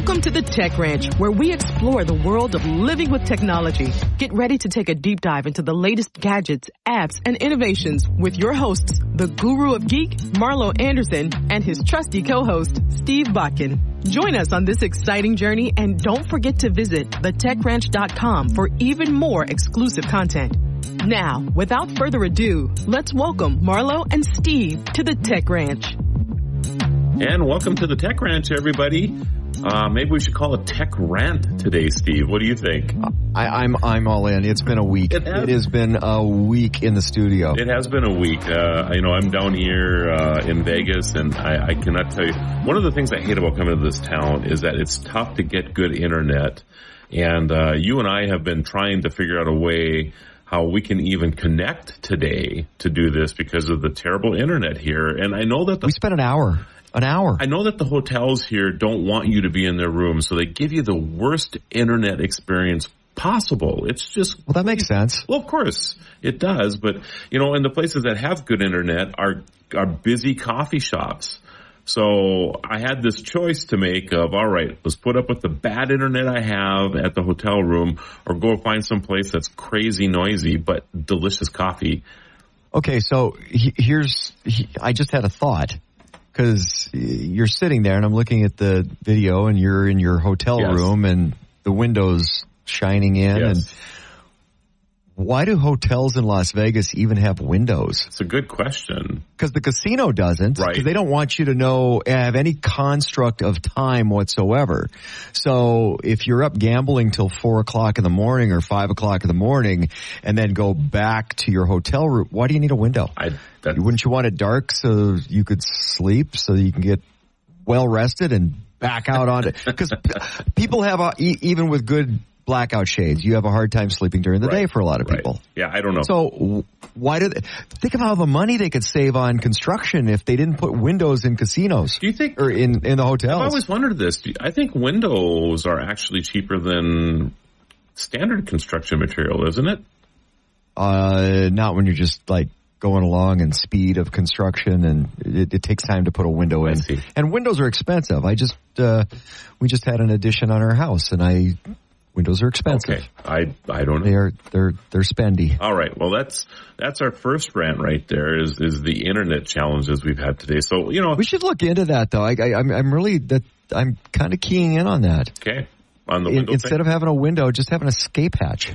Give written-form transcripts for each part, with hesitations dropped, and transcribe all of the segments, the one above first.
Welcome to the Tech Ranch, where we explore the world of living with technology. Get ready to take a deep dive into the latest gadgets, apps, and innovations with your hosts, the Guru of Geek, Marlo Anderson, and his trusty co-host, Steve Bakken. Join us on this exciting journey, and don't forget to visit thetechranch.com for even more exclusive content. Now, without further ado, let's welcome Marlo and Steve to the Tech Ranch. And welcome to the Tech Ranch, everybody. Maybe we should call it Tech Rant today, Steve. What do you think? I'm all in. It's been a week. It has been a week in the studio. It has been a week. I'm down here in Vegas, and I cannot tell you. One of the things I hate about coming to this town is that it's tough to get good internet. And you and I have been trying to figure out a way how we can even connect today to do this because of the terrible internet here. And I know that we spent an hour. I know that the hotels here don't want you to be in their rooms, so they give you the worst internet experience possible. It's just... Well, that makes sense. Well, of course, it does. But, and the places that have good internet are busy coffee shops. So I had this choice to make of, all right, let's put up with the bad internet I have at the hotel room or go find some place that's crazy noisy but delicious coffee. Okay, so I just had a thought. Because you're sitting there, and I'm looking at the video, and you're in your hotel room, and the window's shining in. Yes. And why do hotels in Las Vegas even have windows? It's a good question. Because the casino doesn't. Right. Because they don't want you to have any construct of time whatsoever. So if you're up gambling till 4 o'clock in the morning or 5 o'clock in the morning, and then go back to your hotel room, why do you need a window? Wouldn't you want it dark so you could sleep, so you can get well rested and back out on it? Because people have, even with good blackout shades, you have a hard time sleeping during the day for a lot of people. Yeah, I don't know. So why think of all the money they could save on construction if they didn't put windows in casinos? Do you think, or in the hotels? I've always wondered this. I think windows are actually cheaper than standard construction material, isn't it? Not when you're just like going along and speed of construction, and it takes time to put a window in. And windows are expensive. We just had an addition on our house, and windows are expensive. Okay. I don't know. They're spendy. All right. Well, that's our first rant right there is the internet challenges we've had today. So, we should look into that though. I'm kind of keying in on that. Okay. On the window instead of having a window, just have an escape hatch.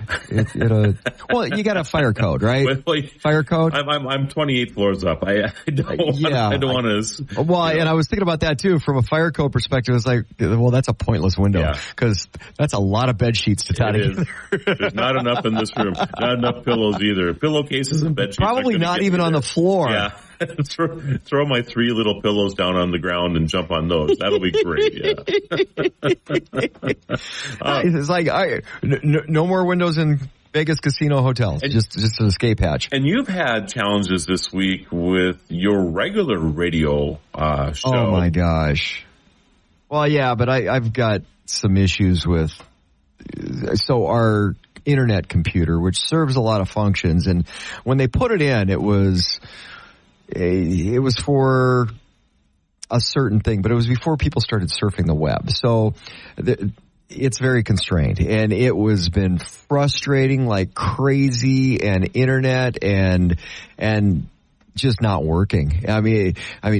Well, you got a fire code, right? Fire code. I'm 28 floors up. I don't want to. Well, and I was thinking about that too. From a fire code perspective, it's like, well, that's a pointless window because that's a lot of bed sheets to tie together. There's not enough in this room. Not enough pillows either. Pillowcases and bed sheets. Probably not even on the floor. Yeah. Throw my 3 little pillows down on the ground and jump on those. That'll be great. Yeah. It's like no more windows in Vegas casino hotels. Just an escape hatch. And you've had challenges this week with your regular radio show. Oh my gosh. Well, yeah, but I've got some issues with. So our internet computer, which serves a lot of functions, and when they put it in, it was for a certain thing, but it was before people started surfing the web. So it's very constrained, and it was been frustrating like crazy, and internet and just not working. I mean, I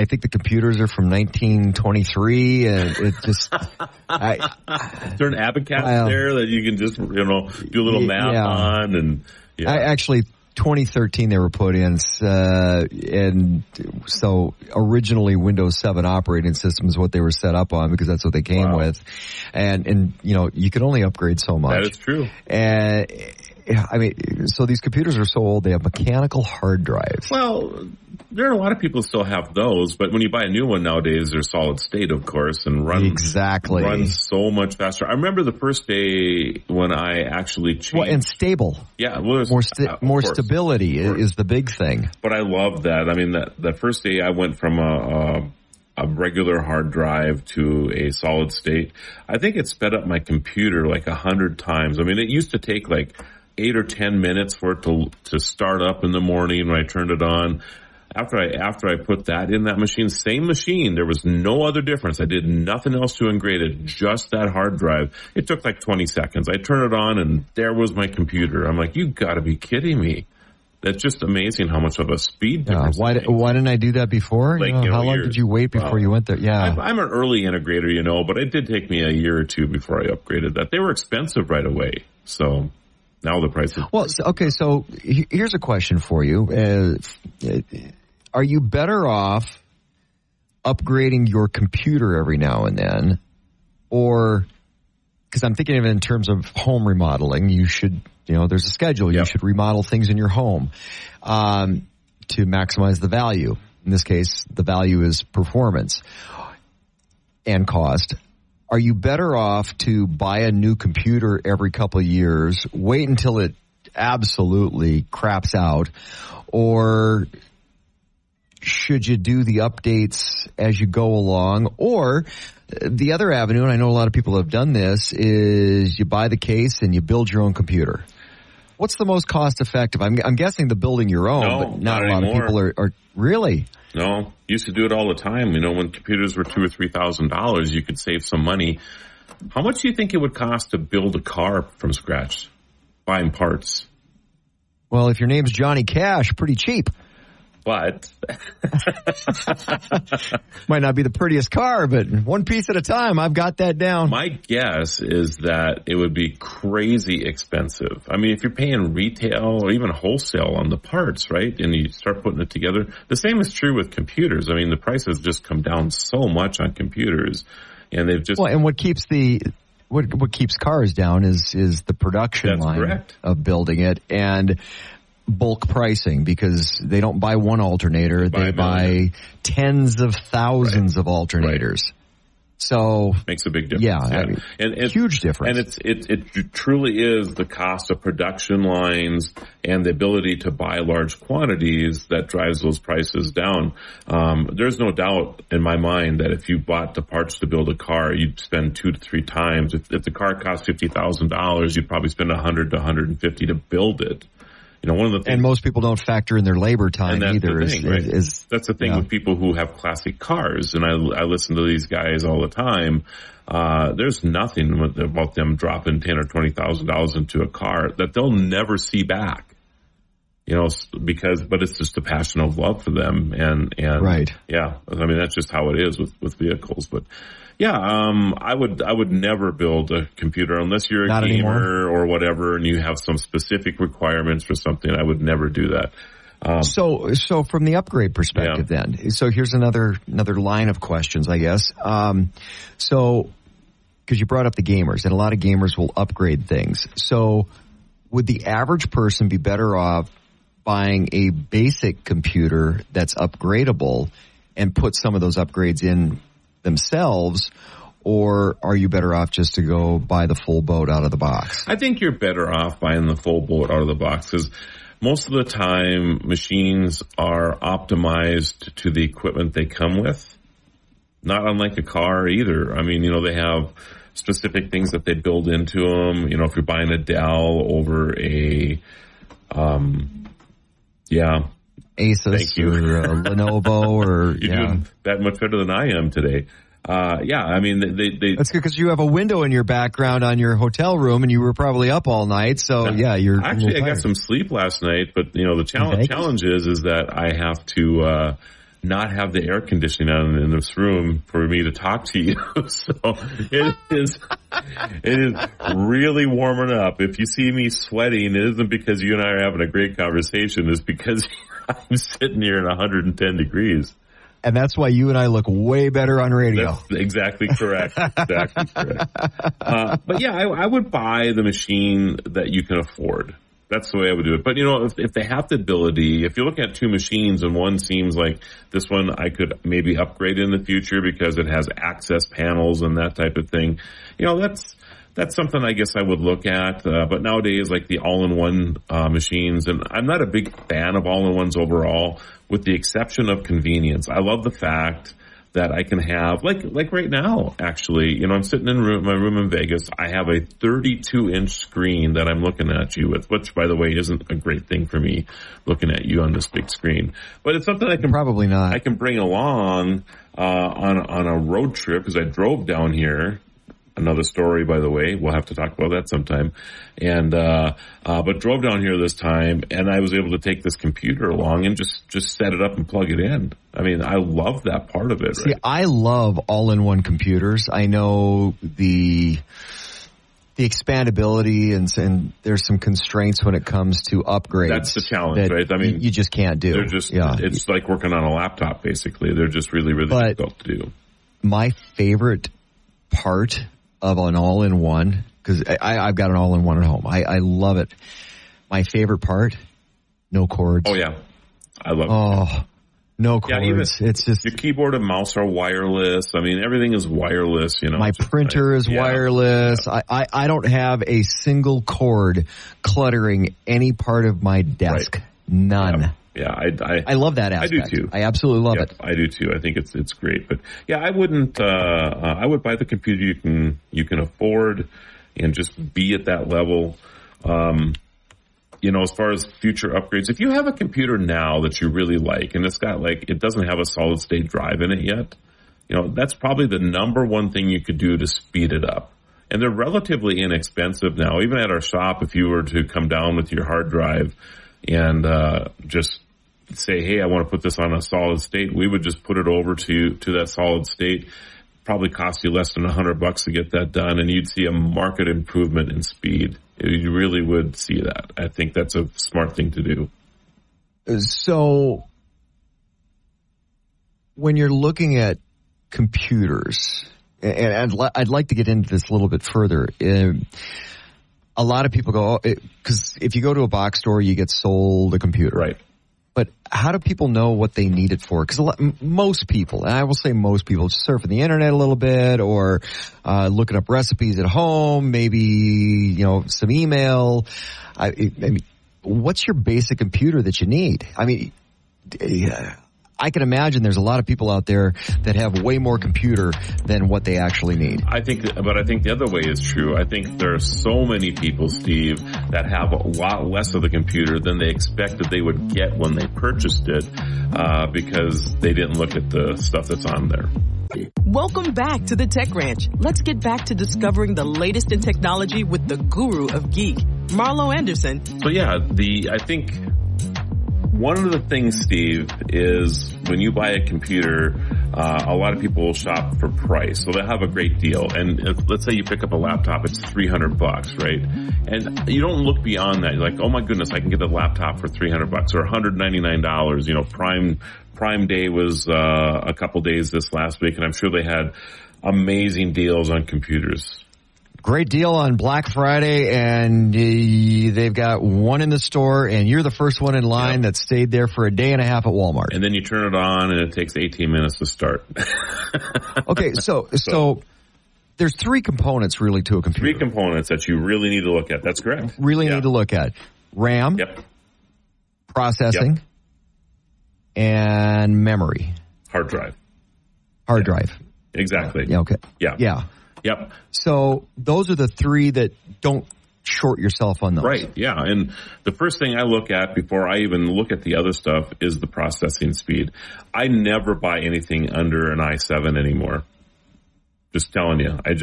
think the computers are from 1923, and it just. Is there an abacus there that you can just do a little math on? And actually, 2013 they were put in, and so originally Windows 7 operating system is what they were set up on because that's what they came with, and you could only upgrade so much. That is true. And so these computers are so old they have mechanical hard drives. Well, there are a lot of people still have those, but when you buy a new one nowadays, they're solid state, of course, and runs so much faster. I remember the first day when I actually changed. Well, and stable. Yeah, well, more stability is the big thing. But I love that. I mean, the first day I went from a regular hard drive to a solid state. I think it sped up my computer like 100 times. I mean, it used to take like 8 or 10 minutes for it to start up in the morning when I turned it on. after I put that in that machine, same machine, there was no other difference. I did nothing else to engrade it, just that hard drive. It took like 20 seconds. I turned it on and there was my computer. I'm like, you got to be kidding me. That's just amazing how much of a speed difference. Why didn't I do that before? Like, how long did you wait before you went there? Yeah. I'm an early integrator, but it did take me a year or two before I upgraded that. They were expensive right away. So now the price is... Well, okay, so here's a question for you. Are you better off upgrading your computer every now and then? Or, because I'm thinking of it in terms of home remodeling, you should... there's a schedule. Yep. You should remodel things in your home to maximize the value. In this case, the value is performance and cost. Are you better off to buy a new computer every couple of years, wait until it absolutely craps out, or should you do the updates as you go along? Or the other avenue, and I know a lot of people have done this, is you buy the case and you build your own computer. What's the most cost effective? I'm guessing the building your own, but not a lot of people are really. No, used to do it all the time. When computers were $2,000 or $3,000, you could save some money. How much do you think it would cost to build a car from scratch, buying parts? Well, if your name's Johnny Cash, pretty cheap. But might not be the prettiest car, but one piece at a time. I've got that down. My guess is that it would be crazy expensive. If you're paying retail or even wholesale on the parts, right, and you start putting it together, the same is true with computers. The prices just come down so much on computers, and they've just and what keeps what keeps cars down is the production line correct. Of building it and bulk pricing, because they don't buy one alternator, they buy tens of thousands of alternators. Right. So makes a big difference. Yeah. And huge difference. And it truly is the cost of production lines and the ability to buy large quantities that drives those prices down. There's no doubt in my mind that if you bought the parts to build a car, you'd spend 2 to 3 times. If the car cost $50,000, you'd probably spend $100 to $150 to build it. One of the things, and most people don't factor in their labor time either. That's the thing with people who have classic cars, and I listen to these guys all the time. There's nothing about them dropping $10,000 or $20,000 into a car that they'll never see back. But it's just a passion of love for them, and right. Yeah, that's just how it is with vehicles, but. Yeah, I would never build a computer unless you're a gamer or whatever, and you have some specific requirements for something. I would never do that. So from the upgrade perspective, then, so here's another line of questions, I guess. So because you brought up the gamers, and a lot of gamers will upgrade things. So would the average person be better off buying a basic computer that's upgradable and put some of those upgrades in themselves, or are you better off just to go buy the full boat out of the box? I think you're better off buying the full boat out of the box, because most of the time machines are optimized to the equipment they come with, not unlike a car either. They have specific things that they build into them. If you're buying a Dell over a Asus or a Lenovo, or you're doing that much better than I am today. They that's good, because you have a window in your background on your hotel room, and you were probably up all night. So you're actually. I got some sleep last night, but the challenge is that I have to not have the air conditioning on in this room for me to talk to you. So it is really warming up. If you see me sweating, it isn't because you and I are having a great conversation. It's because I'm sitting here at 110 degrees. And that's why you and I look way better on radio. That's exactly correct. Exactly correct. But I would buy the machine that you can afford. That's the way I would do it. But, if they have the ability, if you're looking at 2 machines and one seems like this one I could maybe upgrade in the future because it has access panels and that type of thing, that's something I guess I would look at. But nowadays, like the all-in-one machines, and I'm not a big fan of all-in-ones overall, with the exception of convenience. I love the fact that I can have, like right now, actually. You know, I'm sitting in my room in Vegas. I have a 32-inch screen that I'm looking at you with, which, by the way, isn't a great thing for me, looking at you on this big screen. But it's something I can probably not. I can bring along on a road trip, because I drove down here. Another story, by the way. We'll have to talk about that sometime. And but drove down here this time, and I was able to take this computer along and just set it up and plug it in. I mean, I love that part of it. See, right? I love all-in-one computers. I know the expandability and there's some constraints when it comes to upgrades. That's the challenge, right? I mean, you just can't do. They're just, it's like working on a laptop, basically. They're just really, really difficult to do. My favorite part of an all-in-one, because I've got an all-in-one at home. I love it. My favorite part, no cords. Oh, yeah. I love it. Oh, no cords. Yeah, even it's just your keyboard and mouse are wireless. I mean, everything is wireless, you know. My printer is wireless. Yeah. I don't have a single cord cluttering any part of my desk. Right. None. Yeah, I love that aspect. I do too. I absolutely love it. I do too. I think it's great. But yeah, I wouldn't. I would buy the computer you can afford, and just be at that level. You know, as far as future upgrades, if you have a computer now that you really like, and it's got it doesn't have a solid state drive in it yet, you know, that's probably the number one thing you could do to speed it up. And they're relatively inexpensive now. Even at our shop, if you were to come down with your hard drive and just say, hey, I want to put this on a solid state, we would just put it over to that solid state. Probably cost you less than $100 to get that done, and you'd see a market improvement in speed. You really would see that. I think that's a smart thing to do. So when you're looking at computers, and I'd like to get into this a little bit further. A lot of people go, because if you go to a box store, you get sold a computer. Right. But how do people know what they need it for? Because most people, and I will say most people, surfing the internet a little bit, or looking up recipes at home, maybe, some email. I mean, what's your basic computer that you need? I mean, I can imagine there's a lot of people out there that have way more computer than what they actually need. I think the other way is true. I think there are so many people, Steve, that have a lot less of the computer than they expected they would get when they purchased it, because they didn't look at the stuff that's on there. Welcome back to the Tech Ranch. Let's get back to discovering the latest in technology with the guru of geek, Marlo Anderson. So yeah, I think one of the things, Steve, is when you buy a computer, a lot of people will shop for price. So they'll have a great deal. And let's say you pick up a laptop, it's $300, right? And you don't look beyond that. You're like, oh my goodness, I can get a laptop for $300 or $199. Prime Day was a couple days this last week, and I'm sure they had amazing deals on computers. Great deal on Black Friday, and they've got one in the store, and you're the first one in line that stayed there for a day and a half at Walmart. And then you turn it on, and it takes 18 minutes to start. Okay, so there's three components really to a computer. Three components that you really need to look at. That's correct. Need to look at. RAM, processing, and memory. Hard drive. Hard drive. Exactly. Yeah, okay. Yeah. Yep. So those are the three that don't short yourself on those. Right, yeah. And the first thing I look at before I even look at the other stuff is the processing speed. I never buy anything under an i7 anymore. Just telling you. I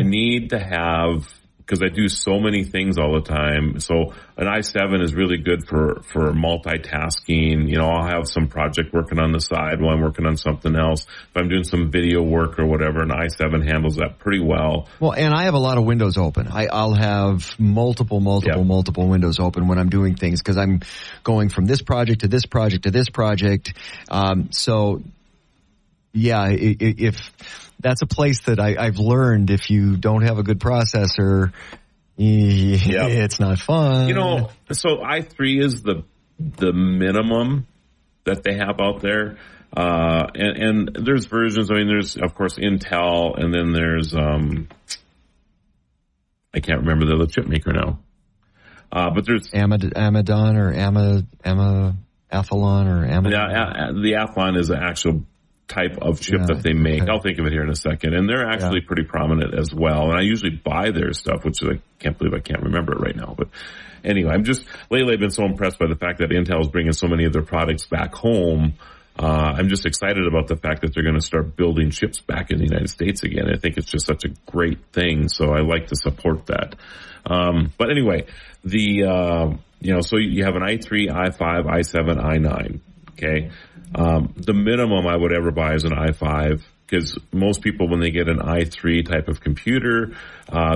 need to have, because I do so many things all the time. So an i7 is really good for multitasking. I'll have some project working on the side while I'm working on something else. If I'm doing some video work or whatever, an i7 handles that pretty well. Well, and I have a lot of windows open. I'll have multiple windows open when I'm doing things, because I'm going from this project to this project to this project. If that's a place that I've learned, if you don't have a good processor, it's not fun. So i3 is the minimum that they have out there. And there's versions. I mean, there's, of course, Intel, and then there's, I can't remember the other chip maker now. But there's Amadon or Athlon or Amadon. Yeah, the Athlon is an actual type of chip that they make. Okay. I'll think of it here in a second. And they're actually pretty prominent as well. And I usually buy their stuff, which I can't believe I can't remember it right now. But anyway, lately I've been so impressed by the fact that Intel is bringing so many of their products back home. I'm just excited about the fact that they're going to start building chips back in the United States again. I think it's just such a great thing. So I like to support that. But anyway, so you have an i3, i5, i7, i9. Okay. The minimum I would ever buy is an i5, because most people, when they get an i3 type of computer,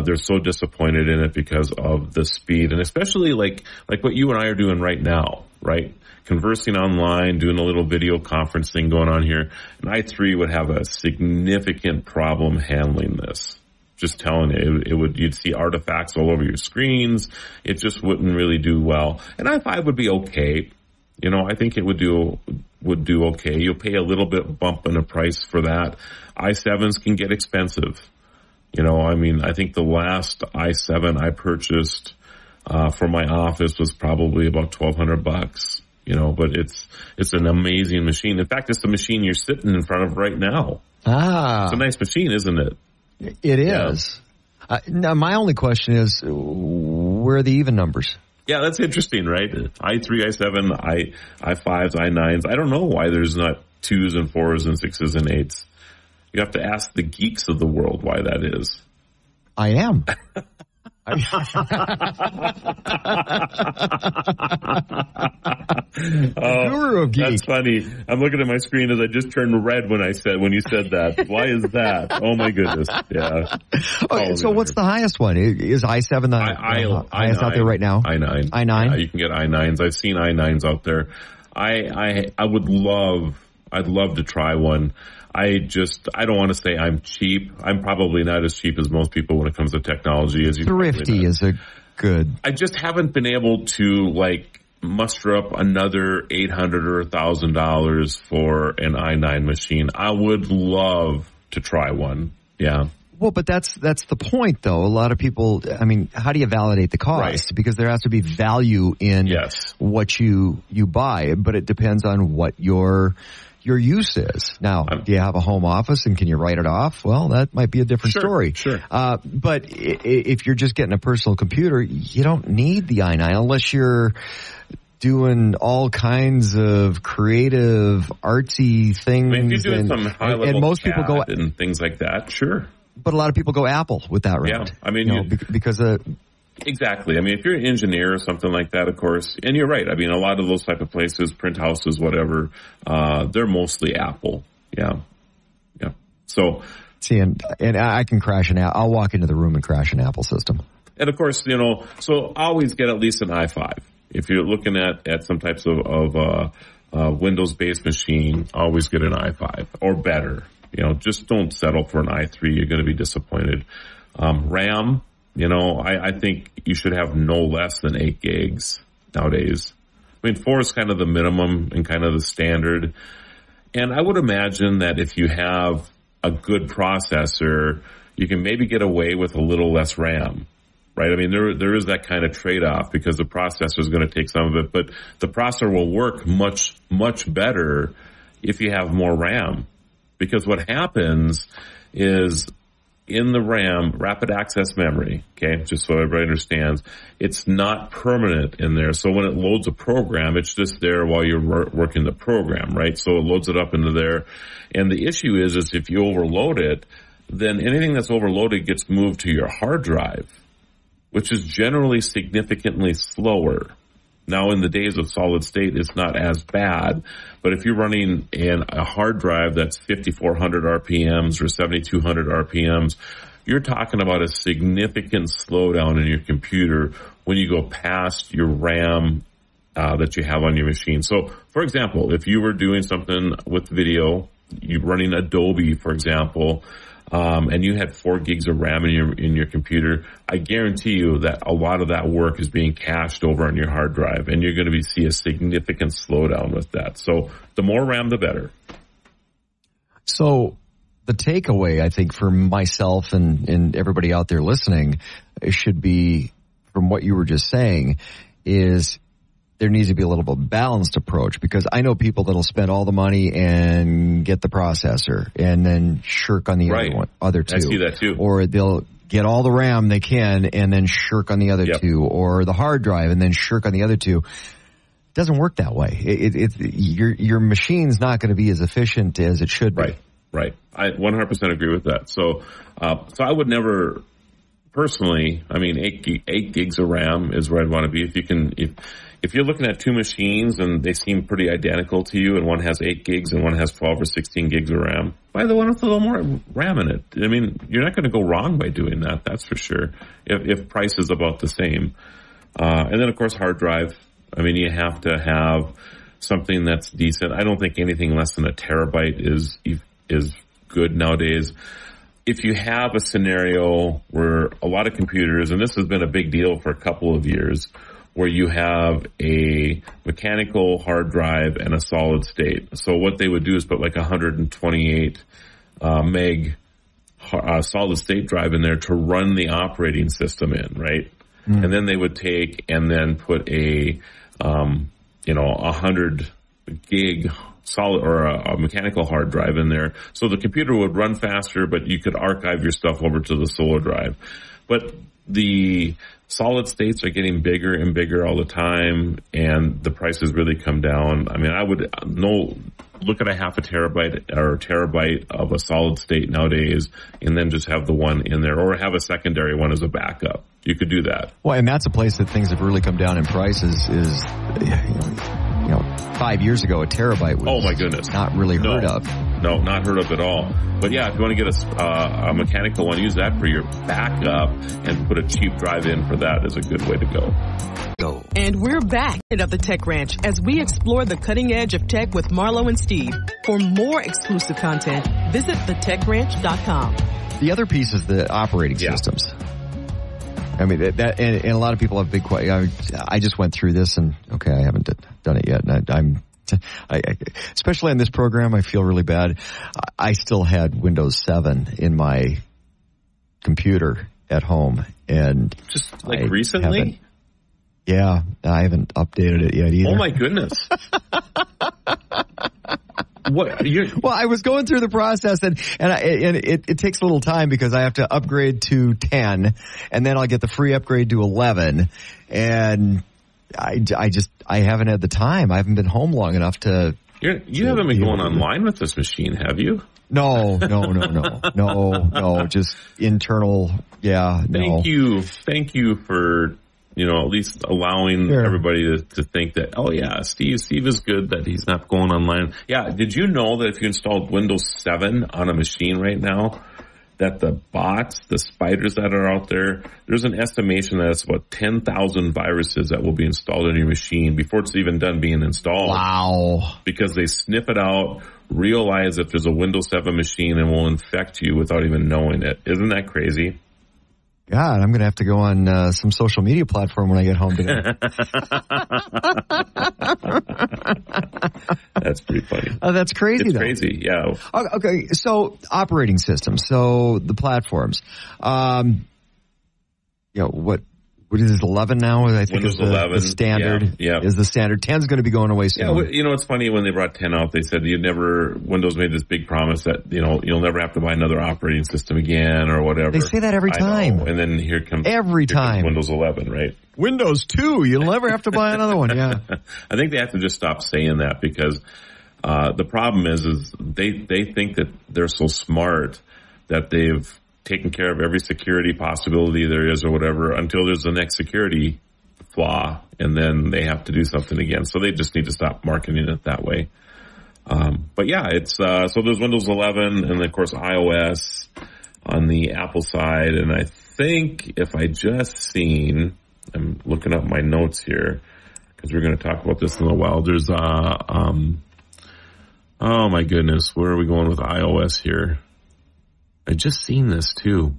they're so disappointed in it because of the speed, and especially like what you and I are doing right now, right? Conversing online, doing a little video conference thing going on here. An i3 would have a significant problem handling this. Just telling you, you'd see artifacts all over your screens. It just wouldn't really do well. An i5 would be okay. I think it would do okay. You'll pay a little bit bump in the price for that. i7s can get expensive. I think the last i7 I purchased for my office was probably about $1,200. But it's an amazing machine. In fact, it's the machine you're sitting in front of right now. It's a nice machine, isn't it? It is. Now, my only question is, where are the even numbers? Yeah, that's interesting, right? i3, i7, i5s, i9s. I don't know why there's not 2s and 4s and 6s and 8s. You have to ask the geeks of the world why that is. I am. Guru of geek. That's funny. I'm looking at my screen as I just turned red when you said that. Why is that? Oh my goodness. Yeah. Okay, so what's the highest one? Is i7 the highest out there right now? i9. i9? Yeah, you can get i9s. I've seen i9s out there. I'd love to try one. I don't want to say I'm cheap. I'm probably not as cheap as most people when it comes to technology. As you Thrifty is a good. I just haven't been able to muster up another $800 or $1,000 for an i9 machine. I would love to try one. Yeah. Well, but that's the point, though. A lot of people, how do you validate the cost? Right. Because there has to be value in what you buy, but it depends on what your use is. Now, do you have a home office and can you write it off? Well, that might be a different story. Sure. But if you're just getting a personal computer, you don't need the i9 unless you're doing all kinds of creative, artsy things. If you're doing some high-level and most people go and things like that, sure. But a lot of people go Apple with that route. Yeah, because exactly. If you're an engineer or something like that, of course, and you're right. A lot of those type of places, print houses, whatever, they're mostly Apple. Yeah. So, see, and I can crash I'll walk into the room and crash an Apple system. And of course, so always get at least an i5. If you're looking at some types of Windows-based machine, always get an i5 or better. Just don't settle for an i3. You're going to be disappointed. RAM. I think you should have no less than 8 gigs nowadays. 4 is kind of the minimum and kind of the standard. And I would imagine that if you have a good processor, you can maybe get away with a little less RAM, right? There is that kind of trade-off because the processor is going to take some of it, but the processor will work much, much better if you have more RAM. Because what happens is, in the RAM, rapid access memory, okay, just so everybody understands, it's not permanent in there. So when it loads a program, it's just there while you're working the program, right? So it loads it up into there. And the issue is if you overload it, then anything that's overloaded gets moved to your hard drive, which is generally significantly slower. Now, in the days of solid state, it's not as bad, but if you're running a hard drive that's 5,400 RPMs or 7,200 RPMs, you're talking about a significant slowdown in your computer when you go past your RAM that you have on your machine. So, for example, if you were doing something with video, you're running Adobe, for example, and you had 4 gigs of RAM in your computer, I guarantee you that a lot of that work is being cached over on your hard drive, and you're going to see a significant slowdown with that. So the more RAM, the better. So the takeaway, I think, for myself and everybody out there listening should be, from what you were just saying, is there needs to be a little bit balanced approach, because I know people that'll spend all the money and get the processor and then shirk on the other two. I see that too. Or they'll get all the RAM they can and then shirk on the other two, or the hard drive and then shirk on the other two. It doesn't work that way. Your machine's not going to be as efficient as it should be. Right. I 100% agree with that. So I would never, personally, I mean, 8 gigs of RAM is where I'd want to be. If you're looking at two machines and they seem pretty identical to you, and one has 8 gigs and one has 12 or 16 gigs of RAM, buy the one with a little more RAM in it. I mean, you're not going to go wrong by doing that, that's for sure, if price is about the same. And then, of course, hard drive. I mean, you have to have something that's decent. I don't think anything less than a terabyte is good nowadays. If you have a scenario where a lot of computers, and this has been a big deal for a couple of years, where you have a mechanical hard drive and a solid state. So what they would do is put like 128 meg solid state drive in there to run the operating system in, right? Mm. And then they would take and then put a 100 gig solid or a mechanical hard drive in there. So the computer would run faster, but you could archive your stuff over to the solar drive. But the solid states are getting bigger and bigger all the time, and the prices really come down. I mean, I would look at a half a terabyte or a terabyte of a solid state nowadays, and then just have the one in there, or have a secondary one as a backup. You could do that. Well, and that's a place that things have really come down in prices. Is 5 years ago, a terabyte was, oh my goodness, not really heard of. No, not heard of at all. But yeah, if you want to get a mechanical one, use that for your backup, and put a cheap drive in for that is a good way to go. And we're back at the Tech Ranch as we explore the cutting edge of tech with Marlo and Steve. For more exclusive content, visit thetechranch.com. The other piece is the operating systems. I mean, that and a lot of people have big questions. I just went through this, and okay, I haven't done it yet, and I especially on this program, I feel really bad. I still had Windows 7 in my computer at home, and just like recently. Yeah, I haven't updated it yet either. Oh my goodness. Well, I was going through the process, and it takes a little time because I have to upgrade to 10, and then I'll get the free upgrade to 11, and I haven't had the time. I haven't been home long enough to. You haven't been going online with this machine, have you? No, just internal. Yeah. Thank you for. At least allowing everybody to think that, oh yeah, Steve is good that he's not going online. Yeah, did you know that if you installed Windows 7 on a machine right now, that the bots, the spiders that are out there, there's an estimation that it's about 10,000 viruses that will be installed on your machine before it's even done being installed. Wow. Because they sniff it out, realize that there's a Windows 7 machine, and will infect you without even knowing it. Isn't that crazy? God, I'm going to have to go on some social media platform when I get home today. That's pretty funny. Oh, that's crazy, it's though. Crazy, yeah. Okay, so operating systems, so the platforms. What is it, 11 now? I think Windows is the 11. The standard. Yeah. Is the standard. 10's going to be going away soon. Yeah, it's funny when they brought 10 out, they said Windows made this big promise that, you'll never have to buy another operating system again or whatever. They say that every time. And then here comes Windows 11, right? Windows 2, you'll never have to buy another one, yeah. I think they have to just stop saying that, because the problem is they think that they're so smart that they've taking care of every security possibility there is or whatever until there's the next security flaw, and then they have to do something again. So they just need to stop marketing it that way. But yeah, it's so there's Windows 11 and of course iOS on the Apple side. And I think if I just seen, I'm looking up my notes here because we're going to talk about this in a while. There's oh my goodness, where are we going with iOS here? I just seen this too.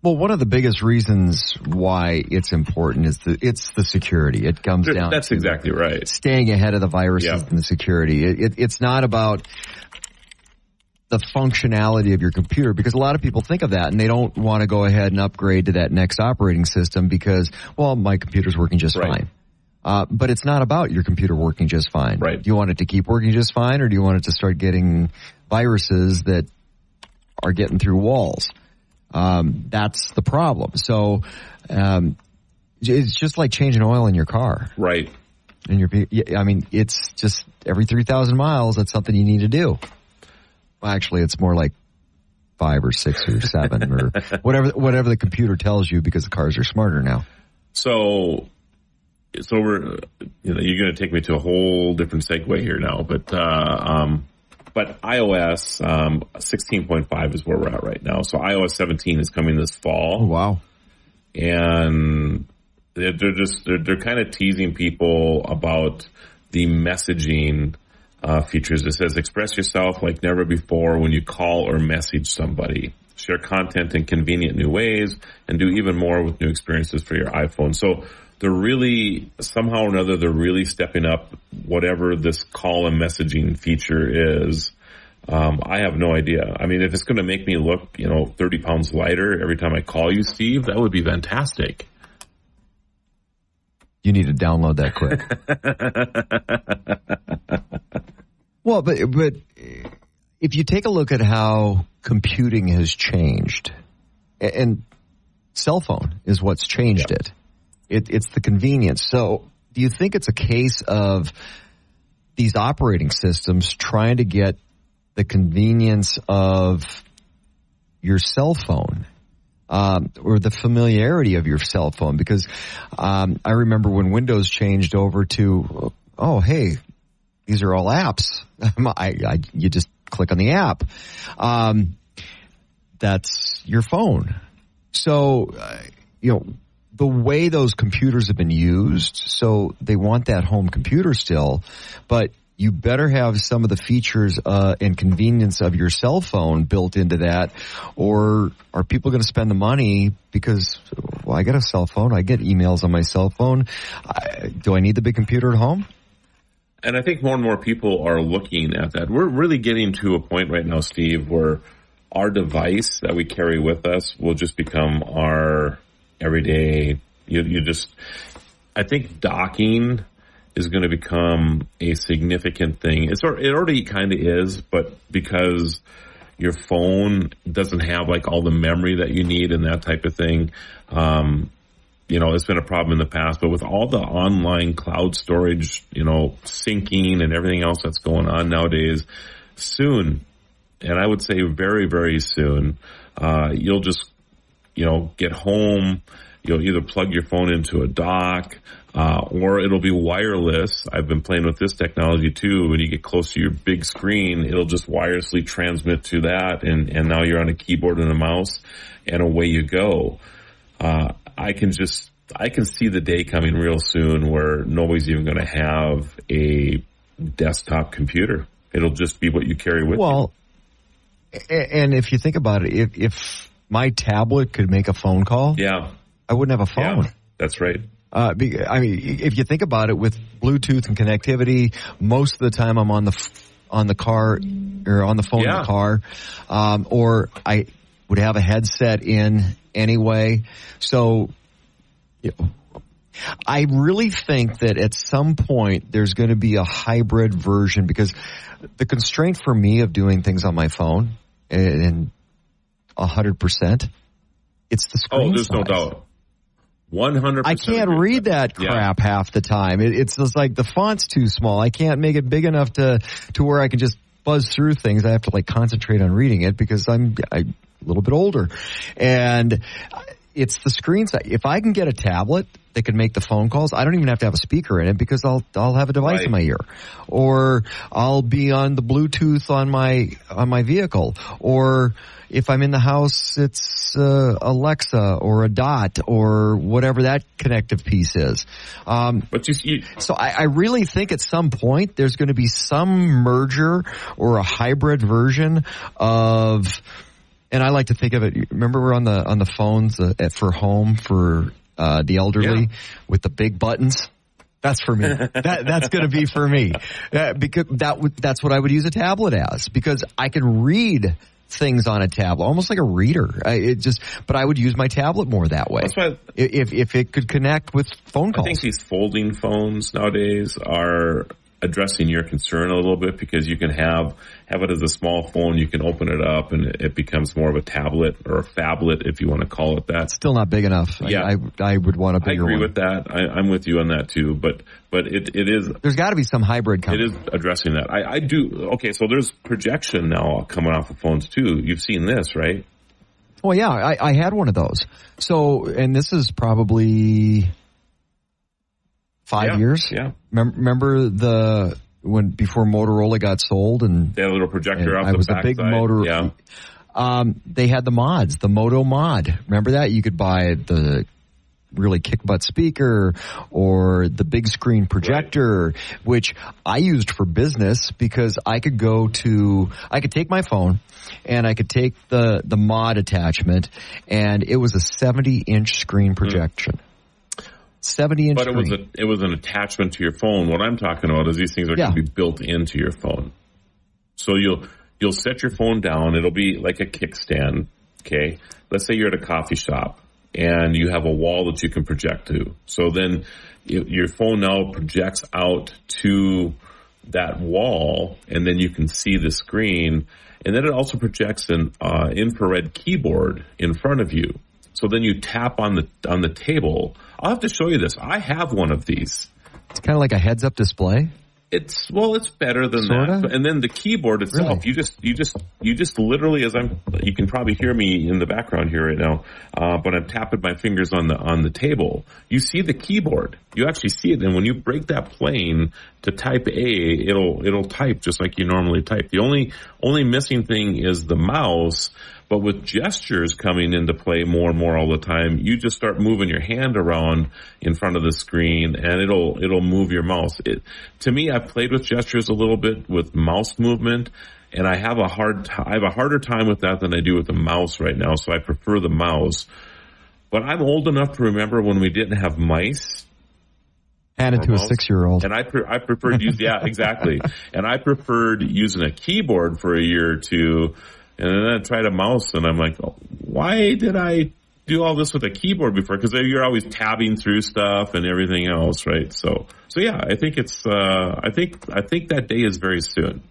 Well, one of the biggest reasons why it's important is it's the security. It comes down. That's exactly right. Staying ahead of the viruses and the security. It's not about the functionality of your computer, because a lot of people think of that and they don't want to go ahead and upgrade to that next operating system because, well, my computer's working just fine. But it's not about your computer working just fine. Right. Do you want it to keep working just fine, or do you want it to start getting viruses that are getting through walls? That's the problem. So it's just like changing oil in your car. Right. I mean, it's just every 3,000 miles, that's something you need to do. Well, actually, it's more like 5 or 6 or 7 or whatever the computer tells you, because the cars are smarter now. So we're, you're going to take me to a whole different segue here now, but iOS 16.5 is where we're at right now. So iOS 17 is coming this fall. Oh, wow. And they're kind of teasing people about the messaging features. It says, express yourself like never before when you call or message somebody. Share content in convenient new ways, and do even more with new experiences for your iPhone. So they're really, somehow or another, they're really stepping up whatever this call and messaging feature is. I have no idea. I mean, if it's going to make me look, 30 pounds lighter every time I call you, Steve, that would be fantastic. You need to download that quick. Well, but if you take a look at how computing has changed, and cell phone is what's changed it. It's the convenience. So do you think it's a case of these operating systems trying to get the convenience of your cell phone, or the familiarity of your cell phone? Because I remember when Windows changed over to, oh, hey, these are all apps. You just click on the app. That's your phone. So, the way those computers have been used, so they want that home computer still, but you better have some of the features and convenience of your cell phone built into that, or are people going to spend the money because, I get a cell phone, I get emails on my cell phone. Do I need the big computer at home? And I think more and more people are looking at that. We're really getting to a point right now, Steve, where our device that we carry with us will just become our everyday. I think docking is going to become a significant thing. It already kind of is, but because your phone doesn't have like all the memory that you need and that type of thing, it's been a problem in the past. But with all the online cloud storage, syncing and everything else that's going on nowadays, soon, and I would say very, very soon, you'll just, get home. You'll either plug your phone into a dock, or it'll be wireless. I've been playing with this technology too. When you get close to your big screen, it'll just wirelessly transmit to that, and now you're on a keyboard and a mouse, and away you go. I can see the day coming real soon where nobody's even going to have a desktop computer. It'll just be what you carry with you. Well, and if you think about it, if my tablet could make a phone call, I wouldn't have a phone. Yeah, that's right. If you think about it, with Bluetooth and connectivity, most of the time I'm on the car or on the phone in the car, or I would have a headset in anyway. So, I really think that at some point there's going to be a hybrid version, because the constraint for me of doing things on my phone, and 100%, it's the screen there's size. No doubt. 100%. I can't read that crap half the time. It's just like the font's too small. I can't make it big enough to where I can just buzz through things. I have to concentrate on reading it because I'm a little bit older. And it's the screen size. If I can get a tablet that can make the phone calls, I don't even have to have a speaker in it, because I'll have a device in my ear, or I'll be on the Bluetooth on my vehicle, or if I'm in the house, it's Alexa or a Dot or whatever that connective piece is. So I really think at some point there's going to be some merger or a hybrid version of. And I like to think of it. Remember, we're on the phones for home for the elderly with the big buttons. That's for me. That's going to be for me, because that's what I would use a tablet as, because I can read things on a tablet, almost like a reader. But I would use my tablet more that way. That's why if it could connect with phone calls. I think these folding phones nowadays are addressing your concern a little bit, because you can have it as a small phone. You can open it up and it becomes more of a tablet or a phablet, if you want to call it that. It's still not big enough. Yeah. I would want a bigger one. I agree with that. I'm with you on that too, but it is. There's got to be some hybrid coming. It is addressing that. I do. Okay, so there's projection now coming off of phones too. You've seen this, right? Well, yeah, I had one of those. So, and this is probably 5 years. Yeah. Remember before Motorola got sold, and they had a little projector off the backside. It was a big motor. Yeah. They had the mods, the Moto Mod. Remember that? You could buy the really kick butt speaker or the big screen projector, which I used for business, because I could take my phone and I could take the mod attachment, and it was a 70-inch screen projection. 70-inch screen. But it was an attachment to your phone. What I'm talking about is these things are going to be built into your phone. So you'll set your phone down. It'll be like a kickstand. Okay. Let's say you're at a coffee shop and you have a wall that you can project to. So then your phone now projects out to that wall, and then you can see the screen. And then it also projects an infrared keyboard in front of you. So then you tap on the table. I'll have to show you this. I have one of these. It's kind of like a heads-up display. It's better than Sorta? that. And then the keyboard itself, really? you just literally, you can probably hear me in the background here right now, but I'm tapping my fingers on the table. You see the keyboard. You actually see it. And when you break that plane to type A, it'll type just like you normally type. The only missing thing is the mouse. But with gestures coming into play more and more all the time, you just start moving your hand around in front of the screen, and it'll move your mouse. To me, I've played with gestures a little bit with mouse movement, and I have a harder time with that than I do with the mouse right now. So I prefer the mouse. But I'm old enough to remember when we didn't have mice. Hand it to a 6-year-old. And I preferred exactly. And I preferred using a keyboard for a year or two. And then I tried a mouse, and I'm like, why did I do all this with a keyboard before? Because you're always tabbing through stuff and everything else, right? So yeah, I think I think that day is very soon.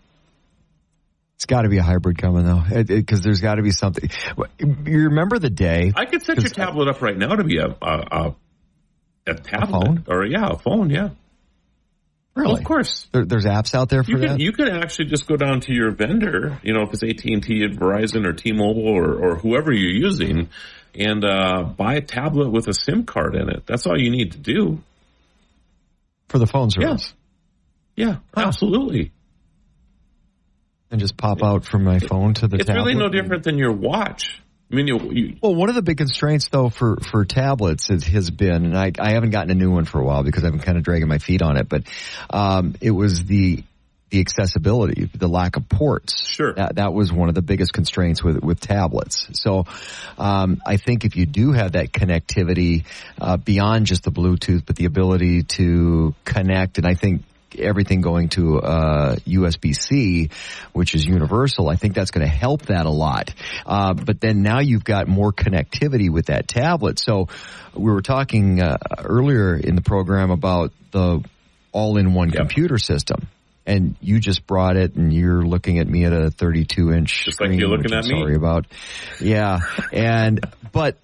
It's got to be a hybrid coming, though, because there's got to be something. You remember the day? I could set your tablet up right now to be a tablet. A phone? Or, a phone, yeah. Really? Well, of course. There's apps out there for that? You can actually just go down to your vendor, if it's AT&T, Verizon, or T-Mobile, or whoever you're using, and buy a tablet with a SIM card in it. That's all you need to do. For the phone service? Yeah, absolutely. And just pop out from my phone to the tablet? It's really no different than your watch. I mean, well, one of the big constraints, though, for tablets has been, and I haven't gotten a new one for a while because I've been kind of dragging my feet on it, but it was the accessibility, the lack of ports. Sure. That was one of the biggest constraints with tablets. So I think if you do have that connectivity beyond just the Bluetooth, but the ability to connect, and I think everything going to USB-C, which is universal, I think that's going to help that a lot. But then now you've got more connectivity with that tablet. So we were talking earlier in the program about the all-in-one computer system. And you just brought it, and you're looking at me at a 32-inch just screen, like you're looking at me. Sorry about, yeah. But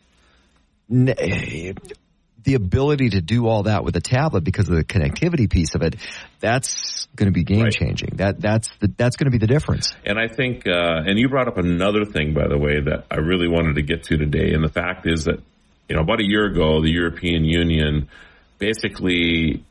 the ability to do all that with a tablet because of the connectivity piece of it, that's going to be game changing. That's going to be the difference. And I think, and you brought up another thing, by the way, that I really wanted to get to today. And the fact is that, about a year ago, the European Union basically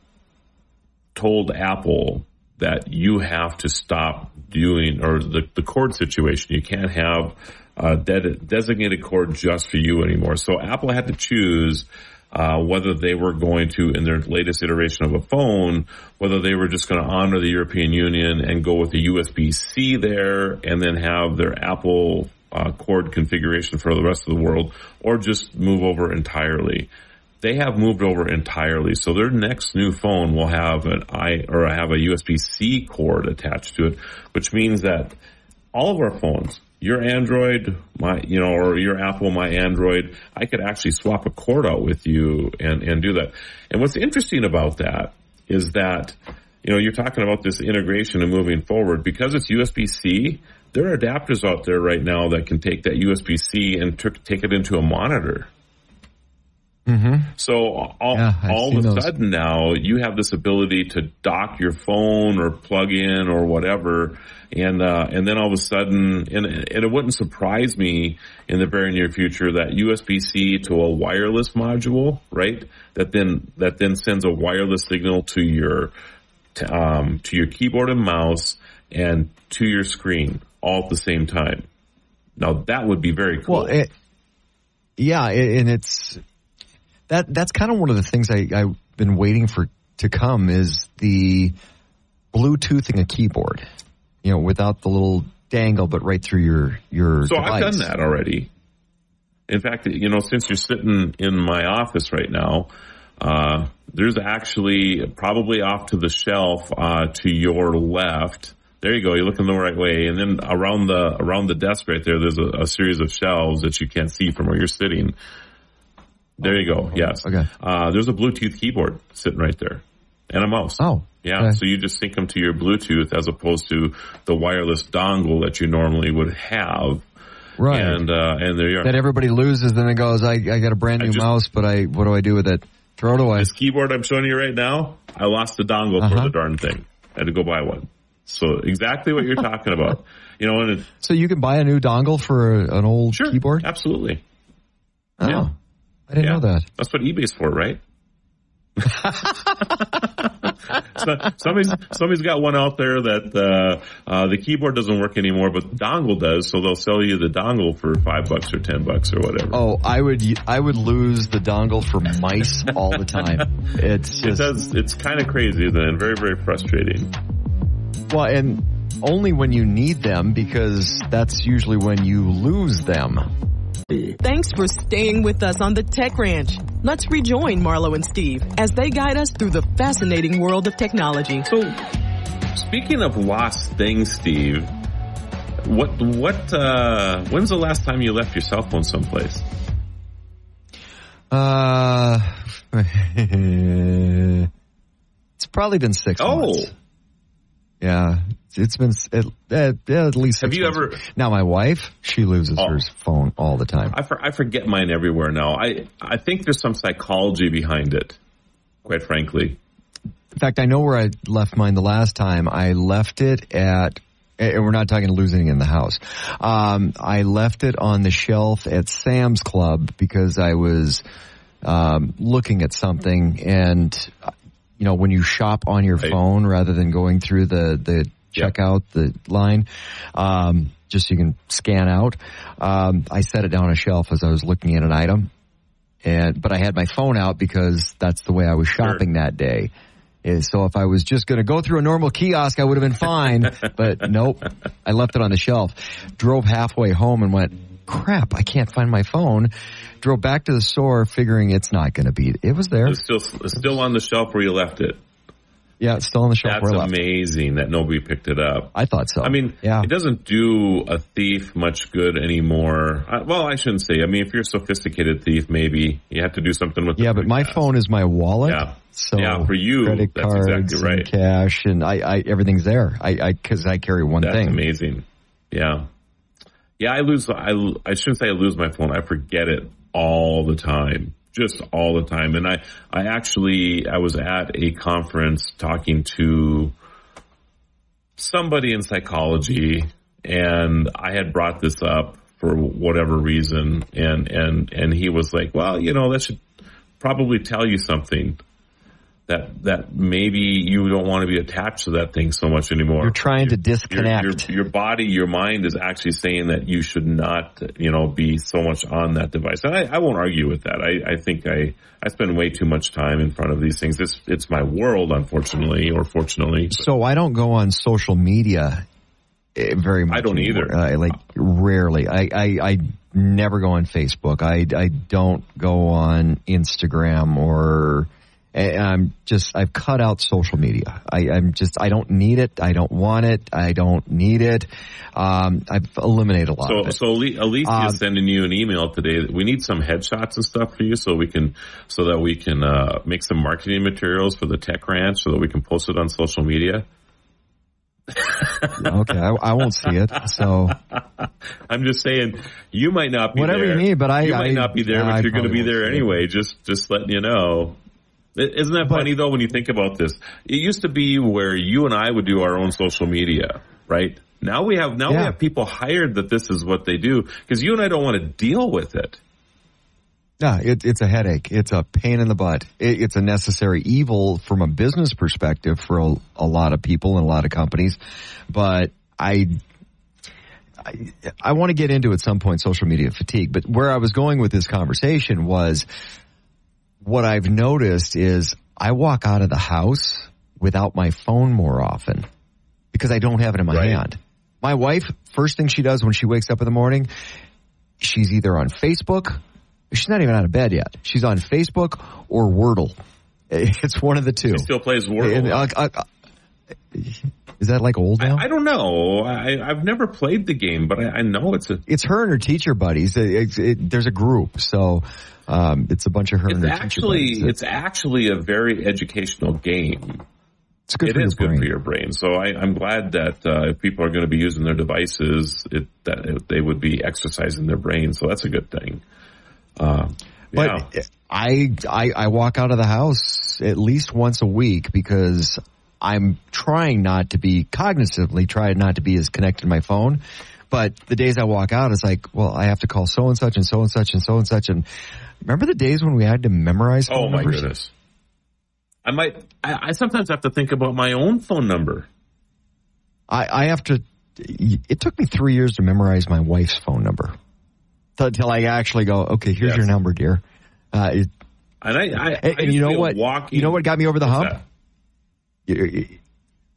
told Apple that you have to stop doing, or the cord situation. You can't have a designated cord just for you anymore. So Apple had to choose whether they were going to, in their latest iteration of a phone, whether they were just going to honor the European Union and go with the USB-C there and then have their Apple cord configuration for the rest of the world, or just move over entirely. They have moved over entirely, so their next new phone will have have a USB-C cord attached to it, which means that all of our phones, your Android, or your Apple, my Android, I could actually swap a cord out with you and do that. And what's interesting about that is that, you're talking about this integration and moving forward. Because it's USB-C, there are adapters out there right now that can take that USB-C and take it into a monitor. Mm-hmm. So all of a sudden now you have this ability to dock your phone or plug in or whatever, and then all of a sudden, and it wouldn't surprise me in the very near future that USB-C to a wireless module, right? That then sends a wireless signal to your keyboard and mouse and to your screen all at the same time. Now that would be very cool. Well, and it's. That's kind of one of the things I've been waiting for to come is the Bluetoothing a keyboard, without the little dangle, but right through your So device. I've done that already. In fact, since you're sitting in my office right now, there's actually probably off to the shelf to your left. There you go. You're looking the right way. And then around the desk right there, there's a series of shelves that you can't see from where you're sitting. There you go. Yes. Okay. There's a Bluetooth keyboard sitting right there, and a mouse. Oh. Yeah. Okay. So you just sync them to your Bluetooth as opposed to the wireless dongle that you normally would have. Right. And there you are. That everybody loses, then it goes, I got a brand new mouse, but what do I do with it? Throw it away. This keyboard I'm showing you right now, I lost the dongle for the darn thing. I had to go buy one. So exactly what you're talking about. So you can buy a new dongle for an old keyboard? Absolutely. Oh. Yeah. I didn't know that. That's what eBay's for, right? Somebody's got one out there that the keyboard doesn't work anymore, but the dongle does. So they'll sell you the dongle for $5 or $10 or whatever. Oh, I would lose the dongle for mice all the time. It's kind of crazy then, very, very frustrating. Well, and only when you need them, because that's usually when you lose them. Thanks for staying with us on the Tech Ranch. Let's rejoin Marlo and Steve as they guide us through the fascinating world of technology. So, speaking of lost things, Steve, when's the last time you left your cell phone someplace? It's probably been 6 months. Oh. Yeah, it's been at least 6 months. Have you ever? Now, my wife, she loses her phone all the time. I forget mine everywhere now. I think there's some psychology behind it, quite frankly. In fact, I know where I left mine the last time. I left it at, and we're not talking losing it in the house. I left it on the shelf at Sam's Club because I was looking at something, and when you shop on your phone rather than going through the checkout, the line, just so you can scan out, I set it down on a shelf as I was looking at an item. But I had my phone out because that's the way I was shopping that day. So if I was just going to go through a normal kiosk, I would have been fine. But nope, I left it on the shelf. Drove halfway home and went, crap, I can't find my phone. Drove back to the store figuring it's not going to be. It was there. It's still on the shelf where you left it. Yeah, it's still on the shelf where I left it. That's amazing that nobody picked it up. I thought so. I mean, It doesn't do a thief much good anymore. Well, I shouldn't say. I mean, if you're a sophisticated thief, maybe you have to do something with it. Yeah, but my phone is my wallet. Yeah. So for you, credit that's cards exactly right. And cash, and I everything's there. Because I carry one thing. That's amazing. Yeah. Yeah, I shouldn't say I lose my phone. I forget it all the time. Just all the time. And I was at a conference talking to somebody in psychology, and I had brought this up for whatever reason, and he was like, well, that should probably tell you something. That maybe you don't want to be attached to that thing so much anymore. You're trying to disconnect. Your body, your mind is actually saying that you should not, be so much on that device. And I won't argue with that. I think I spend way too much time in front of these things. It's my world, unfortunately, or fortunately. So I don't go on social media very much. I don't anymore. either. Rarely. I never go on Facebook. I don't go on Instagram or And I've cut out social media. I don't need it. I don't want it. I don't need it. I've eliminated a lot of it. So Alicia is sending you an email today. We need some headshots and stuff for you so that we can make some marketing materials for the Tech Ranch so that we can post it on social media. Okay, I won't see it. So I'm just saying you might not be whatever there. You need, but you might not be there, but you're going to be there anyway. Just letting you know. Isn't that funny though when you think about this? It used to be where you and I would do our own social media, right? Now we have people hired that this is what they do because you and I don't want to deal with it. Yeah, it's a headache. It's a pain in the butt. It's a necessary evil from a business perspective for a lot of people and a lot of companies. But I want to get into at some point social media fatigue. But where I was going with this conversation was what I've noticed is I walk out of the house without my phone more often because I don't have it in my hand. My wife, first thing she does when she wakes up in the morning, she's either on Facebook. She's not even out of bed yet. She's on Facebook or Wordle. It's one of the two. She still plays Wordle. Is that like old now? I don't know. I've never played the game, but I know it's her and her teacher buddies. There's a group, so it's a bunch of her and her teacher buddies. It's actually a very educational game. It's good for your brain. So I'm glad that if people are going to be using their devices, that they would be exercising their brain. So that's a good thing. But I walk out of the house at least once a week because I'm trying not to be try not to be as connected to my phone. But the days I walk out, it's like, well, I have to call so and such and so and such and so and such. And remember the days when we had to memorize phone numbers? Oh my goodness. I sometimes have to think about my own phone number. I have to. It took me 3 years to memorize my wife's phone number. Until I actually go, okay, here's your number, dear. And you know what? You know what got me over the hump?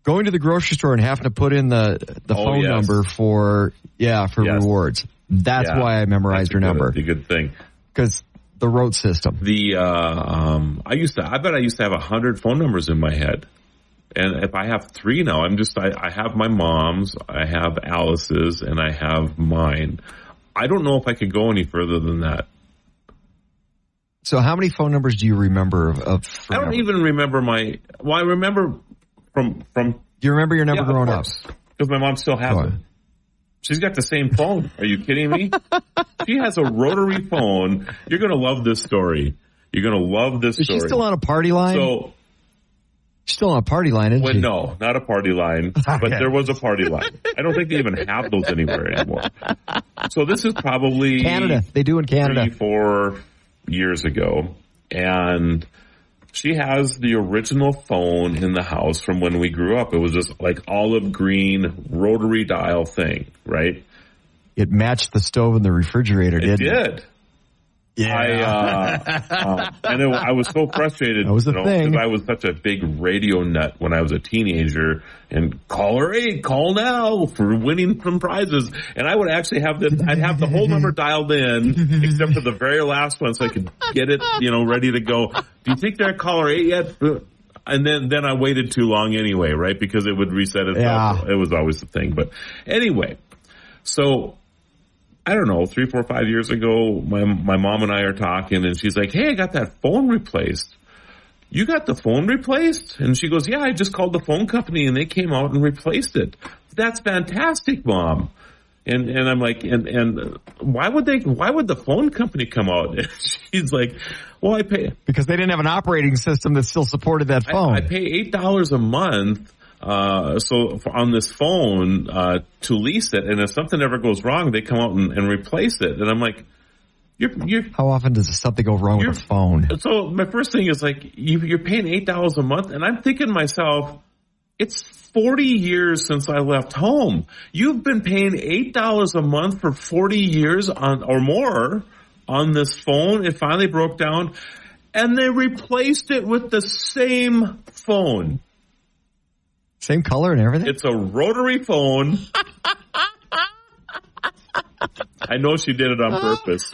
Going to the grocery store and having to put in the phone number for rewards. That's why I memorized her number. That's a good thing. Because the road system. I bet I used to have 100 phone numbers in my head. And if I have 3 now, I have my mom's, I have Alice's, and I have mine. I don't know if I could go any further than that. So how many phone numbers do you remember of I don't even remember I remember from do you remember your number growing up? Because my mom still has it. She's got the same phone. Are you kidding me? She has a rotary phone. You're going to love this story. You're going to love this story. Is she still on a party line? She's still on a party line, isn't she? No, not a party line, but there was a party line. I don't think they even have those anywhere anymore. So this is probably Canada. They do in Canada. 3-4 years ago. And she has the original phone in the house from when we grew up. It was this like olive green rotary dial thing, right? It matched the stove and the refrigerator, didn't it? It did. Yeah. I was so frustrated. That was the thing. Because I was such a big radio nut when I was a teenager, and call now for winning some prizes. And I would actually I'd have the whole number dialed in, except for the very last one, so I could get it, ready to go. Do you think they're at caller 8 yet? And then I waited too long anyway, right? Because it would reset itself. Yeah. It was always the thing. But anyway, so I don't know, 3, 4, 5 years ago, my mom and I are talking, and she's like, hey, I got that phone replaced. You got the phone replaced? And she goes, yeah, I just called the phone company, and they came out and replaced it. That's fantastic, Mom. And I'm like, and why would the phone company come out? And she's like, well, I pay. Because they didn't have an operating system that still supported that phone. I pay $8 a month. So on this phone, to lease it, and if something ever goes wrong, they come out and replace it. And I'm like, how often does something go wrong with a phone? So my first thing is like, you're paying $8 a month, and I'm thinking to myself, it's 40 years since I left home. You've been paying $8 a month for 40 years or more on this phone. It finally broke down, and they replaced it with the same phone. Same color and everything? It's a rotary phone. I know she did it on purpose.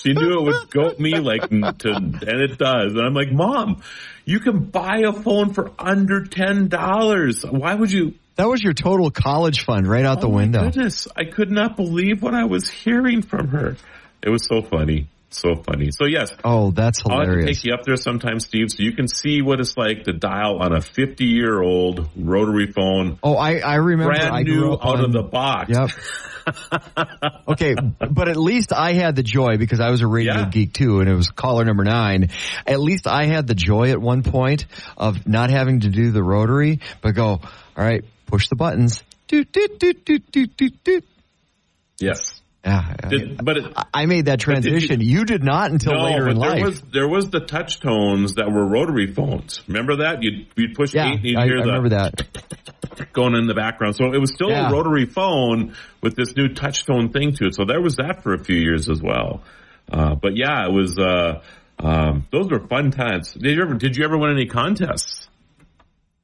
She knew it would goat me and it does. And I'm like, Mom, you can buy a phone for under $10. Why would you? That was your total college fund right out the window. Oh, my goodness. I could not believe what I was hearing from her. It was so funny. So funny. So, yes. Oh, that's hilarious. I'll have to take you up there sometime, Steve, so you can see what it's like to dial on a 50-year-old rotary phone. Oh, I remember. Brand new out of the box. Yep. Okay, but at least I had the joy, because I was a radio geek too, and it was caller number 9. At least I had the joy at one point of not having to do the rotary, but go, all right, push the buttons. Doot, doot, doot, doot, doot, doot, doot. Yes. Yeah, I made that transition. You did not until later in life. There was the touch tones that were rotary phones. Remember that? You'd push 8 and you'd hear remember that going in the background. So it was still a rotary phone with this new touch tone thing to it. So there was that for a few years as well. But yeah, it was. Those were fun times. Did you ever win any contests?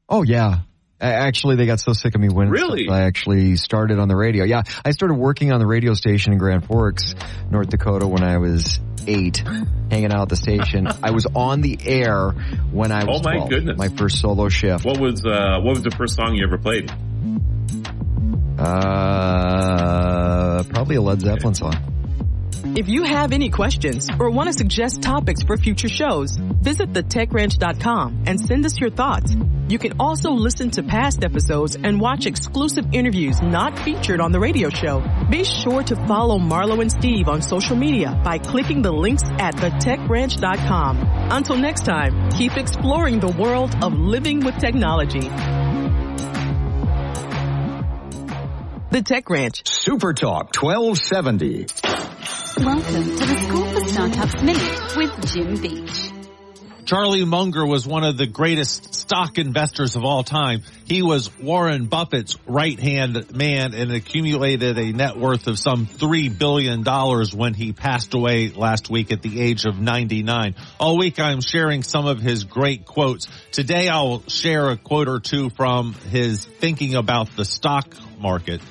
Oh yeah. Actually, they got so sick of me winning. Really? I actually started on the radio. Yeah, I started working on the radio station in Grand Forks, North Dakota, when I was 8, hanging out at the station. I was on the air when I was 12. Oh, my goodness. My first solo shift. What was the first song you ever played? Probably a Led Zeppelin song. If you have any questions or want to suggest topics for future shows, visit thetechranch.com and send us your thoughts. You can also listen to past episodes and watch exclusive interviews not featured on the radio show. Be sure to follow Marlo and Steve on social media by clicking the links at thetechranch.com. Until next time, keep exploring the world of living with technology. The Tech Ranch. Supertalk 1270. Welcome to the School for Startups Minute with Jim Beach. Charlie Munger was one of the greatest stock investors of all time. He was Warren Buffett's right-hand man and accumulated a net worth of some $3 billion when he passed away last week at the age of 99. All week I'm sharing some of his great quotes. Today I'll share a quote or two from his thinking about the stock market.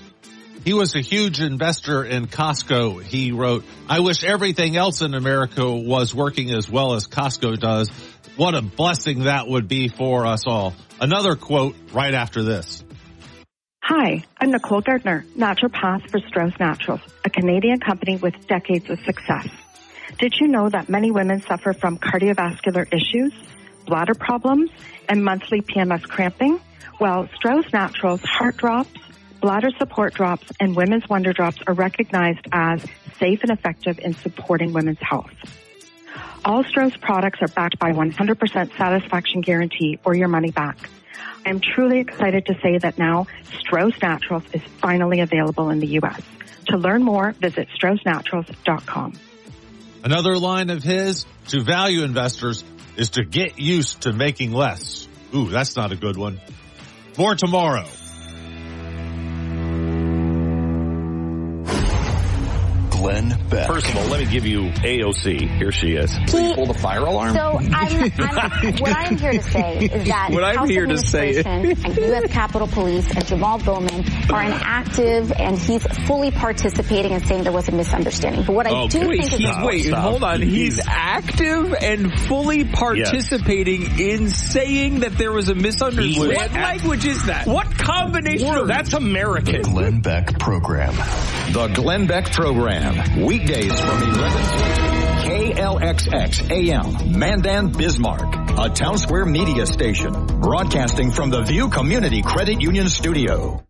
He was a huge investor in Costco. He wrote, "I wish everything else in America was working as well as Costco does. What a blessing that would be for us all." Another quote right after this. Hi, I'm Nicole Gardner, naturopath for Strauss Naturals, a Canadian company with decades of success. Did you know that many women suffer from cardiovascular issues, bladder problems, and monthly PMS cramping? Well, Strauss Naturals Heart Drops, Bladder Support Drops, and Women's Wonder Drops are recognized as safe and effective in supporting women's health. All Strauss products are backed by 100% satisfaction guarantee or your money back. I'm truly excited to say that now Strauss Naturals is finally available in the U.S. To learn more, visit StraussNaturals.com. Another line of his to value investors is to get used to making less. Ooh, that's not a good one. More tomorrow. Glenn Beck. First of all, let me give you AOC. Here she is. Pull the fire alarm? So what I'm here to say is that House Administration and U.S. Capitol Police and Jamal Bowman are an active, and he's fully participating in saying there was a misunderstanding. But what I do think is... Hold on. He's active and fully participating in saying that there was a misunderstanding. What language is that? What combination of... That's American. Glenn Beck Program. The Glenn Beck Program. Weekdays from 11 to KLXX AM, Mandan, Bismarck, a Town Square media station, broadcasting from the View Community Credit Union Studio.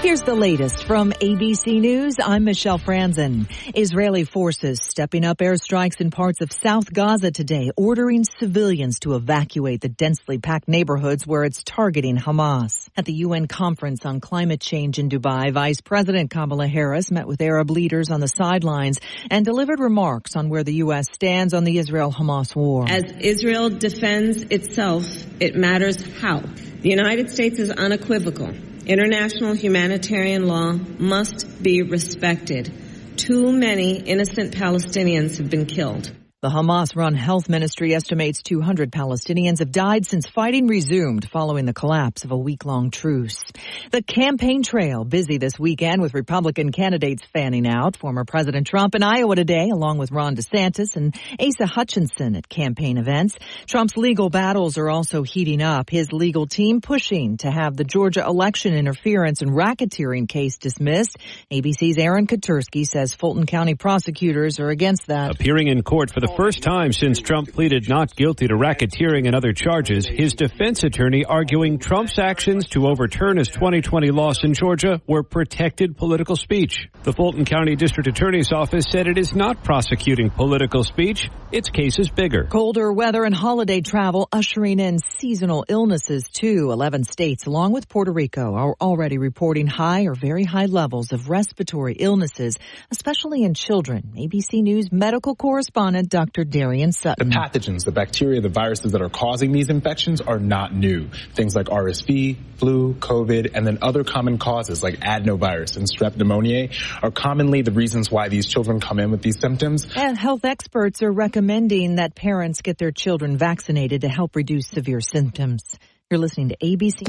Here's the latest from ABC News. I'm Michelle Franzen. Israeli forces stepping up airstrikes in parts of South Gaza today, ordering civilians to evacuate the densely packed neighborhoods where it's targeting Hamas. At the UN conference on climate change in Dubai, Vice President Kamala Harris met with Arab leaders on the sidelines and delivered remarks on where the U.S. stands on the Israel-Hamas war. As Israel defends itself, it matters how. The United States is unequivocal. International humanitarian law must be respected. Too many innocent Palestinians have been killed. The Hamas-run health ministry estimates 200 Palestinians have died since fighting resumed following the collapse of a week-long truce. The campaign trail busy this weekend with Republican candidates fanning out. Former President Trump in Iowa today, along with Ron DeSantis and Asa Hutchinson at campaign events. Trump's legal battles are also heating up. His legal team pushing to have the Georgia election interference and racketeering case dismissed. ABC's Aaron Katursky says Fulton County prosecutors are against that. Appearing in court for the first time since Trump pleaded not guilty to racketeering and other charges, his defense attorney arguing Trump's actions to overturn his 2020 loss in Georgia were protected political speech. The Fulton County District Attorney's Office said it is not prosecuting political speech. Its case is bigger. Colder weather and holiday travel ushering in seasonal illnesses too. 11 states, along with Puerto Rico, are already reporting high or very high levels of respiratory illnesses, especially in children. ABC News medical correspondent Dr. Darian Sutton. The pathogens, the bacteria, the viruses that are causing these infections are not new. Things like RSV, flu, COVID, and then other common causes like adenovirus and strep pneumoniae are commonly the reasons why these children come in with these symptoms. And health experts are recommending that parents get their children vaccinated to help reduce severe symptoms. You're listening to ABC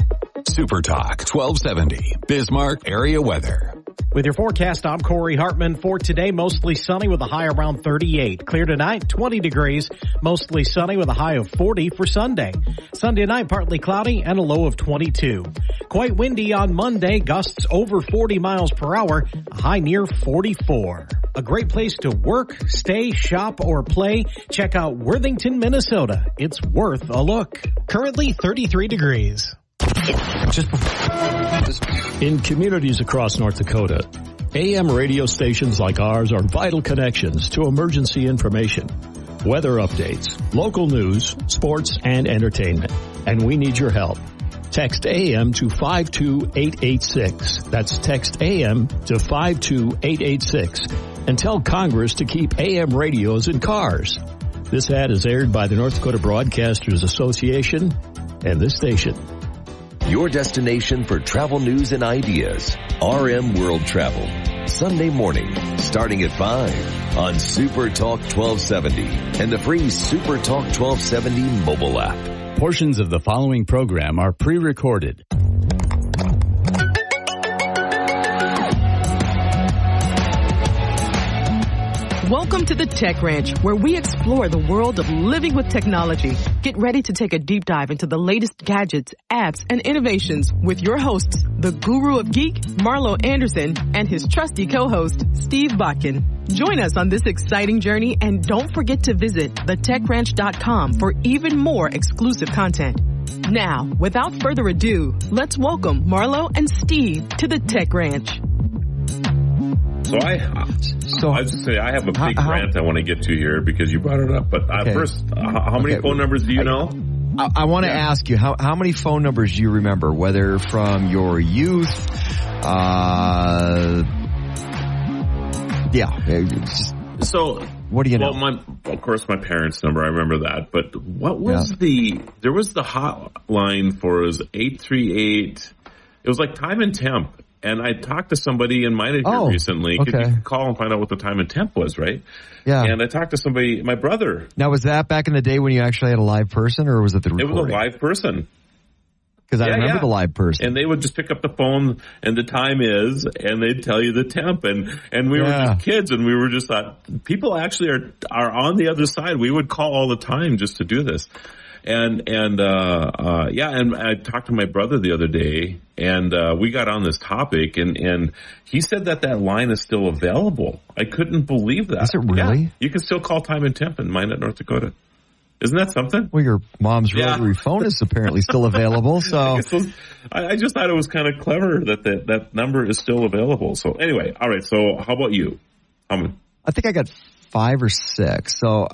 Supertalk 1270 Bismarck area weather. With your forecast, I'm Corey Hartman. For today, mostly sunny with a high around 38. Clear tonight, 20 degrees. Mostly sunny with a high of 40 for Sunday. Sunday night, partly cloudy and a low of 22. Quite windy on Monday, gusts over 40 miles per hour, a high near 44. A great place to work, stay, shop, or play. Check out Worthington, Minnesota. It's worth a look. Currently 33 degrees. In communities across North Dakota, AM radio stations like ours are vital connections to emergency information, weather updates, local news, sports, and entertainment. And we need your help. Text AM to 52886. That's text AM to 52886. And tell Congress to keep AM radios in cars. This ad is aired by the North Dakota Broadcasters Association and this station. Your destination for travel news and ideas. RM World Travel. Sunday morning, starting at 5 on Supertalk 1270 and the free Supertalk 1270 mobile app. Portions of the following program are pre-recorded. Welcome to the Tech Ranch, where we explore the world of living with technology. Get ready to take a deep dive into the latest gadgets, apps, and innovations with your hosts, the Guru of Geek, Marlo Anderson, and his trusty co-host, Steve Bakken. Join us on this exciting journey, and don't forget to visit thetechranch.com for even more exclusive content. Now, without further ado, let's welcome Marlo and Steve to the Tech Ranch. So I just say I have a big rant I want to get to here because you brought it up. But first, how many phone numbers do you know? I want to ask you, how many phone numbers do you remember, whether from your youth? So what do you know? Well, of course, my parents' number, I remember that. But what was there was the hotline for, it was 838. It was like time and temp. And I talked to somebody in mine recently. Okay. You could call and find out what the time and temp was, right? Yeah. And I talked to somebody, my brother. Now, was that back in the day when you actually had a live person, or was it the recording? It was a live person. Because I remember the live person. And they would just pick up the phone, and the time is, and they'd tell you the temp. And we were just kids, and we were just thought, people actually are on the other side. We would call all the time just to do this. And I talked to my brother the other day, and we got on this topic, and he said that line is still available. I couldn't believe that. Is it really? Yeah, you can still call time and temp in mine at North Dakota. Isn't that something? Well, your mom's rotary phone is apparently still available, so. I just thought it was kind of clever that number is still available. So anyway, all right, so how about you? I think I got 5 or 6. So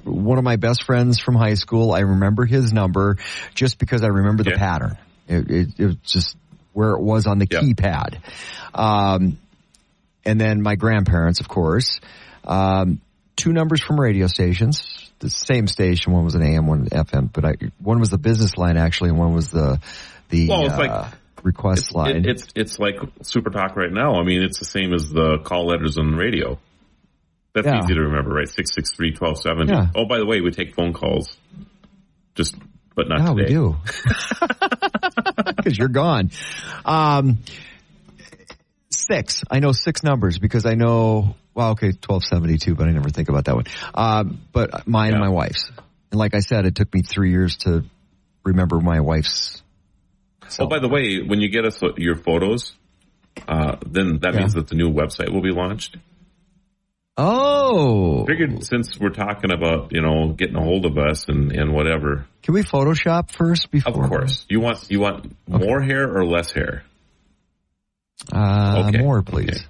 one of my best friends from high school, I remember his number just because I remember the pattern. It was just where it was on the keypad. And then my grandparents, of course. 2 numbers from radio stations, the same station. One was an AM, one FM, but one was the business line actually, and one was the request line. It's like Supertalk right now. I mean, it's the same as the call letters on the radio. That's easy to remember, right? 663-1270. Yeah. Oh, by the way, we take phone calls. But not today. We do. Because you're gone. 6. I know 6 numbers because I know, 1272, but I never think about that one. But mine and my wife's. And like I said, it took me 3 years to remember my wife's. Oh, by the way, when you get us your photos, then that means that the new website will be launched. Oh. Figured since we're talking about, getting a hold of us and whatever. Can we Photoshop first before? Of course. You want more hair or less hair? More, please. Okay.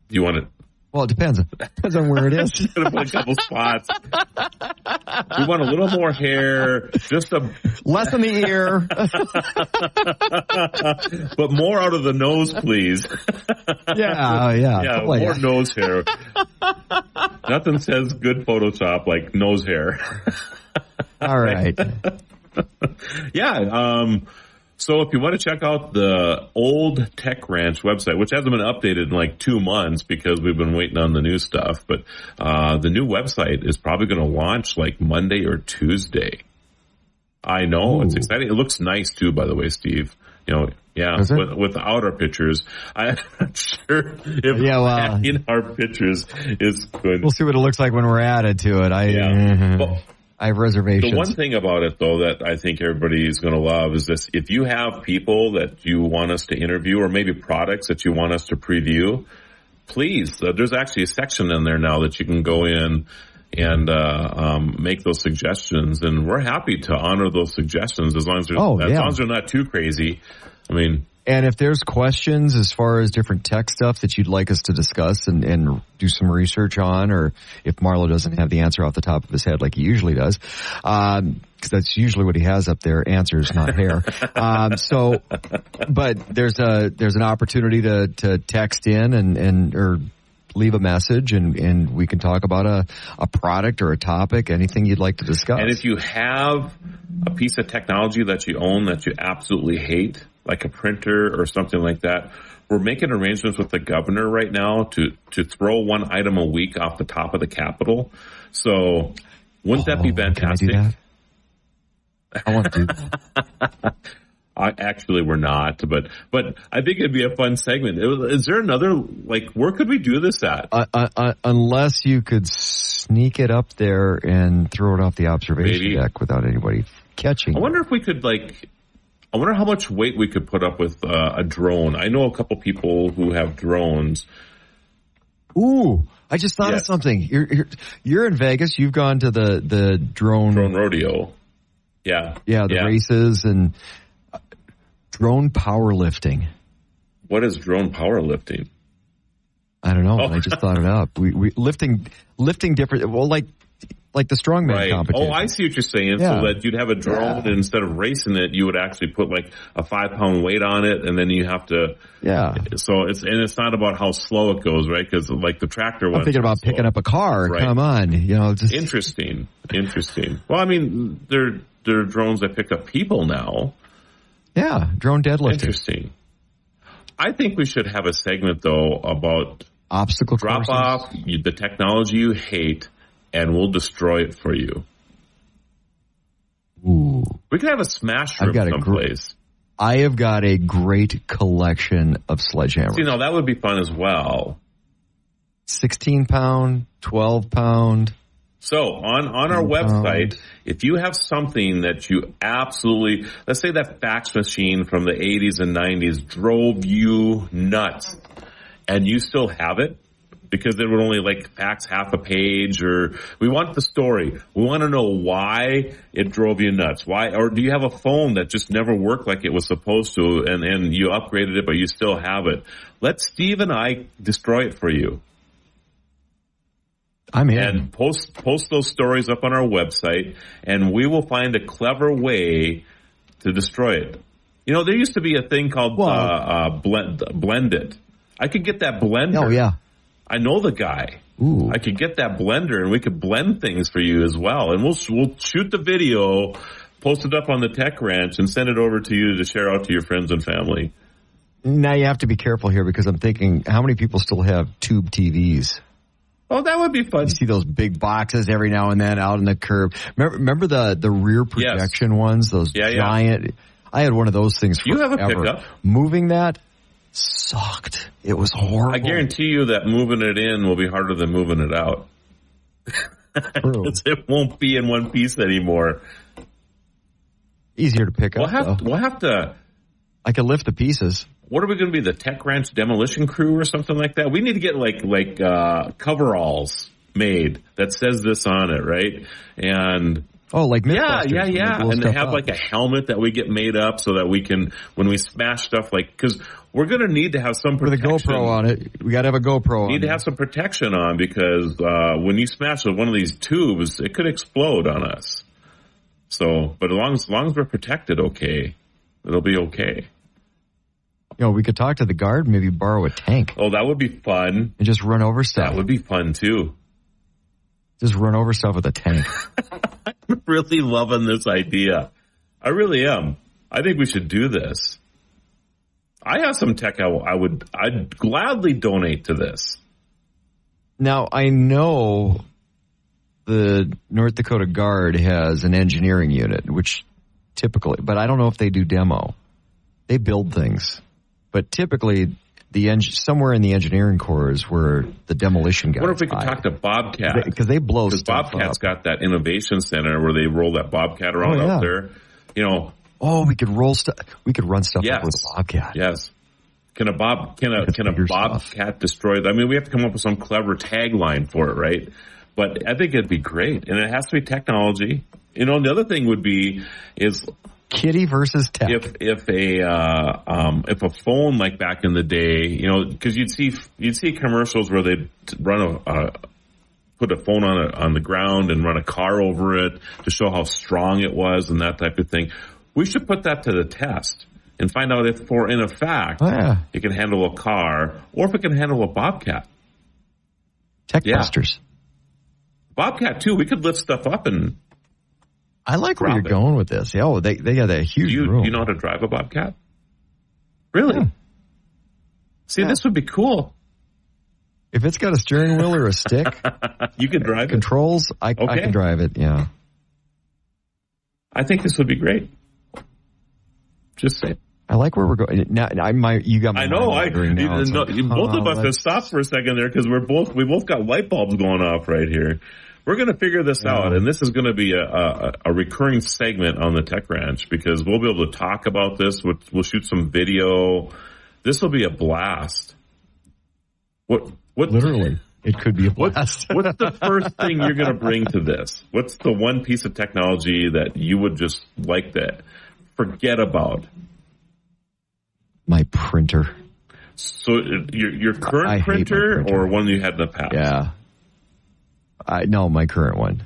You want it? Well, it depends. Depends on where it is. Put a couple spots. We want a little more hair, less on the ear, but more out of the nose, please. Yeah, more nose hair. Nothing says good Photoshop like nose hair. All right. So if you want to check out the old Tech Ranch website, which hasn't been updated in like 2 months because we've been waiting on the new stuff, but the new website is probably going to launch like Monday or Tuesday. I know. It's exciting. It looks nice too, by the way, Steve. Without our pictures. I'm not sure if adding our pictures is good. We'll see what it looks like when we're added to it. I have reservations. The one thing about it, though, that I think everybody is going to love is this. If you have people that you want us to interview or maybe products that you want us to preview, please, there's actually a section in there now that you can go in and make those suggestions. And we're happy to honor those suggestions as long as they're not too crazy. I mean... And if there's questions as far as different tech stuff that you'd like us to discuss and do some research on, or if Marlo doesn't have the answer off the top of his head like he usually does, because that's usually what he has up there, answers, not hair. But there's an opportunity to text in or leave a message and we can talk about a product or a topic, anything you'd like to discuss. And if you have a piece of technology that you own that you absolutely hate, like a printer or something like that, we're making arrangements with the governor right now to throw one item a week off the top of the Capitol. So wouldn't that be fantastic? Can I do that? I want to do that. Actually, we're not, but I think it'd be a fun segment. Is there another, where could we do this at? Unless you could sneak it up there and throw it off the observation deck without anybody catching. I wonder if we could, I wonder how much weight we could put up with a drone. I know a couple people who have drones. Ooh, I just thought of something. You're in Vegas. You've gone to the drone rodeo. Yeah. Yeah, the races and drone powerlifting. What is drone powerlifting? I don't know. I just thought it up. We lifting different. Well, like the strongman competition. Oh, I see what you're saying. Yeah. So that you'd have a drone and instead of racing it, you would actually put a 5-pound weight on it, and then you have to. Yeah. So it's not about how slow it goes, right? Because the tractor. I'm thinking about picking up a car. Right. Come on, just interesting. Well, I mean, there are drones that pick up people now. Yeah, drone deadlifting. Interesting. I think we should have a segment though about obstacle drop off the technology you hate. And we'll destroy it for you. Ooh. We could have a smash room someplace. I have got a great collection of sledgehammers. See, now that would be fun as well. 16-pound, 12-pound. So on our website, if you have something that you absolutely, let's say that fax machine from the 80s and 90s drove you nuts, and you still have it, because it would only fax half a page, or we want the story. We want to know why it drove you nuts. Why, or do you have a phone that just never worked like it was supposed to, and you upgraded it, but you still have it? Let Steve and I destroy it for you. I'm in. And post those stories up on our website, and we will find a clever way to destroy it. There used to be a thing called Blend It. I could get that blender. Oh, yeah. I know the guy. Ooh. I could get that blender and we could blend things for you as well. And we'll shoot the video, post it up on the Tech Ranch, and send it over to you to share out to your friends and family. Now you have to be careful here because I'm thinking, how many people still have tube TVs? Oh, that would be fun. You see those big boxes every now and then out in the curb. Remember the rear projection ones? Those giant. Yeah. I had one of those things forever. You have a pickup. Moving that sucked. It was horrible. I guarantee you that moving it in will be harder than moving it out. It won't be in one piece anymore. Easier to pick up. We'll have to. I can lift the pieces. What are we going to be, the Tech Ranch demolition crew or something like that? We need to get like coveralls made that says this on it, right? And like yeah, and they have like a helmet that we get made up so that we can, when we smash stuff, because we're going to need to have some protection. With a GoPro on it, we got to have a GoPro on it. Need to have some protection on because when you smash one of these tubes, it could explode on us. So, but as long as we're protected, okay, it'll be okay. We could talk to the guard, maybe borrow a tank. Oh, that would be fun. And just run over stuff. That would be fun, too. Just run over stuff with a tank. I'm really loving this idea. I really am. I think we should do this. I have some tech I'd gladly donate to this. Now, I know the North Dakota Guard has an engineering unit, which typically, but I don't know if they do demo. They build things. But typically, somewhere in the engineering corps is where the demolition guys. What if we could talk to Bobcat? Because they blow stuff up. Because Bobcat's got that innovation center where they roll that Bobcat around out there. We could roll stuff. We could run stuff up with a Bobcat. Yes. Can a Bobcat destroy? I mean, we have to come up with some clever tagline for it, right? But I think it'd be great, and it has to be technology. The other thing would be Kitty versus tech. If a phone like back in the day, because you'd see commercials where they'd run put a phone on the ground and run a car over it to show how strong it was and that type of thing. We should put that to the test and find out if, in a fact, it can handle a car or if it can handle a Bobcat. Techbusters. Bobcat too. We could lift stuff up and. I like where you're going with this. Yeah, they got a huge room. Do you know how to drive a Bobcat? Really? Yeah. See, this would be cool. If it's got a steering wheel or a stick, you can drive controls, I can drive it, yeah. I think this would be great. Just say. I like where we're going. Now, you got my both of us have stopped for a second there because we both got light bulbs going off right here. We're going to figure this out, and this is going to be a recurring segment on the Tech Ranch because we'll be able to talk about this. We'll shoot some video. This will be a blast. What? Literally, it could be a blast. What's the first thing you're going to bring to this? What's the one piece of technology that you would just like to forget about? My printer. So your current printer or one you had in the past? Yeah. No, my current one.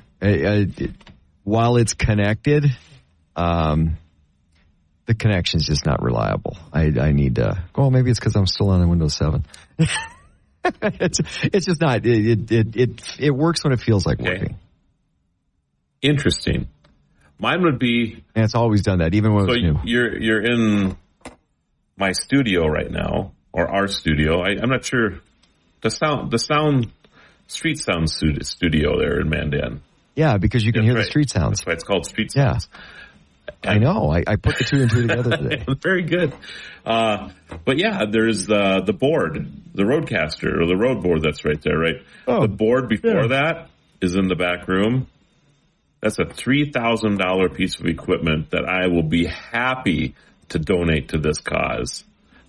While it's connected, the connection's just not reliable. I need to. Well, maybe it's because I'm still on Windows 7. It's just not. It works when it feels like working. Interesting. Mine would be. And it's always done that, even when it's new. You're in my studio right now, or our studio. I'm not sure. The sound. Street Sound Studio there in Mandan. Yeah, because you can hear the street sounds. That's why it's called Street Sounds. Yeah. I know. I put the two and two together today. Very good. But yeah, there's the board, the Roadcaster, or the Road board that's right there, right? Oh, the board before that is in the back room. That's a $3,000 piece of equipment that I will be happy to donate to this cause.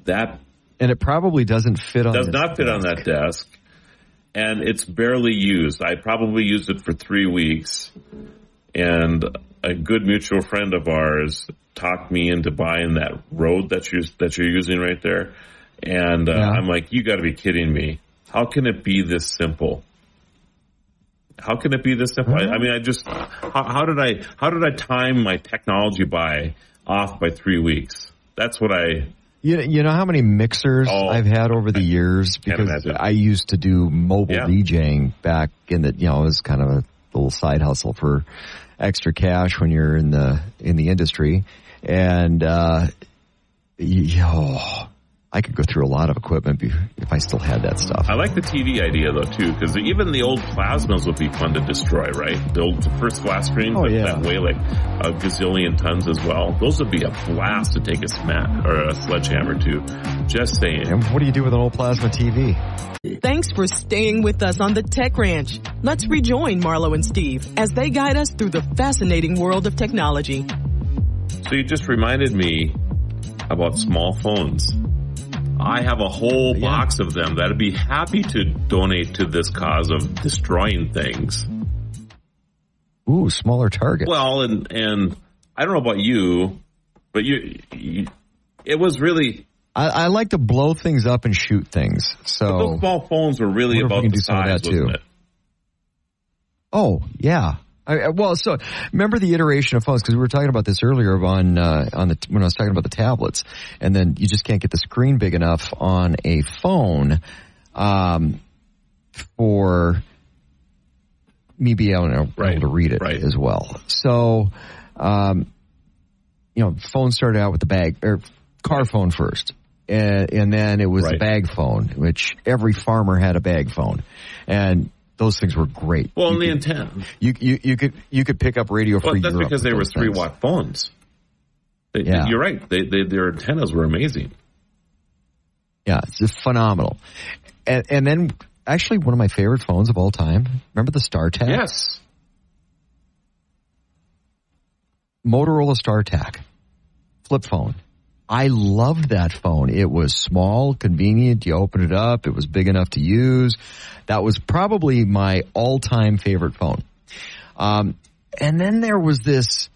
And it probably doesn't fit on Does not fit on that desk. And it's barely used. I probably used it for 3 weeks. And a good mutual friend of ours talked me into buying that Rode that you're using right there. And I'm like, you got to be kidding me. How can it be this simple? How can it be this simple? I mean, how did I time my technology buy off by 3 weeks? That's what You know how many mixers I've had over the years? Because I used to do mobile DJing back in the, it was kind of a little side hustle for extra cash when you're in the industry. And, I could go through a lot of equipment if I still had that stuff. I like the TV idea, though, too, because even the old plasmas would be fun to destroy, right? The old first flat screens that weigh like a gazillion tons as well. Those would be a blast to take a smack or a sledgehammer to. Just saying. And what do you do with an old plasma TV? Thanks for staying with us on the Tech Ranch. Let's rejoin Marlo and Steve as they guide us through the fascinating world of technology. So you just reminded me about small phones. I have a whole box of them that I'd be happy to donate to this cause of destroying things. Ooh, smaller target. Well, and I don't know about you, but it was really... I like to blow things up and shoot things. So but those small phones were really about the size, wasn't it? Oh, yeah. So remember the iteration of phones, because we were talking about this earlier when I was talking about the tablets, and then you just can't get the screen big enough on a phone for me being able to read it as well. So, phone started out with the bag or car phone first, and then it was the bag phone, which every farmer had a bag phone, and those things were great. Well, and the antenna. You could pick up radio for Europe. That's because they were 3-watt phones. You're right. Their antennas were amazing. Yeah, it's just phenomenal. And then, actually, one of my favorite phones of all time. Remember the StarTAC? Yes. Motorola StarTAC. Flip phone. I loved that phone. It was small, convenient. You open it up. It was big enough to use. That was probably my all-time favorite phone. And then there was this,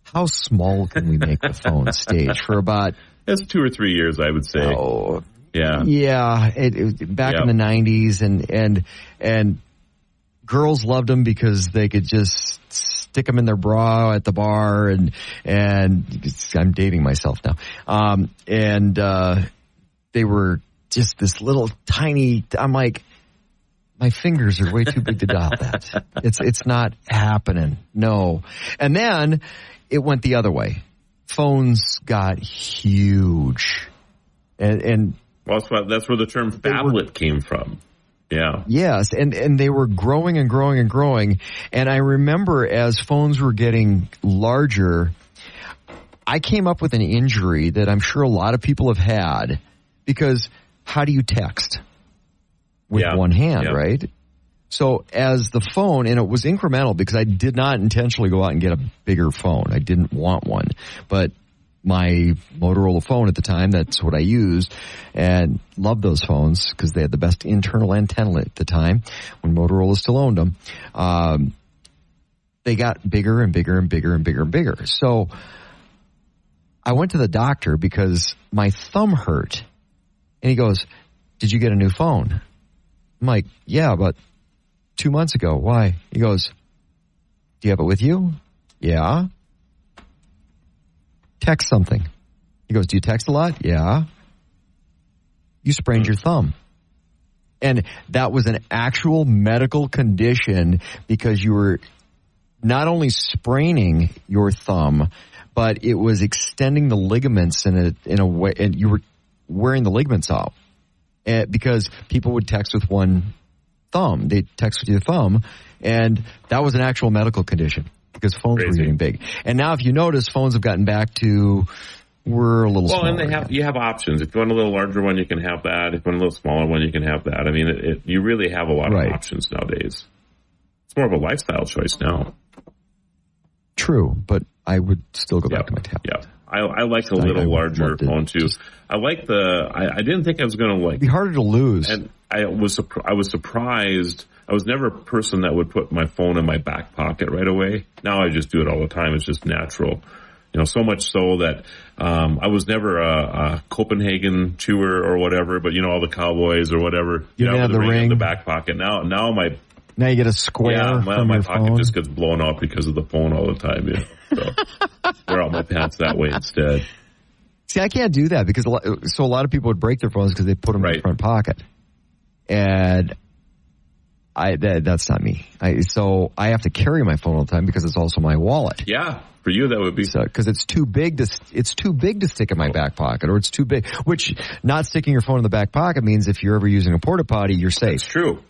how small can we make the phone stage for about... That's 2 or 3 years, I would say. Oh, yeah. Yeah, back in the 90s, and girls loved them because they could just stick them in their bra at the bar, and I'm dating myself now. They were just this little tiny. I'm like, my fingers are way too big to dial that. It's not happening. No. And then it went the other way. Phones got huge, and well, that's where the term phablet came from. Yeah. Yes, and they were growing and growing and growing. And I remember as phones were getting larger, I came up with an injury that I'm sure a lot of people have had, because how do you text? With one hand, right? So as the phone, and it was incremental because I did not intentionally go out and get a bigger phone. I didn't want one. But my Motorola phone at the time, that's what I used, and loved those phones because they had the best internal antenna at the time when Motorola still owned them. They got bigger and bigger and bigger and bigger and bigger. So I went to the doctor because my thumb hurt, and he goes, "Did you get a new phone?" I'm like, "Yeah, but 2 months ago." "Why?" He goes, "Do you have it with you?" "Yeah." "Text something." He goes, "Do you text a lot?" "Yeah." "You sprained your thumb." And that was an actual medical condition because you were not only spraining your thumb, but it was extending the ligaments in a way, and you were wearing the ligaments out. Because people would text with one thumb. They'd text with your thumb, and that was an actual medical condition because phones were getting big. And now if you notice, phones have gotten back to, we're a little smaller. Well, and you have options. If you want a little larger one, you can have that. If you want a little smaller one, you can have that. I mean, you really have a lot of options nowadays. It's more of a lifestyle choice now. True, but I would still go back to my tablet. Yeah. I like a little larger phone too. I like I didn't think I was going to like. It'd be harder to lose. And I was surprised. I was never a person that would put my phone in my back pocket right away. Now I just do it all the time. It's just natural. So much so that I was never a Copenhagen chewer or whatever, but all the cowboys or whatever. You have the ring in the back pocket. Now you get a square. Yeah, my pocket phone. Just gets blown out because of the phone all the time. So wear out my pants that way instead. See, I can't do that because a lot of people would break their phones because they put them in the front pocket, and That's not me. So I have to carry my phone all the time because it's also my wallet. Yeah. For you, that would be because it's too big to stick in my back pocket, or it's too big. Which not sticking your phone in the back pocket means if you're ever using a porta potty, you're safe. That's true.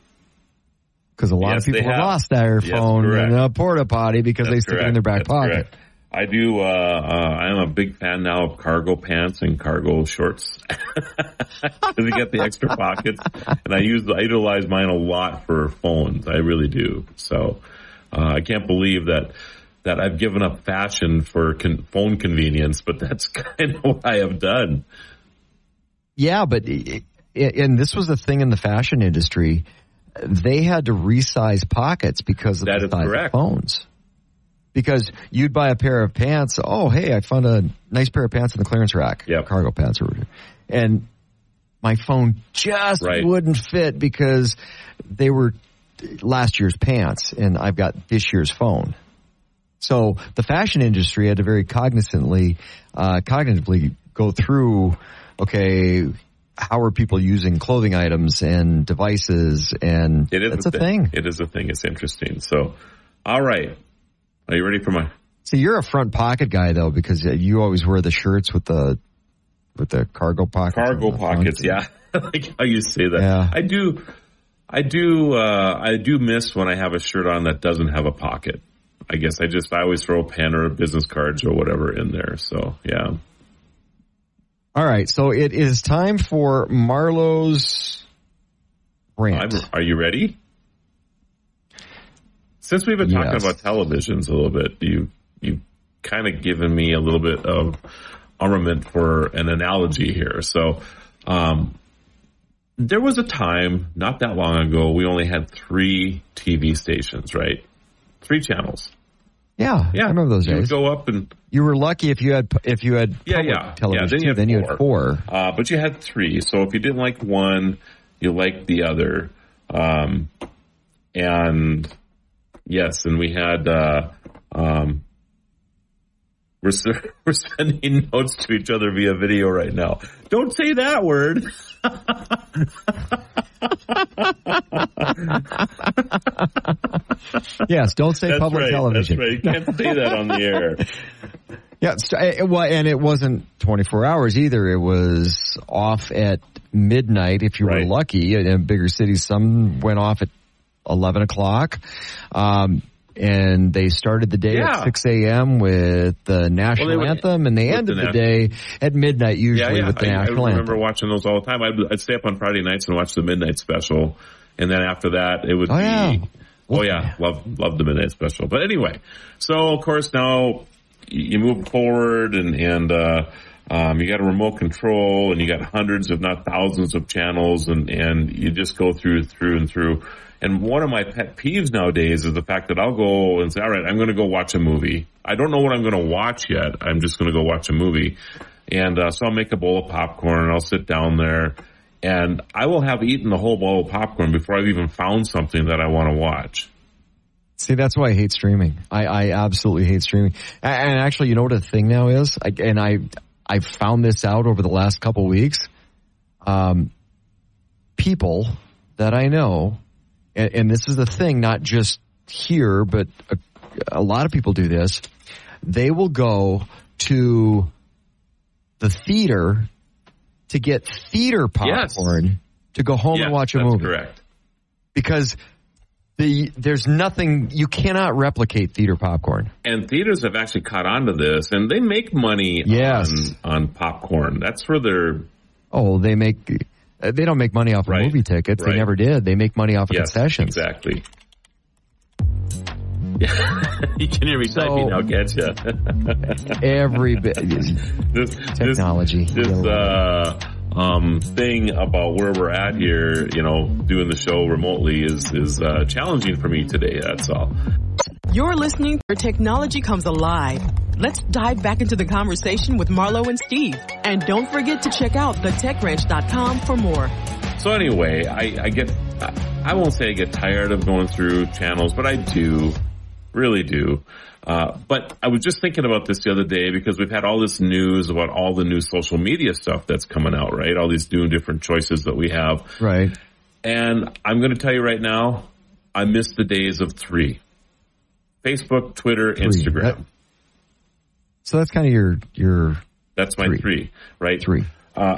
Because a lot of people have lost their phone in a porta potty because they stick it in their back pocket. Correct. I do. I am a big fan now of cargo pants and cargo shorts because you get the extra pockets, and I utilize mine a lot for phones. I really do. So I can't believe that I've given up fashion for phone convenience, but that's kind of what I have done. Yeah, but and this was the thing in the fashion industry. They had to resize pockets because of the size of phones. Because you'd buy a pair of pants. Oh, hey, I found a nice pair of pants in the clearance rack. Yep. Cargo pants. And my phone just wouldn't fit because they were last year's pants, and I've got this year's phone. So the fashion industry had to very cognitively go through, okay, how are people using clothing items and devices, and that's a thing. It is a thing. It's interesting. So, all right. Are you ready for my... So you're a front pocket guy, though, because you always wear the shirts with the cargo pockets. Cargo pockets, yeah. I like how you say that. Yeah. I do miss when I have a shirt on that doesn't have a pocket. I guess I always throw a pen or business cards or whatever in there. So, yeah. All right. So it is time for Marlo's rant. Are you ready? Since we've been talking about televisions a little bit, you've kind of given me a little bit of armament for an analogy here. So, there was a time not that long ago we only had 3 TV stations, right? 3 channels. Yeah, I remember those days. You'd go up and you were lucky if you had television. Then you had 4. But you had 3. So if you didn't like one, you liked the other. And yes, and we had we're sending notes to each other via video right now. Don't say that word. Yes, don't say public television. That's right. You can't say that on the air. Yeah, and it wasn't 24 hours either. It was off at midnight if you were lucky. In bigger cities, some went off at 11 o'clock. And they started the day at 6 a.m. with the national anthem, and they ended the day at midnight usually with the national anthem. I remember watching those all the time. I'd stay up on Friday nights and watch the midnight special, and then after that it would love the midnight special. But anyway, so of course now you move forward and you got a remote control, and you got hundreds, if not thousands, of channels, and you just go through and through. And one of my pet peeves nowadays is the fact that I'll go and say, all right, I'm going to go watch a movie. I don't know what I'm going to watch yet. I'm just going to go watch a movie. And so I'll make a bowl of popcorn, and I'll sit down there, and I will have eaten the whole bowl of popcorn before I've even found something that I want to watch. See, that's why I hate streaming. I absolutely hate streaming. And actually, you know what the thing now is? I found this out over the last couple of weeks. People that I know, and this is the thing, not just here, but a lot of people do this. They will go to the theater to get theater popcorn to go home and watch a movie. That's correct. Because there's nothing, you cannot replicate theater popcorn. And theaters have actually caught on to this, and they make money on popcorn. That's for their... Oh, they don't make money off of movie tickets. They never did. They make money off of concessions. Exactly. You can hear me typing now, can't you? Every bit. Technology. This thing about where we're at here, doing the show remotely is challenging for me today. That's all. You're listening where technology comes alive. Let's dive back into the conversation with Marlo and Steve. And don't forget to check out thetechranch.com for more. So anyway, I won't say I get tired of going through channels, but I do. Really do. But I was just thinking about this the other day because we've had all this news about all the new social media stuff that's coming out, right? All these new different choices that we have. Right. And I'm going to tell you right now, I miss the days of 3. Facebook, Twitter, 3. Instagram. So that's kind of your that's my 3, right? 3.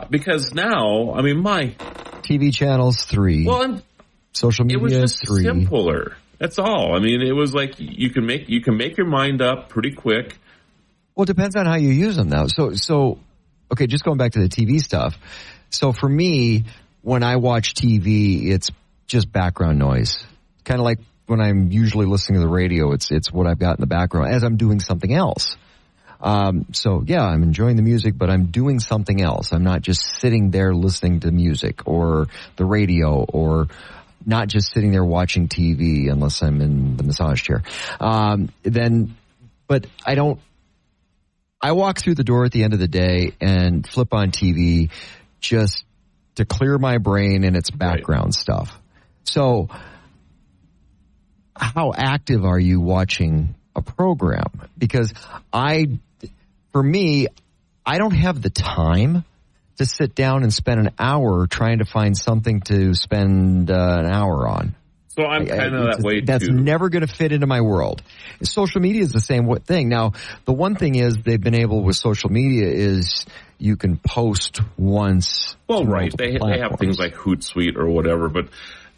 Because now, I mean, my TV channels 3. Well, social media it was just 3. simpler. That's all. I mean, it was like you can make your mind up pretty quick. Well, it depends on how you use them now. So okay, just going back to the TV stuff. So for me, when I watch TV, it's just background noise. Kind of like when I'm usually listening to the radio, it's what I've got in the background as I'm doing something else. So yeah, I'm enjoying the music, but I'm doing something else. I'm not just sitting there listening to music or the radio, or not just sitting there watching TV unless I'm in the massage chair. But I walk through the door at the end of the day and flip on TV just to clear my brain and its background stuff. So how active are you watching a program? Because for me, I don't have the time to sit down and spend an hour trying to find something to spend an hour on. So I'm kind of that way, that's too. That's never going to fit into my world. Social media is the same thing. Now, the one thing is they've been able with social media is you can post once. Well, right. They have things like Hootsuite or whatever, but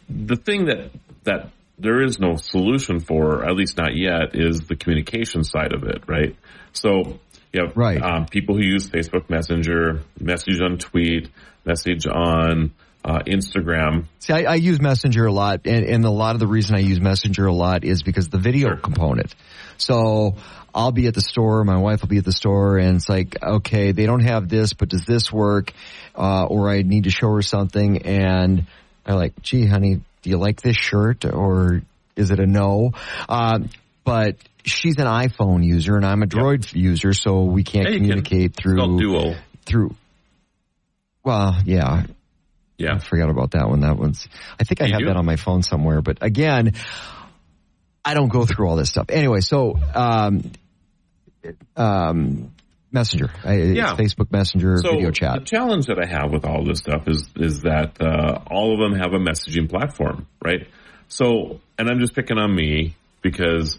the thing that there is no solution for, at least not yet, is the communication side of it, right? So you have people who use Facebook Messenger, message on Tweet, message on Instagram. See, I use Messenger a lot, and a lot of the reason I use Messenger a lot is because the video component. So I'll be at the store, my wife will be at the store, and it's like, okay, they don't have this, but does this work? Or I need to show her something, and I'm like, gee, honey, do you like this shirt, or is it a no? But she's an iPhone user, and I'm a Droid user, so we can't communicate through Duo. Well, yeah. Yeah. I forgot about that one. I think I have that on my phone somewhere. But again, I don't go through all this stuff. Anyway, so Messenger. It's Facebook Messenger video chat. The challenge that I have with all this stuff is that all of them have a messaging platform, right? So, and I'm just picking on me because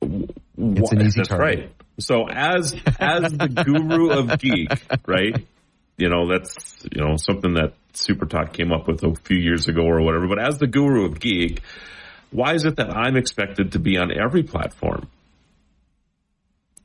it's an easy target. Right. So as the guru of geek, right? That's, something that Supertalk came up with a few years ago or whatever. But as the guru of geek, why is it that I'm expected to be on every platform?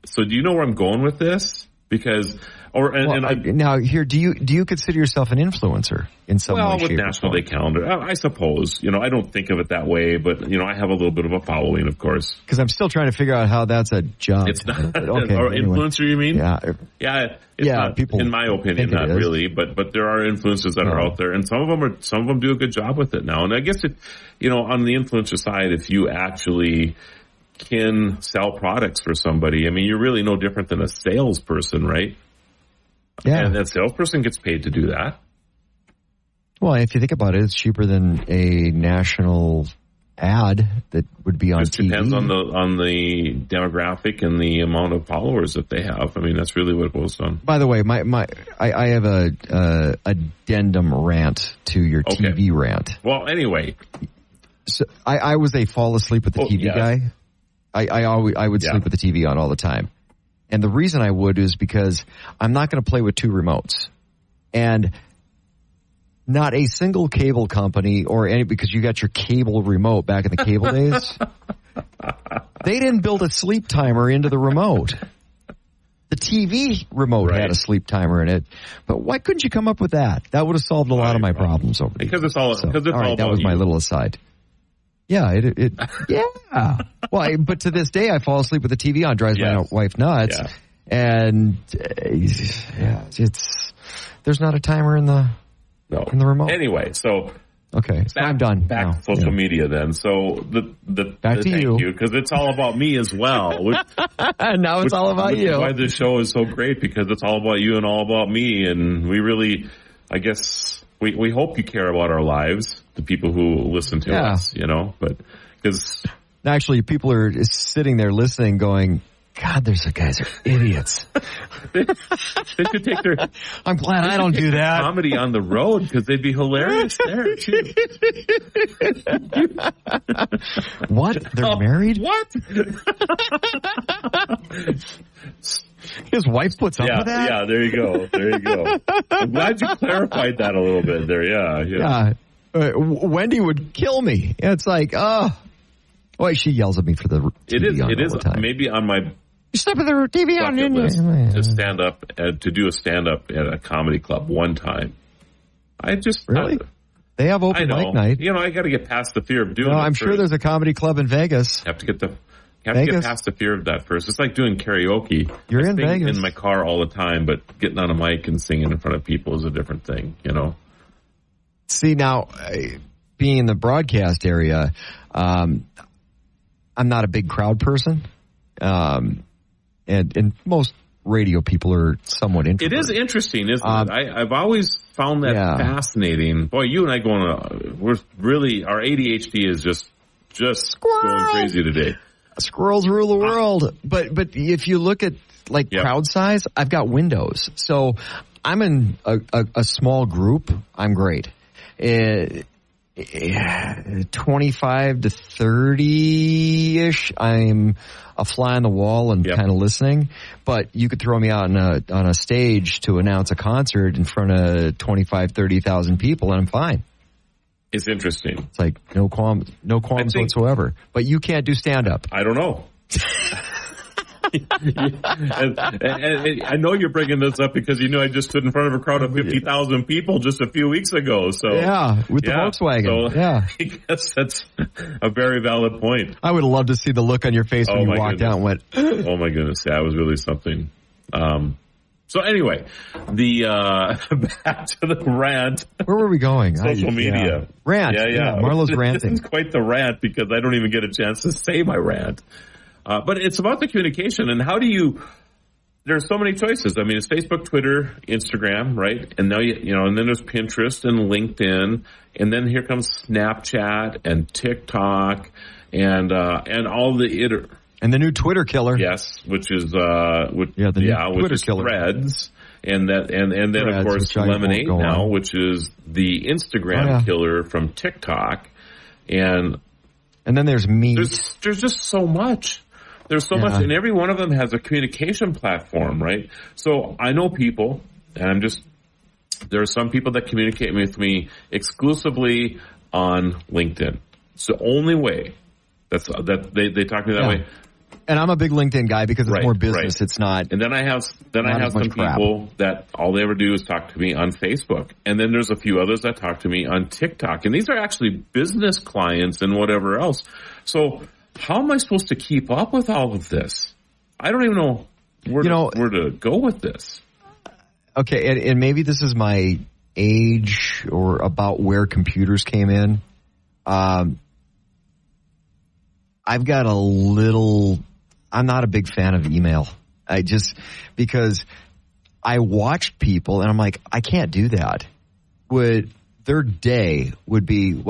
So do you know where I'm going with this? Because, now here, do you consider yourself an influencer in some way? Well, with National Day Calendar, I suppose. I don't think of it that way, but I have a little bit of a following, of course. Because I'm still trying to figure out how that's a job. It's not influencer, you mean? Yeah. It's not, people, in my opinion, not really. But there are influencers that are out there, and some of them do a good job with it now. And I guess on the influencer side, if you actually can sell products for somebody, I mean, you're really no different than a salesperson, right? Yeah. And that salesperson gets paid to do that. Well, if you think about it, it's cheaper than a national ad that would be on TV. It depends on the demographic and the amount of followers that they have. I mean, that's really what it boils down. By the way, I have a addendum rant to your TV rant. Well, anyway. So I was a fall asleep with the TV guy. I would sleep with the TV on all the time. And the reason I would is because I'm not going to play with 2 remotes. And not a single cable company because you got your cable remote back in the cable days. They didn't build a sleep timer into the remote. The TV remote had a sleep timer in it. But why couldn't you come up with that? That would have solved a lot of my problems over the years. Because it's all about that was my little aside. Yeah, yeah. Well, but to this day, I fall asleep with the TV on. Drives my wife nuts. Yeah. And there's not a timer in the remote. Anyway, so I'm done. Back to social media then. So thank you, because it's all about me as well. Now it's all about you. Which is why this show is so great, because it's all about you and all about me, and we really, I guess, we hope you care about our lives. The people who listen to us, but because actually people are sitting there listening going, God, those guys are idiots. They should take their... I'm glad I don't do that. Comedy on the road, because they'd be hilarious there, too. What? They're married? What? His wife puts up with that? Yeah, there you go. I'm glad you clarified that a little bit there. Yeah. Wendy would kill me. It's like, boy, she yells at me for the TV on all the time. Maybe on my... You slept with the TV on, didn't you? To stand up, to do a stand-up at a comedy club one time. Really? They have open mic night. I got to get past the fear of doing it. I'm sure there's a comedy club in Vegas. Have to get past the fear of that first. It's like doing karaoke. You're in Vegas. In my car all the time, but getting on a mic and singing in front of people is a different thing, See, now, being in the broadcast area, I'm not a big crowd person. And most radio people are somewhat interested. It is interesting, isn't it? I've always found that fascinating. Boy, you and I we're really, our ADHD is just going crazy today. Squirrels rule the world. But if you look at crowd size, I've got windows. So I'm in a small group. I'm great. 25 to 30-ish, I'm a fly on the wall and kind of listening. But you could throw me out on a stage to announce a concert in front of 25, 30,000 people, and I'm fine. It's interesting. It's like no qualms whatsoever. But you can't do stand-up. I don't know. and I know you're bringing this up because I just stood in front of a crowd of 50,000 people just a few weeks ago. So with the Volkswagen. So I guess that's a very valid point. I would love to see the look on your face when you walked out and went, oh my goodness, that was really something. So anyway, back to the rant. Where were we going? Social media. Rant. Yeah. Marlo's ranting. This is quite the rant because I don't even get a chance to say my rant. But it's about the communication and how do you, there's so many choices. I mean, it's Facebook, Twitter, Instagram, right? And now, and then there's Pinterest and LinkedIn. And then here comes Snapchat and TikTok and all the and the new Twitter killer. Yes, which is, Twitter killer. Threads. And then Threads, of course, Lemonade now, which is the Instagram killer from TikTok. And then there's me. There's just so much. There's so much, and every one of them has a communication platform, right? So I know people, and there are some people that communicate with me exclusively on LinkedIn. It's the only way they talk to me that way. And I'm a big LinkedIn guy because it's more business. It's not. And then I have some people that all they ever do is talk to me on Facebook. And then there's a few others that talk to me on TikTok. And these are actually business clients and whatever else. So how am I supposed to keep up with all of this? I don't even know where to go with this. Okay, and maybe this is my age or about where computers came in. I've got I'm not a big fan of email. Because I watched people and I'm like, I can't do that. Their day would be,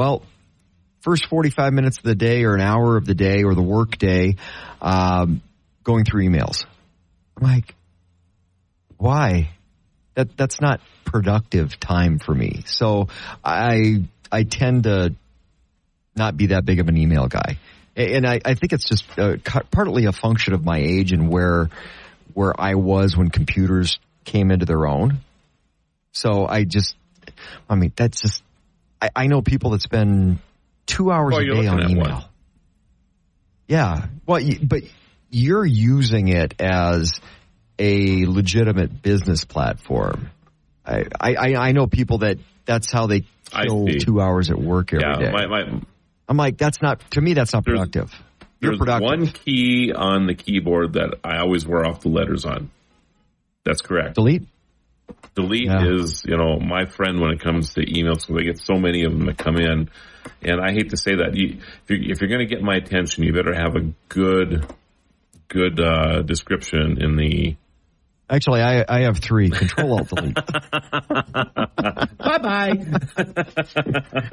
first 45 minutes of the day or an hour of the day or the work day, going through emails. I'm like, why? That's not productive time for me. So I tend to not be that big of an email guy. And I think it's just partly a function of my age and where I was when computers came into their own. So that's just, I know people that spend 2 hours a day on email. One. Yeah. Well, but you're using it as a legitimate business platform. I know people that's how they kill 2 hours at work every day. I'm like, that's not productive. There's one key on the keyboard that I always wear off the letters on. That's correct. Delete is, my friend when it comes to emails, because I get so many of them that come in. And I hate to say that. If you're going to get my attention, you better have a good description in the... Actually, I have 3. Control-Alt-Delete. Bye-bye.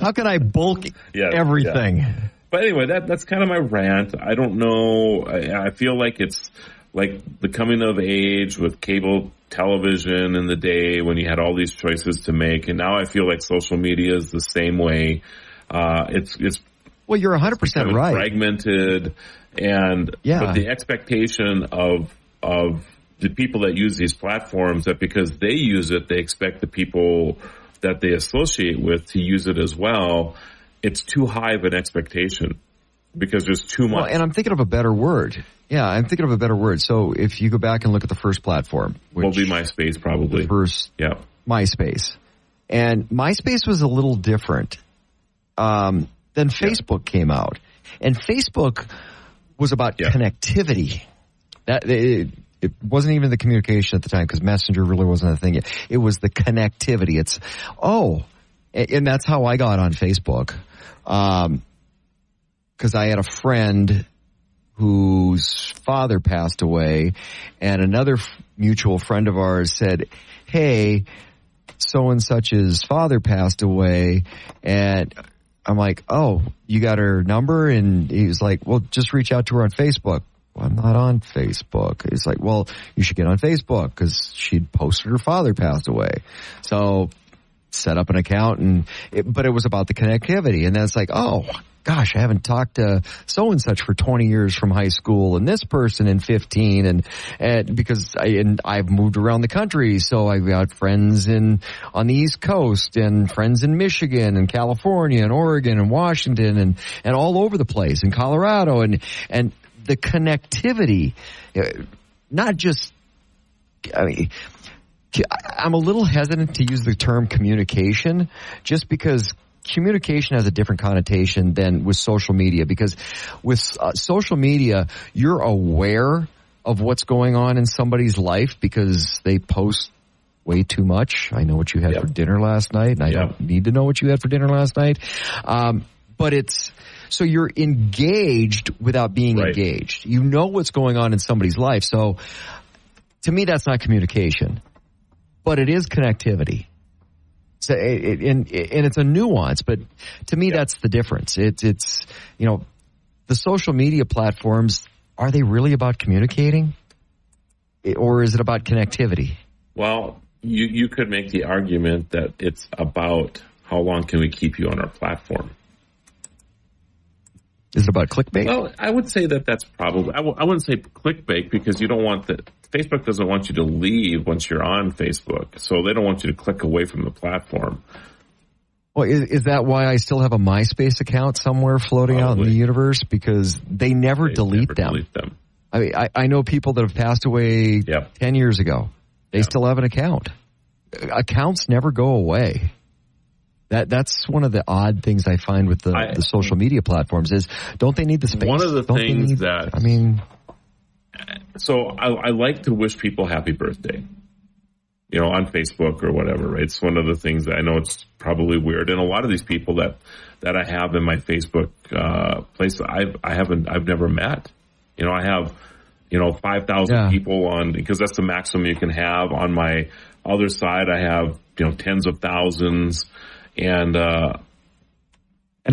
How can I bulk everything? Yeah. But anyway, that's kind of my rant. I don't know. I feel like it's like the coming of age with cable television in the day when you had all these choices to make. And now I feel like social media is the same way. It's well, you're 100% right. Fragmented, and but the expectation of the people that use these platforms, that because they use it, they expect the people that they associate with to use it as well. It's too high of an expectation because there's too much. Well, and I'm thinking of a better word. Yeah, I'm thinking of a better word. So if you go back and look at the first platform, which will be MySpace probably. The first, MySpace. And MySpace was a little different. Then Facebook came out. And Facebook was about connectivity. That it wasn't even the communication at the time, because Messenger really wasn't a thing yet. It was the connectivity. It's, and that's how I got on Facebook. Because I had a friend whose father passed away, and another mutual friend of ours said, hey, so-and-such's father passed away, and I'm like, oh, you got her number? And he was like, well, just reach out to her on Facebook. Well, I'm not on Facebook. He's like, well, you should get on Facebook, because she'd posted her father passed away. So set up an account, but it was about the connectivity. And then it's like, oh, gosh, I haven't talked to so-and-such for 20 years from high school, and this person in 15, and because I've moved around the country, so I've got friends on the East Coast, and friends in Michigan, and California, and Oregon, and Washington, and all over the place, in Colorado, and the connectivity, not just, I mean, I'm a little hesitant to use the term communication, just because communication has a different connotation than with social media, because with social media, you're aware of what's going on in somebody's life because they post way too much. I know what you had for dinner last night, and I don't need to know what you had for dinner last night. But so you're engaged without being engaged. You know what's going on in somebody's life. So to me, that's not communication, but it is connectivity. So and it's a nuance, but to me, that's the difference. It's the social media platforms, are they really about communicating, or is it about connectivity? Well, you could make the argument that it's about how long can we keep you on our platform. Is it about clickbait? Well, I would say that's probably, I wouldn't say clickbait, because you don't want that. Facebook doesn't want you to leave once you're on Facebook, so they don't want you to click away from the platform. Well, is that why I still have a MySpace account somewhere floating out in the universe? Because they never delete them. I mean, I know people that have passed away 10 years ago. They still have an account. Accounts never go away. That's one of the odd things I find with the social media platforms is, don't they need the space? One of the things that, I mean, so I like to wish people happy birthday, on Facebook or whatever, right? It's one of the things that I know it's probably weird. And a lot of these people that I have in my Facebook place, I've never met. I have, 5,000 people on, because that's the maximum you can have. On my other side, I have, tens of thousands. And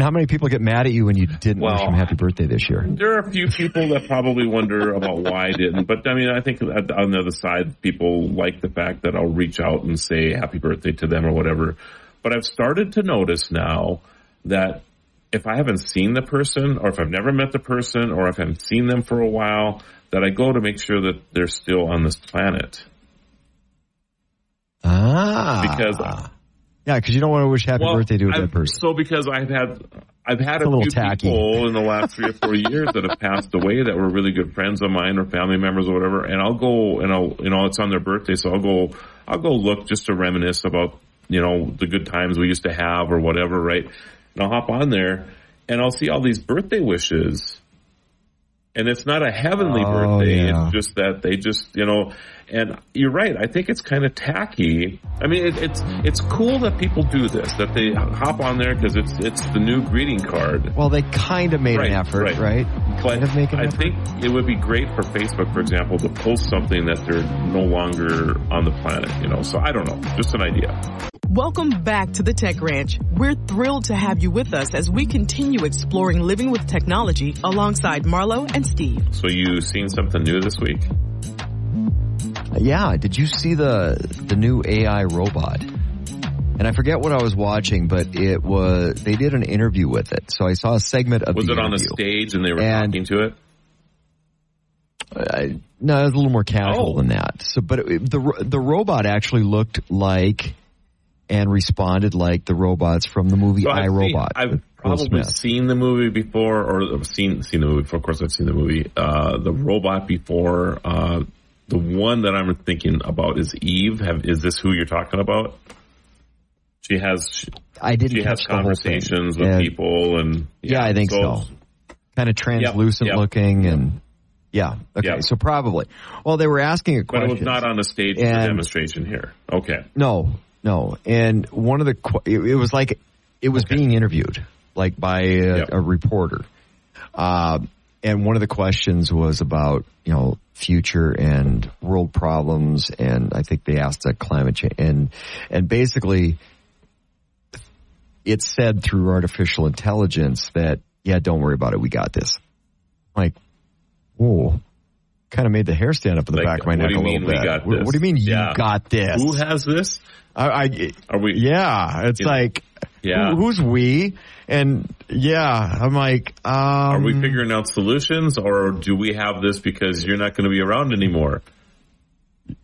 how many people get mad at you when you didn't wish them happy birthday this year? There are a few people that probably wonder about why I didn't. But, I mean, I think on the other side, people like the fact that I'll reach out and say happy birthday to them or whatever. But I've started to notice now that if I haven't seen the person, or if I've never met the person, or if I haven't seen them for a while, that I go to make sure that they're still on this planet. Because you don't want to wish happy birthday to a dead person. So because I've had a few people in the last 3 or 4 years that have passed away that were really good friends of mine or family members or whatever, and I'll go and it's on their birthday, so I'll go look just to reminisce about the good times we used to have or whatever, right? And I'll hop on there and I'll see all these birthday wishes. And it's not a heavenly birthday. Yeah. It's just that they just, and you're right. I think it's kind of tacky. I mean, it's cool that people do this, that they hop on there because it's the new greeting card. Well, they kind of made an effort, right? But I think it would be great for Facebook, for example, to post something that they're no longer on the planet, So I don't know. Just an idea. Welcome back to the Tech Ranch. We're thrilled to have you with us as we continue exploring living with technology alongside Marlo and Steve. So you seen something new this week? Yeah, did you see the new AI robot? And I forget what I was watching, but they did an interview with it. So I saw a segment of the interview. Was it on a stage and they were talking to it? No, it was a little more casual than that. So, but the robot actually looked like and responded like the robots from the movie iRobot. I've probably seen the movie before, or seen the movie before. Of course, I've seen the movie. The robot before. The one that I'm thinking about is Eve. Is this who you're talking about? She has conversations with people, and I think so. Kind of translucent looking, and okay, so probably. Well, they were asking a question, but it was not on the stage for the demonstration here. Okay, no, and one of the it was like it was being interviewed like by a reporter, and one of the questions was about future and world problems, and I think they asked that climate change, and basically. It said through artificial intelligence that, don't worry about it. We got this. Like, whoa, kind of made the hair stand up in the back of my neck a little bit. What do you mean you got this? Who has this? Are we? Yeah, it's like, who's we? And I'm like, are we figuring out solutions, or do we have this because you're not going to be around anymore?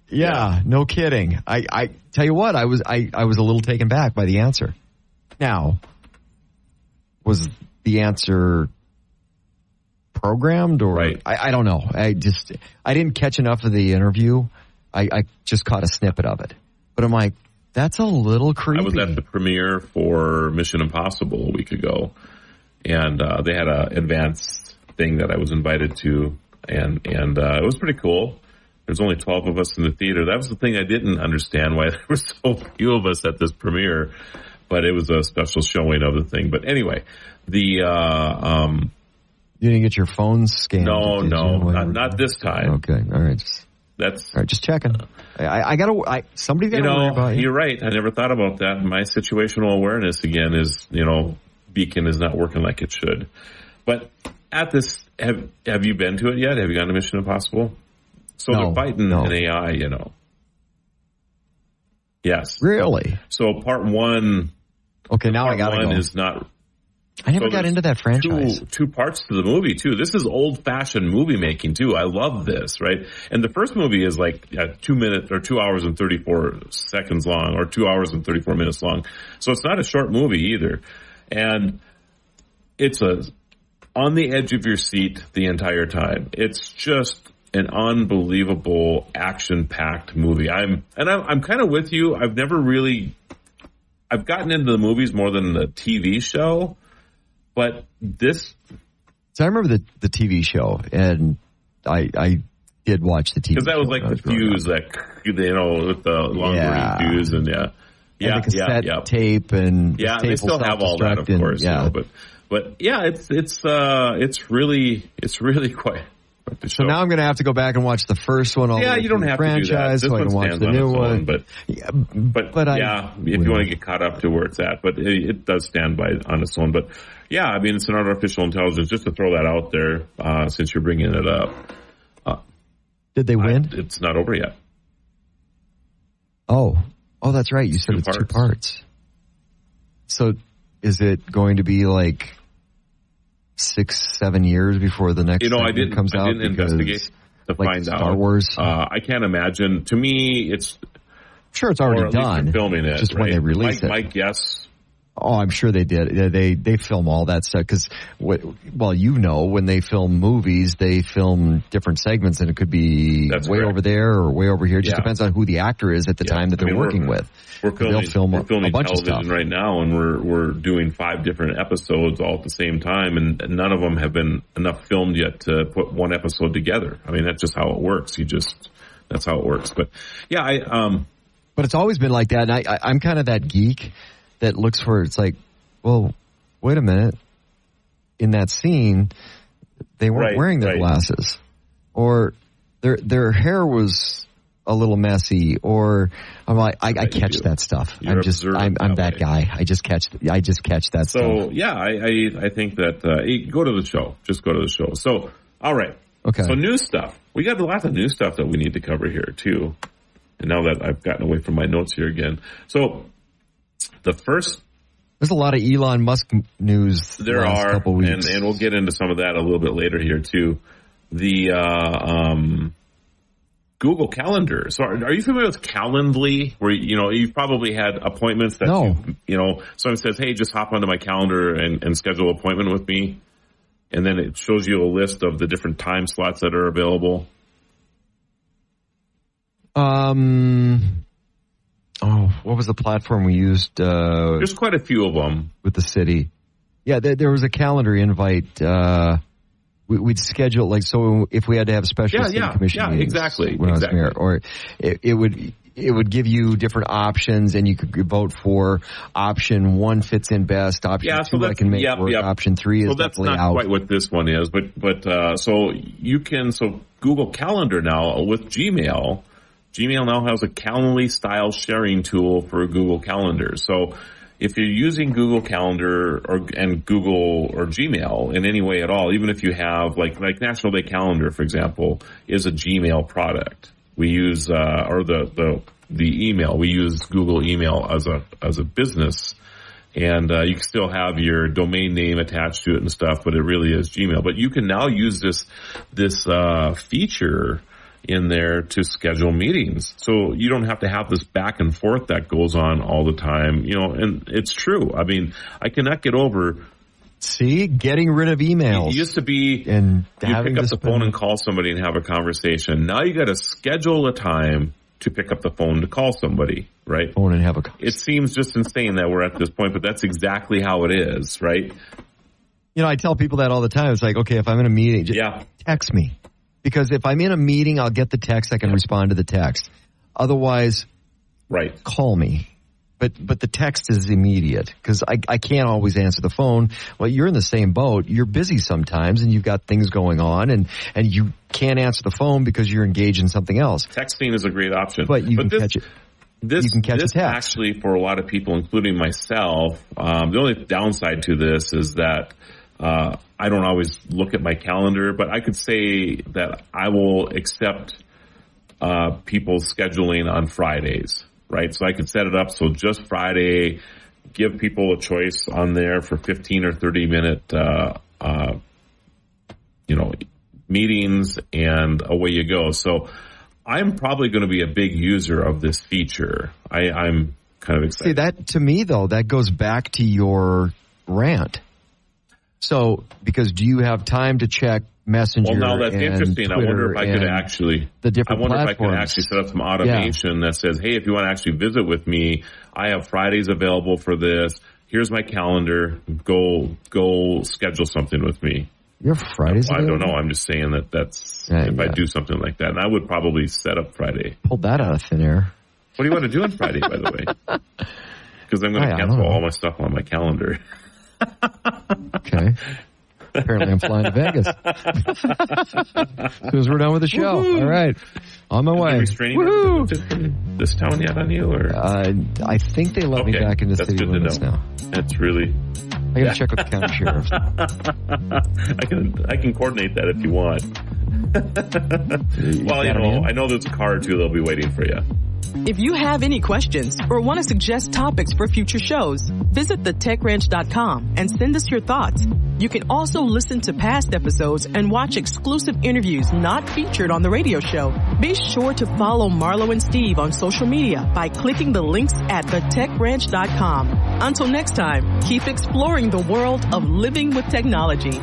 Yeah, no kidding. I tell you what, I was a little taken back by the answer. Now, was the answer programmed or I don't know. I didn't catch enough of the interview. I just caught a snippet of it. But I'm like, that's a little creepy. I was at the premiere for Mission Impossible a week ago, and they had an advanced thing that I was invited to, and it was pretty cool. There's only 12 of us in the theater. That was the thing I didn't understand, why there were so few of us at this premiere. But it was a special showing of the thing. But anyway, you didn't get your phone scanned? No, not this time. Okay, all right. Just checking. Somebody's got to worry about you. You're right. I never thought about that. My situational awareness again is, Beacon is not working like it should. But at this, have you been to it yet? Have you gone to Mission Impossible? So they're fighting an AI, Yes. Really? So part one. Okay, now I gotta go. Is not. I never got into that franchise. Two parts to the movie too. This is old-fashioned movie making too. I love this, right? And the first movie is like 2 minutes or 2 hours and 34 seconds long, or 2 hours and 34 minutes long. So it's not a short movie either, and it's on the edge of your seat the entire time. It's just an unbelievable action-packed movie. I'm kind of with you. I've gotten into the movies more than the TV show, but this. So I remember the TV show, and I did watch the TV show. Because that was like the fuse, with the longer fuse, and and the cassette tape, and they still have all that, of course. But it's really quite. So now I'm going to have to go back and watch the first one. You don't have franchise, to do that. So I can watch the new one. But if you want to get caught up to where it's at, but it does stand on its own. But it's an artificial intelligence. Just to throw that out there, since you're bringing it up. Did they win? It's not over yet. Oh, that's right. You said it's 2 parts. So is it going to be like 6-7 years before the next comes out? I didn't investigate to find out. Star Wars? I can't imagine. To me, it's... Sure, it's already done. Filming it. Just when they release it. My guess... Oh, I'm sure they did. They film all that stuff because, when they film movies, they film different segments, and it could be over there or way over here. It just depends on who the actor is at the time that they're working with. We're filming a bunch of television stuff right now, and we're doing 5 different episodes all at the same time, and none of them have been enough filmed yet to put one episode together. I mean, that's just how it works. That's how it works. But but it's always been like that. And I'm kind of that geek that looks for, it's like, well, wait a minute. In that scene, they weren't wearing their glasses, or their hair was a little messy, or I'm like, I catch that stuff. I'm that guy. I just catch that stuff. So I think that go to the show. Just go to the show. So all right, Okay. So new stuff. We got lots of new stuff that we need to cover here too. And now that I've gotten away from my notes here again. So there's a lot of Elon Musk news. There are, couple weeks. And we'll get into some of that a little bit later here too. The Google Calendar. So are you familiar with Calendly? Where you've probably had appointments that someone says, "Hey, just hop onto my calendar and schedule an appointment with me," and then it shows you a list of the different time slots that are available. What was the platform we used? There's quite a few of them with the city. Yeah, there was a calendar invite. We'd schedule so if we had to have special city commission meetings. Exactly. When I was mayor, or it would give you different options, and you could vote for option 1 fits in best. Option 2 I can make work. Option 3 is definitely out. That's not quite what this one is, but so Google Calendar now with Gmail. Gmail now has a Calendly style sharing tool for Google Calendar. So if you're using Google Calendar and Google or Gmail in any way at all, even if you have like National Day Calendar, for example, is a Gmail product. We use the email. We use Google Email as a business, and you can still have your domain name attached to it and stuff, but it really is Gmail. But you can now use this feature in there to schedule meetings. So you don't have to have this back and forth that goes on all the time, and it's true. I mean, I cannot get over. See, getting rid of emails. It used to be you pick up the phone and call somebody and have a conversation. Now you got to schedule a time to pick up the phone to call somebody, right? Phone and have a conversation. It seems just insane that we're at this point, but that's exactly how it is, right? I tell people that all the time. It's like, okay, if I'm in a meeting, just text me. Because if I'm in a meeting, I'll get the text. I can respond to the text. Otherwise, call me. But the text is immediate because I can't always answer the phone. Well, you're in the same boat. You're busy sometimes, and you've got things going on, and you can't answer the phone because you're engaged in something else. Texting is a great option. But you can catch it. This a text. Actually, for a lot of people, including myself, the only downside to this is that I don't always look at my calendar, but I could say that I will accept people's scheduling on Fridays, right? So I could set it up so just Friday, give people a choice on there for 15 or 30 minute, meetings, and away you go. So I'm probably going to be a big user of this feature. I'm kind of excited. See, that to me though, that goes back to your rant. So, because do you have time to check Messenger? Well, no, that's interesting. Twitter, I wonder if I could actually set up some automation that says, "Hey, if you want to actually visit with me, I have Fridays available for this. Here's my calendar. Go schedule something with me." Your Fridays? I don't know. I'm just saying that's if I do something like that, and I would probably set up Friday. Pull that out of thin air. What do you want to do on Friday, by the way? Because I'm going to cancel all my stuff on my calendar. Okay. Apparently I'm flying to Vegas. As soon as we're done with the show. Woo-hoo. All right. On my way. Restraining orders this town yet on you? Or? I think they let me back into city limits now. That's really... I got to check with the county sheriff. I can coordinate that if you want. Well, I know there's a car or two that'll be waiting for you. If you have any questions or want to suggest topics for future shows, visit thetechranch.com and send us your thoughts. You can also listen to past episodes and watch exclusive interviews not featured on the radio show. Be sure to follow Marlo and Steve on social media by clicking the links at thetechranch.com. Until next time, keep exploring the world of living with technology.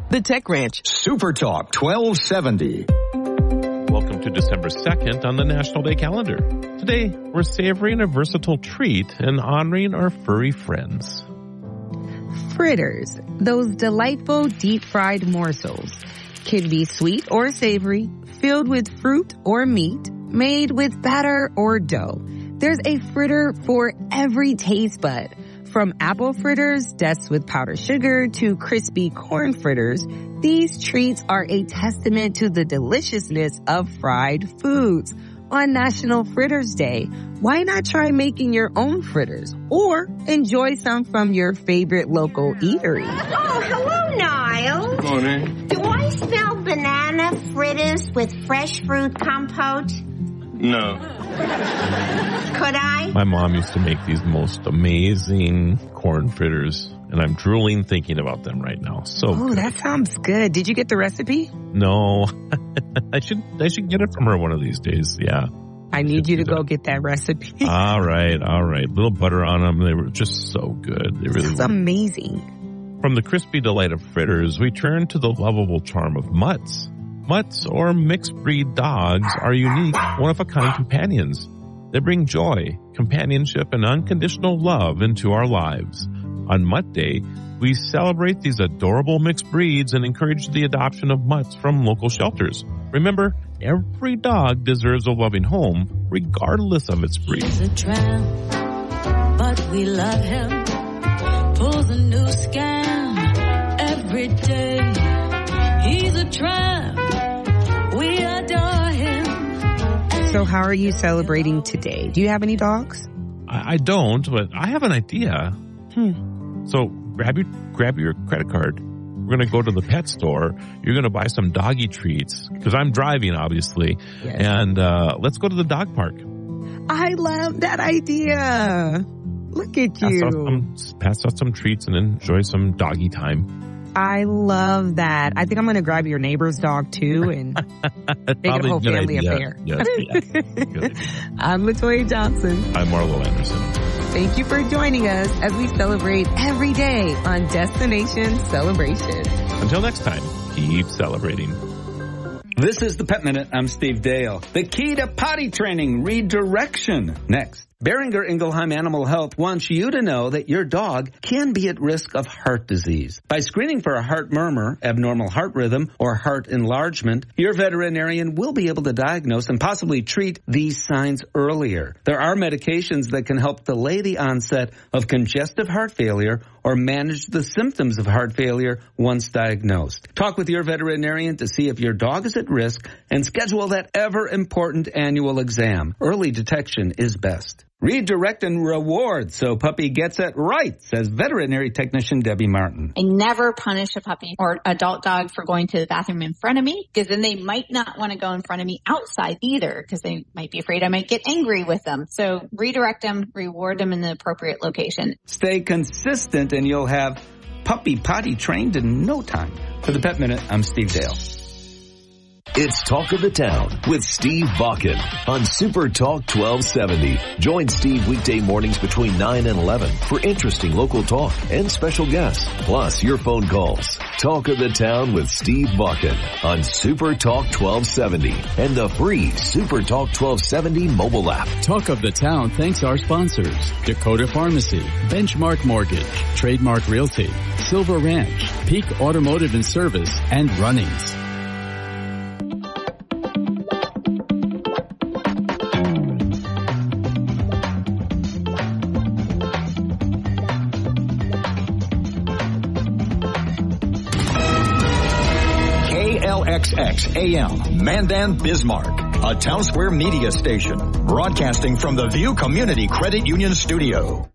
The Tech Ranch. Supertalk 1270. Welcome to December 2nd on the National Day calendar. Today, we're savoring a versatile treat and honoring our furry friends. Fritters, those delightful deep-fried morsels, can be sweet or savory, filled with fruit or meat, made with batter or dough. There's a fritter for every taste bud. From apple fritters doused with powdered sugar to crispy corn fritters, these treats are a testament to the deliciousness of fried foods. On National Fritters Day, why not try making your own fritters or enjoy some from your favorite local eatery? Oh, hello, Nye. Miles. Morning. Do I spell banana fritters with fresh fruit compote? No. Could I? My mom used to make these most amazing corn fritters, and I'm drooling thinking about them right now. So good. That sounds good. Did you get the recipe? No. I should get it from her one of these days. Yeah. I need you to go get that recipe. All right. Little butter on them. They were just so good. They really were. It's amazing. From the crispy delight of fritters, we turn to the lovable charm of mutts. Mutts, or mixed-breed dogs, are unique, one-of-a-kind companions. They bring joy, companionship, and unconditional love into our lives. On Mutt Day, we celebrate these adorable mixed breeds and encourage the adoption of mutts from local shelters. Remember, every dog deserves a loving home, regardless of its breed. He's a tramp, but we love him. Pulls a new scam every day. He's a tramp. We adore him. So how are you celebrating today? Do you have any dogs? I don't, but I have an idea. So grab your credit card. We're going to go to the pet store. You're going to buy some doggy treats because I'm driving, obviously. Yes. And let's go to the dog park. I love that idea. Look at you. Pass out some treats and enjoy some doggy time. I love that. I think I'm going to grab your neighbor's dog, too, and make it a whole family affair. Yes. I'm LaToya Johnson. I'm Marlo Anderson. Thank you for joining us as we celebrate every day on Destination Celebration. Until next time, keep celebrating. This is the Pet Minute. I'm Steve Dale. The key to potty training, redirection. Next. Beringer Ingelheim Animal Health wants you to know that your dog can be at risk of heart disease. By screening for a heart murmur, abnormal heart rhythm, or heart enlargement, your veterinarian will be able to diagnose and possibly treat these signs earlier. There are medications that can help delay the onset of congestive heart failure or manage the symptoms of heart failure once diagnosed. Talk with your veterinarian to see if your dog is at risk and schedule that ever-important annual exam. Early detection is best. Redirect and reward so puppy gets it right, says veterinary technician Debbie Martin. I never punish a puppy or adult dog for going to the bathroom in front of me, because then they might not want to go in front of me outside either, because they might be afraid I might get angry with them. So redirect them, reward them in the appropriate location. Stay consistent and you'll have puppy potty trained in no time. For the Pet Minute, I'm Steve Dale. It's Talk of the Town with Steve Bakken on Super Talk 1270. Join Steve weekday mornings between 9 and 11 for interesting local talk and special guests, plus your phone calls. Talk of the Town with Steve Bakken on Super Talk 1270 and the free Super Talk 1270 mobile app. Talk of the Town thanks our sponsors: Dakota Pharmacy, Benchmark Mortgage, Trademark Realty, Silver Ranch, Peak Automotive and Service, and Runnings. KLXX AM, Mandan, Bismarck, a town square media station, broadcasting from the View Community Credit Union Studio.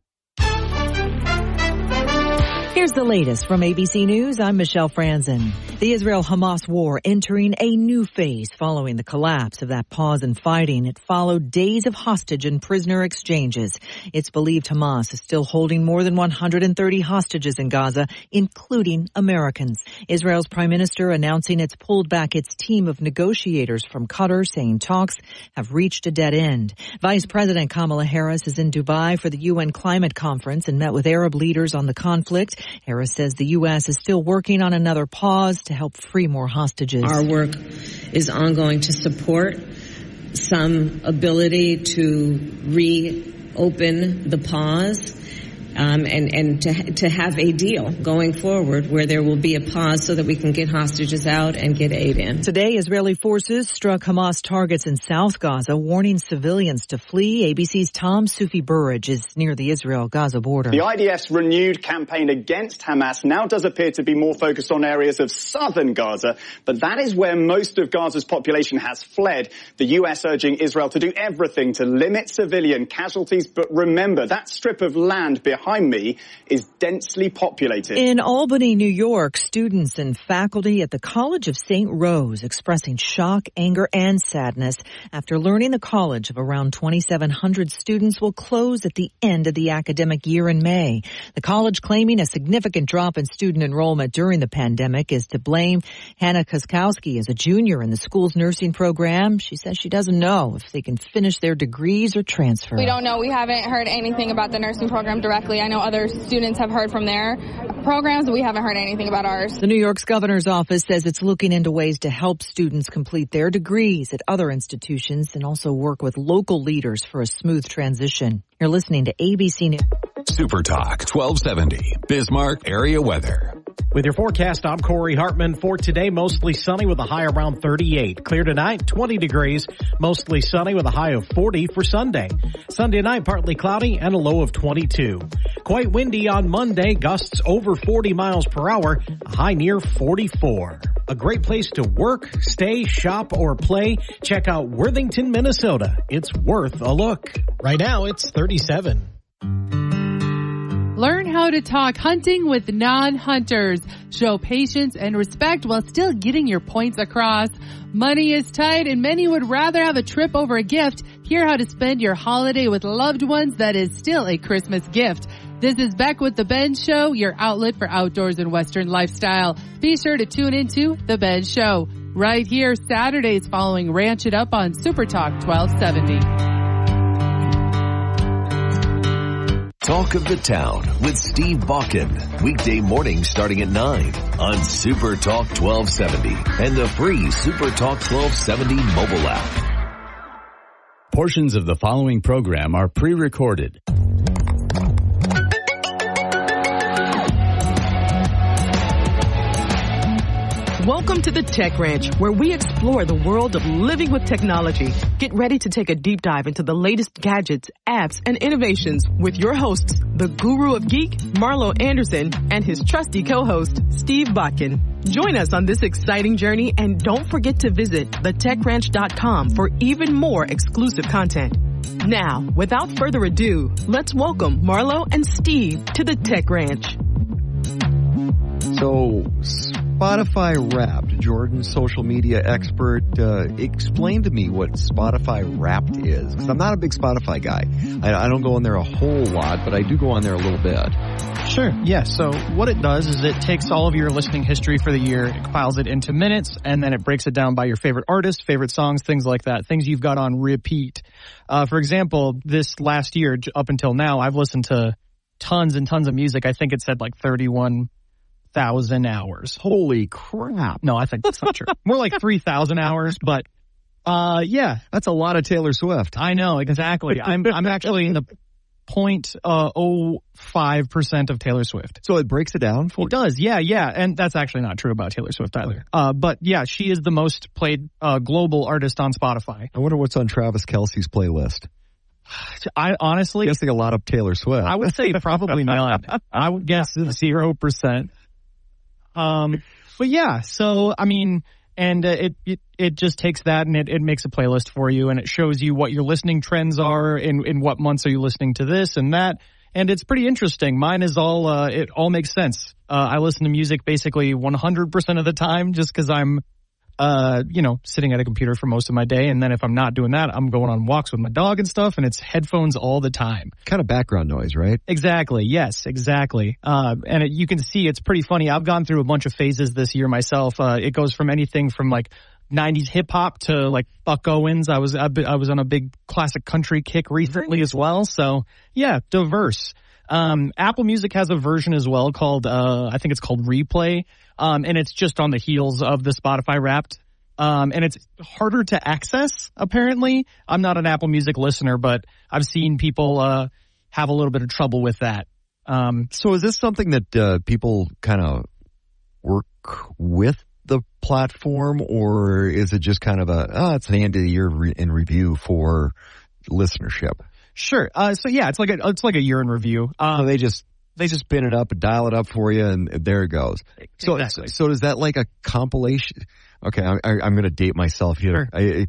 Here's the latest from ABC News. I'm Michelle Franzen. The Israel-Hamas war entering a new phase following the collapse of that pause in fighting. It followed days of hostage and prisoner exchanges. It's believed Hamas is still holding more than 130 hostages in Gaza, including Americans. Israel's prime minister announcing it's pulled back its team of negotiators from Qatar, saying talks have reached a dead end. Vice President Kamala Harris is in Dubai for the UN climate conference and met with Arab leaders on the conflict. Harris says the U.S. is still working on another pause to help free more hostages. Our work is ongoing to support some ability to reopen the pause and to have a deal going forward where there will be a pause so that we can get hostages out and get aid in. Today, Israeli forces struck Hamas targets in South Gaza, warning civilians to flee. ABC's Tom Sufi-Burridge is near the Israel-Gaza border. The IDF's renewed campaign against Hamas now does appear to be more focused on areas of southern Gaza, but that is where most of Gaza's population has fled. The U.S. urging Israel to do everything to limit civilian casualties, but remember, that strip of land behind behind me is densely populated. In Albany, New York, students and faculty at the College of St. Rose expressing shock, anger, and sadness after learning the college of around 2,700 students will close at the end of the academic year in May. The college claiming a significant drop in student enrollment during the pandemic is to blame. Hannah Koskowski is a junior in the school's nursing program. She says she doesn't know if they can finish their degrees or transfer. We don't know. We haven't heard anything about the nursing program directly. I know other students have heard from their programs, but we haven't heard anything about ours. The New York's governor's office says it's looking into ways to help students complete their degrees at other institutions and also work with local leaders for a smooth transition. You're listening to ABC News. Supertalk 1270, Bismarck area weather. With your forecast, I'm Corey Hartman. For today, mostly sunny with a high around 38. Clear tonight, 20 degrees. Mostly sunny with a high of 40 for Sunday. Sunday night, partly cloudy and a low of 22. Quite windy on Monday, gusts over 40 miles per hour, a high near 44. A great place to work, stay, shop, or play. Check out Worthington, Minnesota. It's worth a look. Right now, it's 37. Learn how to talk hunting with non-hunters. Show patience and respect while still getting your points across. Money is tight and many would rather have a trip over a gift. Hear how to spend your holiday with loved ones that is still a Christmas gift. This is Beck with The Ben Show, your outlet for outdoors and Western lifestyle. Be sure to tune into The Ben Show right here Saturdays following Ranch It Up on Supertalk 1270. Talk of the Town with Steve Bakken. Weekday mornings starting at 9 on Super Talk 1270 and the free Super Talk 1270 mobile app. Portions of the following program are pre-recorded. Welcome to the Tech Ranch, where we explore the world of living with technology. Get ready to take a deep dive into the latest gadgets, apps, and innovations with your hosts, the Guru of Geek, Marlo Anderson, and his trusty co-host, Steve Bakken. Join us on this exciting journey, and don't forget to visit thetechranch.com for even more exclusive content. Now, without further ado, let's welcome Marlo and Steve to the Tech Ranch. So, Spotify Wrapped, Jordan, social media expert, explain to me what Spotify Wrapped is. Because I'm not a big Spotify guy. I don't go on there a whole lot, but I do go on there a little bit. Sure, yeah. So what it does is it takes all of your listening history for the year, it compiles it into minutes, and then it breaks it down by your favorite artists, favorite songs, things like that, things you've got on repeat. For example, this last year, up until now, I've listened to tons and tons of music. I think it said like 31,000 hours. Holy crap. No, I think that's not true. More like 3,000 hours, but yeah. That's a lot of Taylor Swift. I know, exactly. I'm actually in the 0.05% of Taylor Swift. So it breaks it down for you? It does, yeah. And that's actually not true about Taylor Swift either. But yeah, she is the most played global artist on Spotify. I wonder what's on Travis Kelce's playlist. I honestly... guessing a lot of Taylor Swift. I would say probably not. I would guess 0%. But yeah, so, I mean, and it just takes that and it makes a playlist for you and it shows you what your listening trends are, in what months are you listening to this and that. And it's pretty interesting. Mine is all, it all makes sense. I listen to music basically 100% of the time just because I'm, sitting at a computer for most of my day. And then if I'm not doing that, I'm going on walks with my dog and stuff, and it's headphones all the time. Kind of background noise, right? Exactly. Yes, exactly. And you can see it's pretty funny. I've gone through a bunch of phases this year myself. It goes from anything from like 90s hip hop to like Buck Owens. I was on a big classic country kick recently as well. So yeah, diverse. Apple Music has a version as well called, I think it's called Replay. And it's just on the heels of the Spotify Wrapped. And it's harder to access, apparently. I'm not an Apple Music listener, but I've seen people, have a little bit of trouble with that. So is this something that, people kind of work with the platform, or is it just kind of it's the end of the year in review for listenership? Sure. So yeah, it's like a year in review. They just spin it up and dial it up for you, and there it goes. Exactly. So is that like a compilation? Okay, I'm going to date myself here. Sure.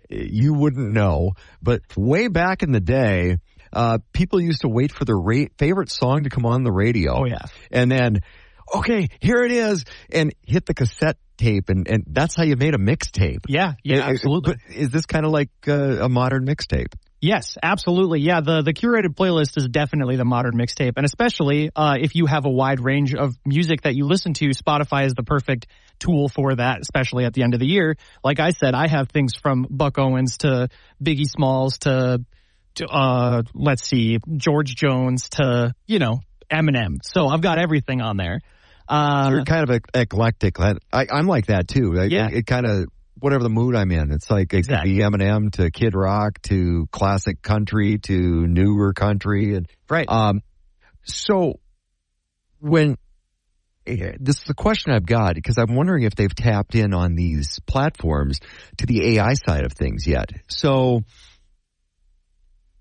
You wouldn't know, but way back in the day, people used to wait for their favorite song to come on the radio. Oh, yeah. And then, okay, here it is, and hit the cassette tape, and that's how you made a mixtape. Yeah, absolutely. But is this kind of like a modern mixtape? Yes, absolutely. Yeah, the curated playlist is definitely the modern mixtape. And especially if you have a wide range of music that you listen to, Spotify is the perfect tool for that, especially at the end of the year. Like I said, I have things from Buck Owens to Biggie Smalls to let's see, George Jones to, Eminem. So I've got everything on there. You're kind of eclectic. I'm like that too. It kind of, whatever the mood I'm in. It's like it could be Eminem to Kid Rock to classic country to newer country. And right. So this is the question I've got, because I'm wondering if they've tapped in on these platforms to the AI side of things yet. So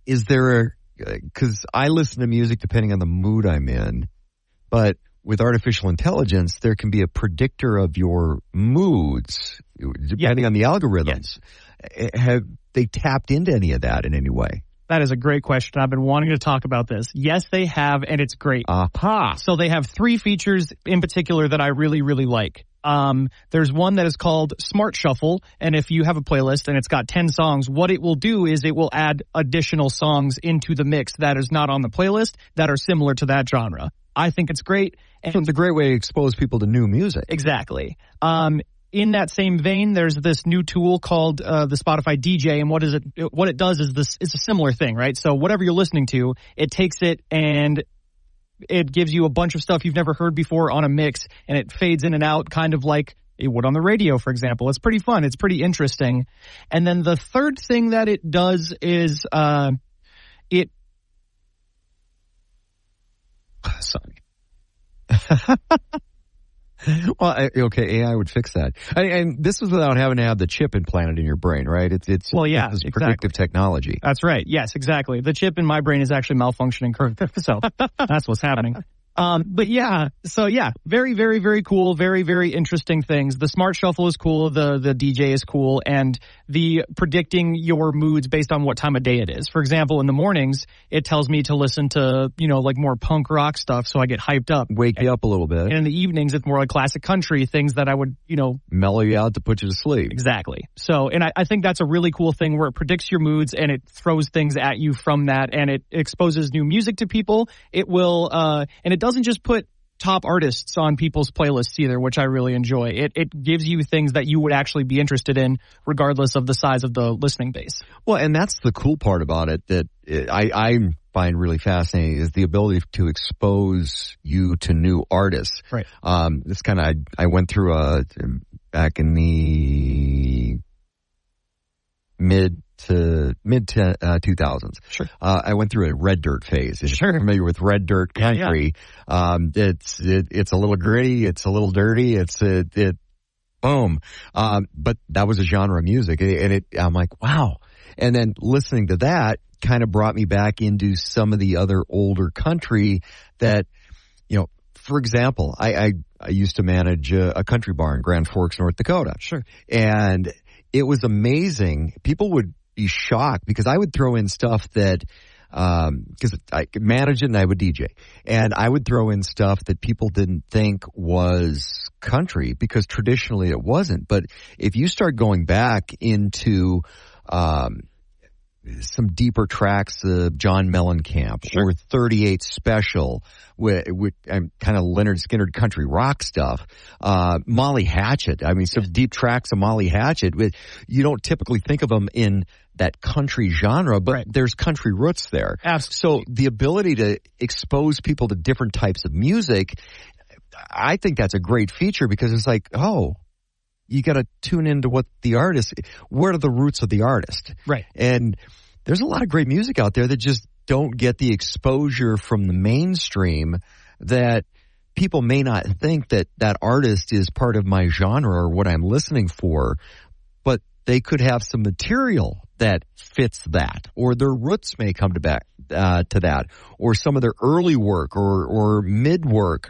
is there, because I listen to music depending on the mood I'm in, but with artificial intelligence, there can be a predictor of your moods depending on the algorithms. Yes. Have they tapped into any of that in any way? That is a great question. I've been wanting to talk about this. Yes, they have, and it's great. Aha. So they have 3 features in particular that I really, really like. There's one that is called Smart Shuffle, and if you have a playlist and it's got 10 songs, what it will do is it will add additional songs into the mix that is not on the playlist that are similar to that genre. I think it's great. And it's a great way to expose people to new music. Exactly. In that same vein, there's this new tool called the Spotify DJ, and what it does is it's a similar thing, right? So whatever you're listening to, it takes it and it gives you a bunch of stuff you've never heard before on a mix, and it fades in and out kind of like it would on the radio, for example. It's pretty fun. It's pretty interesting. And then the third thing that it does is it... Sorry. Well, okay, AI would fix that. And this is without having to have the chip implanted in your brain, right? It's exactly. Predictive technology. That's right. Yes, exactly. The chip in my brain is actually malfunctioning, so that's what's happening. But yeah, so yeah, very, very, very cool. Very, very interesting things. The Smart Shuffle is cool. The DJ is cool. And the predicting your moods based on what time of day it is. For example, in the mornings, it tells me to listen to, like more punk rock stuff. So I get hyped up. Wake you up a little bit. And in the evenings, it's more like classic country, things that I would, mellow you out to put you to sleep. Exactly. So, and I think that's a really cool thing where it predicts your moods and it throws things at you from that, and it exposes new music to people. It will, and it doesn't just put top artists on people's playlists either, which I really enjoy. It gives you things that you would actually be interested in regardless of the size of the listening base. Well, and that's the cool part about it that I find really fascinating is the ability to expose you to new artists. Right. This kind of, I went through back in the mid 2000s. Sure. I went through a red dirt phase. If Sure. you're familiar with red dirt country, it's a little gritty, it's a little dirty, boom. But that was a genre of music, and I'm like, wow. And then listening to that kind of brought me back into some of the other older country that, for example, I used to manage a country bar in Grand Forks, North Dakota. Sure. And it was amazing. People would be shocked because I would throw in stuff that, because I could manage it and I would DJ. And I would throw in stuff that people didn't think was country because traditionally it wasn't. But if you start going back into, some deeper tracks of John Mellencamp Sure. or 38 Special with kind of Leonard Skinner country rock stuff. Molly Hatchet. I mean, some deep tracks of Molly Hatchet. You don't typically think of them in that country genre, but there's country roots there. Absolutely. So the ability to expose people to different types of music, I think that's a great feature because it's like, you got to tune into what are the roots of the artist? Right. And there's a lot of great music out there that just don't get the exposure from the mainstream that people may not think that artist is part of my genre or what I'm listening for, but they could have some material that fits that, or their roots may come to that, or some of their early work or mid work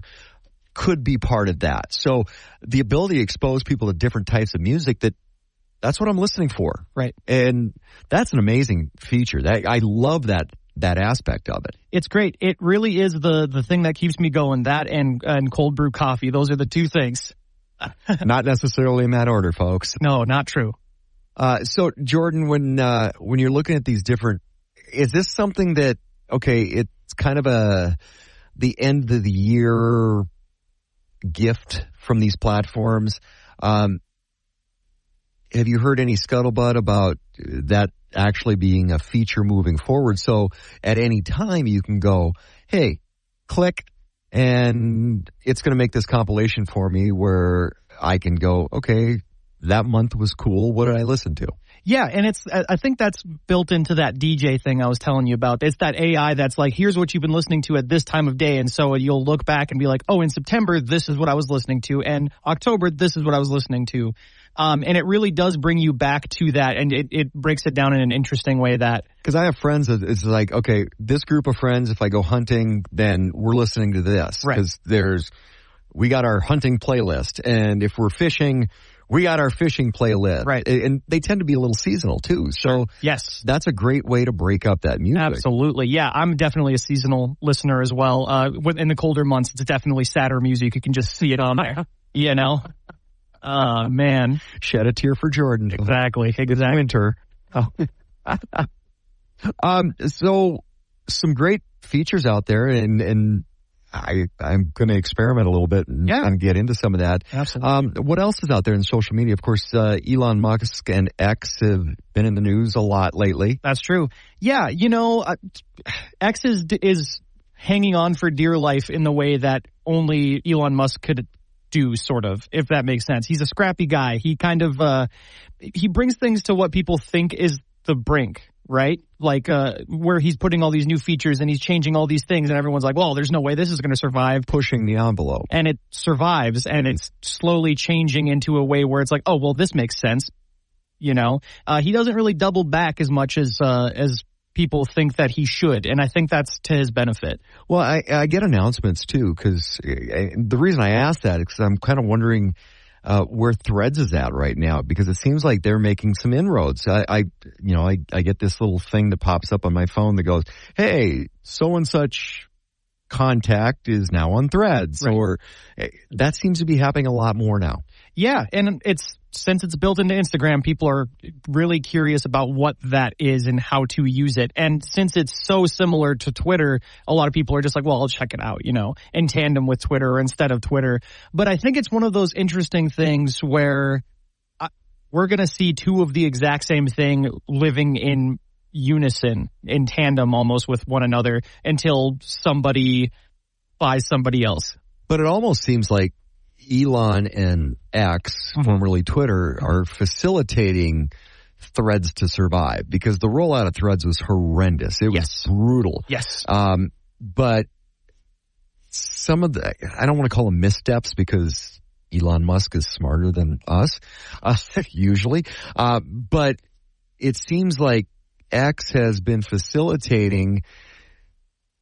could be part of that. So the ability to expose people to different types of music, that's what I'm listening for. Right. And that's an amazing feature. I love that that aspect of it. It's great. It really is the thing that keeps me going. That and cold brew coffee. Those are the two things. Not necessarily in that order, folks. No, not true. So, Jordan, when you're looking at these different, is this something that, okay, it's kind of the end of the year gift from these platforms? Have you heard any scuttlebutt about that actually being a feature moving forward? So at any time you can go, hey, click, and it's going to make this compilation for me where I can go, okay, that month was cool. What did I listen to? Yeah, and I think that's built into that DJ thing I was telling you about. It's that AI that's like, here's what you've been listening to at this time of day. And so you'll look back and be like, oh, in September, this is what I was listening to. And October, this is what I was listening to. And it really does bring you back to that. And it breaks it down in an interesting way that. Because I have friends that it's like, okay, this group of friends, if I go hunting, then we're listening to this. Right. Because we got our hunting playlist. And if we're fishing, we got our fishing playlist. Right. And they tend to be a little seasonal too. So yes, that's a great way to break up that music. Absolutely. Yeah, I'm definitely a seasonal listener as well. In the colder months, it's definitely sadder music. You can just see it on there. You know? Man. Shed a tear for Jordan. Exactly. Winter. Oh. So some great features out there, and I'm going to experiment a little bit and get into some of that. Absolutely. What else is out there in social media? Of course, Elon Musk and X have been in the news a lot lately. That's true. Yeah, you know, X is hanging on for dear life in the way that only Elon Musk could do, sort of, if that makes sense. He's a scrappy guy. He kind of he brings things to what people think is the brink, right? Like where he's putting all these new features and he's changing all these things, and everyone's like, well, there's no way this is going to survive. Pushing the envelope. And it survives, and it's slowly changing into a way where it's like, oh, well, this makes sense. You know, he doesn't really double back as much as people think that he should, and I think that's to his benefit. Well, I get announcements too, because the reason I ask that is because I'm kind of wondering where Threads is at right now, because it seems like they're making some inroads. I get this little thing that pops up on my phone that goes, hey, so and such contact is now on Threads, right. Or that seems to be happening a lot more now. Yeah, and since it's built into Instagram, people are really curious about what that is and how to use it. And since it's so similar to Twitter, a lot of people are just like, well, I'll check it out, you know, in tandem with Twitter or instead of Twitter. But I think it's one of those interesting things where we're going to see two of the exact same thing living in unison, in tandem almost with one another, until somebody buys somebody else. But it almost seems like Elon and X, formerly Twitter, are facilitating Threads to survive, because the rollout of Threads was horrendous. It was brutal. Yes. But some of the, I don't want to call them missteps, because Elon Musk is smarter than us, usually. But it seems like X has been facilitating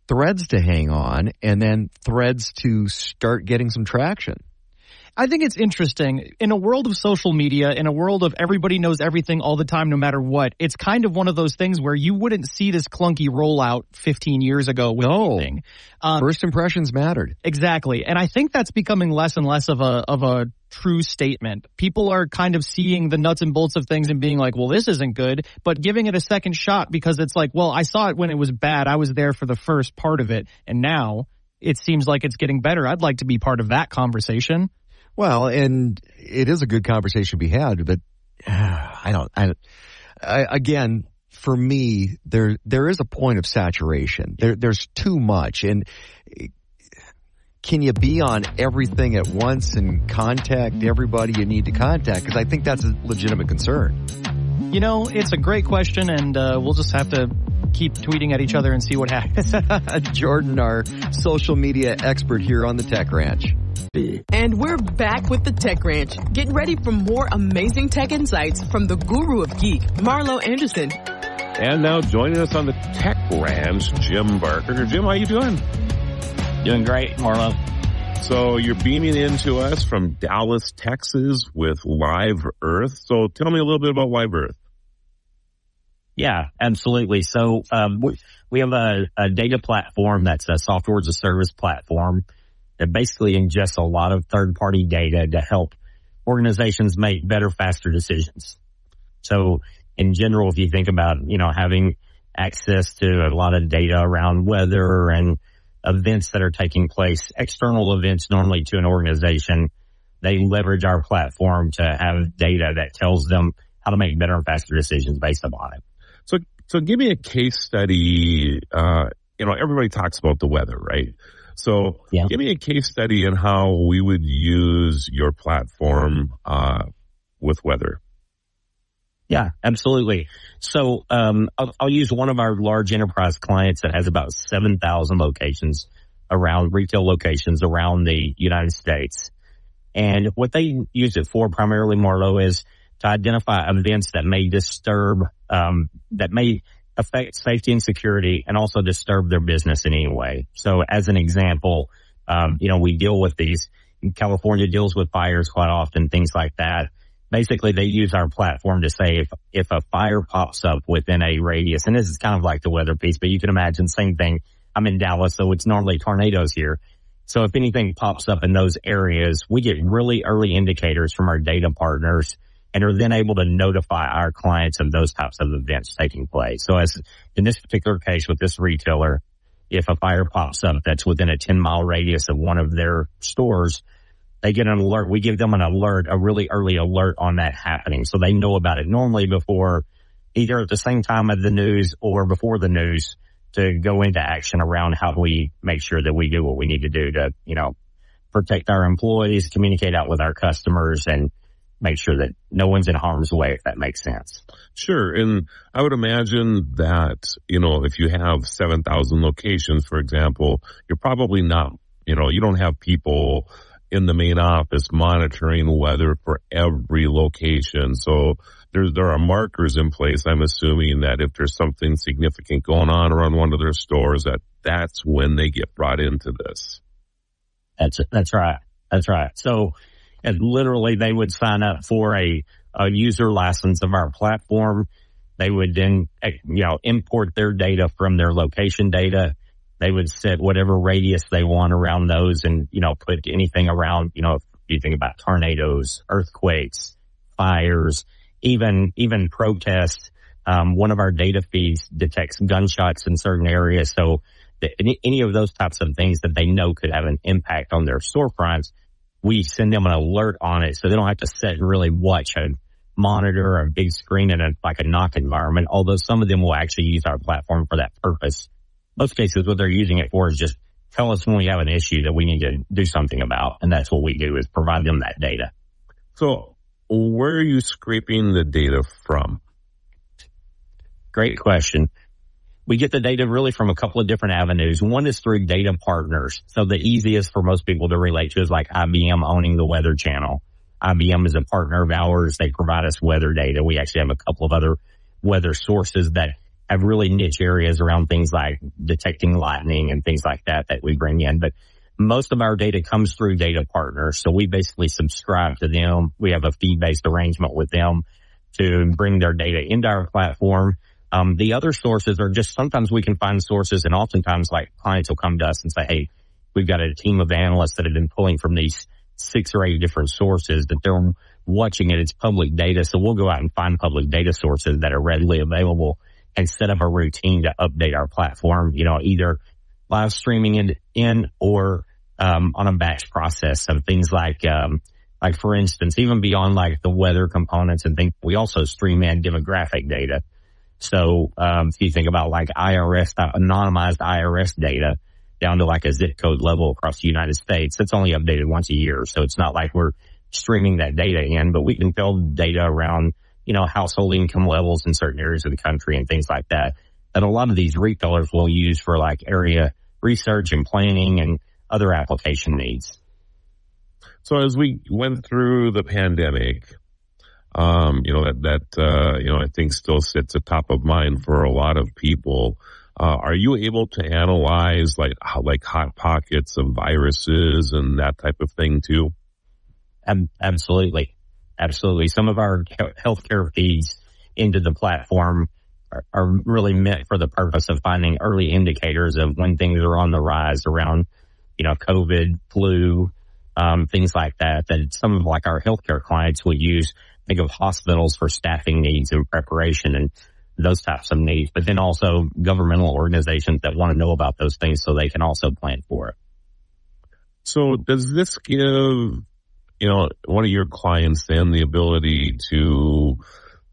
Threads to hang on, and then Threads to start getting some traction. I think it's interesting. In a world of social media, in a world of everybody knows everything all the time, no matter what, it's kind of one of those things where you wouldn't see this clunky rollout 15 years ago with anything. First impressions mattered. Exactly. And I think that's becoming less and less of a true statement. People are kind of seeing the nuts and bolts of things and being like, well, this isn't good, but giving it a second shot, because it's like, well, I saw it when it was bad. I was there for the first part of it, and now it seems like it's getting better. I'd like to be part of that conversation. Well, and it is a good conversation to be had, but again, for me, there is a point of saturation. There's too much, and can you be on everything at once and contact everybody you need to contact? Because I think that's a legitimate concern. You know, it's a great question, and we'll just have to keep tweeting at each other and see what happens. Jordan, our social media expert here on the Tech Ranch. And we're back with the Tech Ranch. Get ready for more amazing tech insights from the guru of geek, Marlo Anderson. And now joining us on the Tech Ranch, Jim Barker. Jim, how you doing? Doing great, Marlo. So you're beaming into us from Dallas, Texas with Live Earth. So tell me a little bit about Live Earth. Yeah, absolutely. So We have a data platform that's a software as a service platform that basically ingests a lot of third-party data to help organizations make better, faster decisions. So in general, if you think about, having access to a lot of data around weather and events that are taking place, external events normally to an organization, they leverage our platform to have data that tells them how to make better and faster decisions based upon it. So give me a case study. Everybody talks about the weather, right? So give me a case study in how we would use your platform with weather. Yeah, absolutely. So I'll use one of our large enterprise clients that has about 7,000 locations retail locations around the United States. And what they use it for primarily, Marlo, is to identify events that may disturb, that may affect safety and security and also disturb their business in any way. So as an example, we deal with these. California deals with fires quite often, things like that. Basically, they use our platform to say if a fire pops up within a radius, and this is kind of like the weather piece, but you can imagine same thing. I'm in Dallas, so it's normally tornadoes here. So if anything pops up in those areas, we get really early indicators from our data partners and are then able to notify our clients of those types of events taking place. So as in this particular case with this retailer, if a fire pops up that's within a 10-mile radius of one of their stores, they get an alert. We give them an alert, a really early alert on that happening. So they know about it normally before, either at the same time of the news or before the news, to go into action around how do we make sure that we do what we need to do to, protect our employees, communicate out with our customers, and make sure that no one's in harm's way, if that makes sense. Sure. And I would imagine that, if you have 7,000 locations, for example, you're probably not, you don't have people in the main office monitoring weather for every location. So there are markers in place. I'm assuming that if there's something significant going on around one of their stores, that's when they get brought into this. That's right. So literally they would sign up for a user license of our platform. They would then, import their data from their location data. They would set whatever radius they want around those and, put anything around, if you think about tornadoes, earthquakes, fires, even protests. One of our data feeds detects gunshots in certain areas. So any of those types of things that they know could have an impact on their storefronts, we send them an alert on it so they don't have to sit and really watch a monitor or a big screen in a knock environment, although some of them will actually use our platform for that purpose. Most cases, what they're using it for is just tell us when we have an issue that we need to do something about, and that's what we do, is provide them that data. So where are you scraping the data from? Great question. We get the data really from a couple of different avenues. One is through data partners. So the easiest for most people to relate to is like IBM owning the Weather Channel. IBM is a partner of ours. They provide us weather data. We actually have a couple of other weather sources that have really niche areas around things like detecting lightning and things like that we bring in. But most of our data comes through data partners. So we basically subscribe to them. We have a fee-based arrangement with them to bring their data into our platform. The other sources are just, sometimes we can find sources, and oftentimes like clients will come to us and say, hey, we've got a team of analysts that have been pulling from these 6 or 8 different sources that they're watching it. It's public data. So we'll go out and find public data sources that are readily available and set up a routine to update our platform, either live streaming in or on a batch process. So things like for instance, even beyond like the weather components and things, we also stream in demographic data. So if you think about like anonymized IRS data down to like a zip code level across the United States, it's only updated once a year. So it's not like we're streaming that data in, but we can build data around, household income levels in certain areas of the country and things like that a lot of these retailers will use for like area research and planning and other application needs. So as we went through the pandemic, I think still sits at top of mind for a lot of people. Are you able to analyze like hot pockets of viruses and that type of thing too? Absolutely. Some of our healthcare feeds into the platform are really meant for the purpose of finding early indicators of when things are on the rise around, COVID, flu, things like that some of like our healthcare clients will use. Think of hospitals for staffing needs and preparation and those types of needs, but then also governmental organizations that want to know about those things so they can also plan for it. So does this give, one of your clients then the ability to,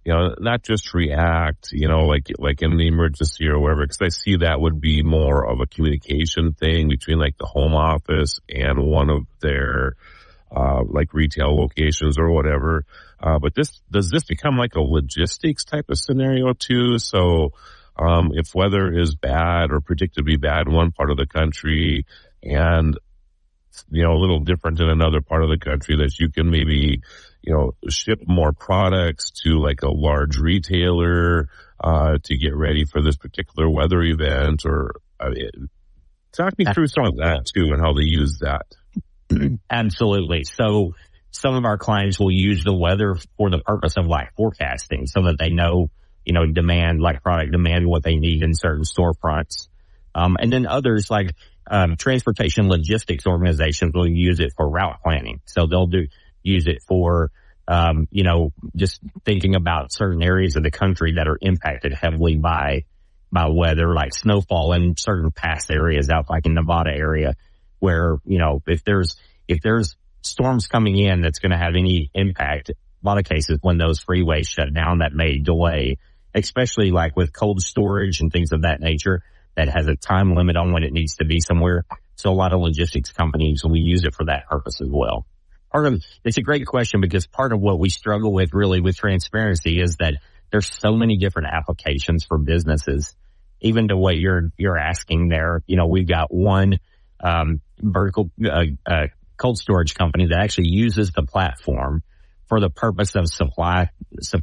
not just react, like in the emergency or whatever, because I see that would be more of a communication thing between like the home office and one of their, like retail locations or whatever. But does this become like a logistics type of scenario too? So, if weather is bad or predicted to be bad in one part of the country and, a little different in another part of the country, that you can maybe, ship more products to like a large retailer, to get ready for this particular weather event, or talk me through some of that too and how they use that. Absolutely. So some of our clients will use the weather for the purpose of like forecasting so that they know, demand, like product demand, what they need in certain storefronts. And then others like, transportation logistics organizations will use it for route planning. So they'll use it for, just thinking about certain areas of the country that are impacted heavily by weather, like snowfall in certain past areas out like in Nevada area where, if there's storms coming in that's going to have any impact, a lot of cases when those freeways shut down, that may delay, especially like with cold storage and things of that nature that has a time limit on when it needs to be somewhere. So a lot of logistics companies will use it for that purpose as well. It's a great question because part of what we struggle with really with transparency is that there's so many different applications for businesses. Even to what you're asking there, we've got one, vertical, cold storage company that actually uses the platform for the purpose of supply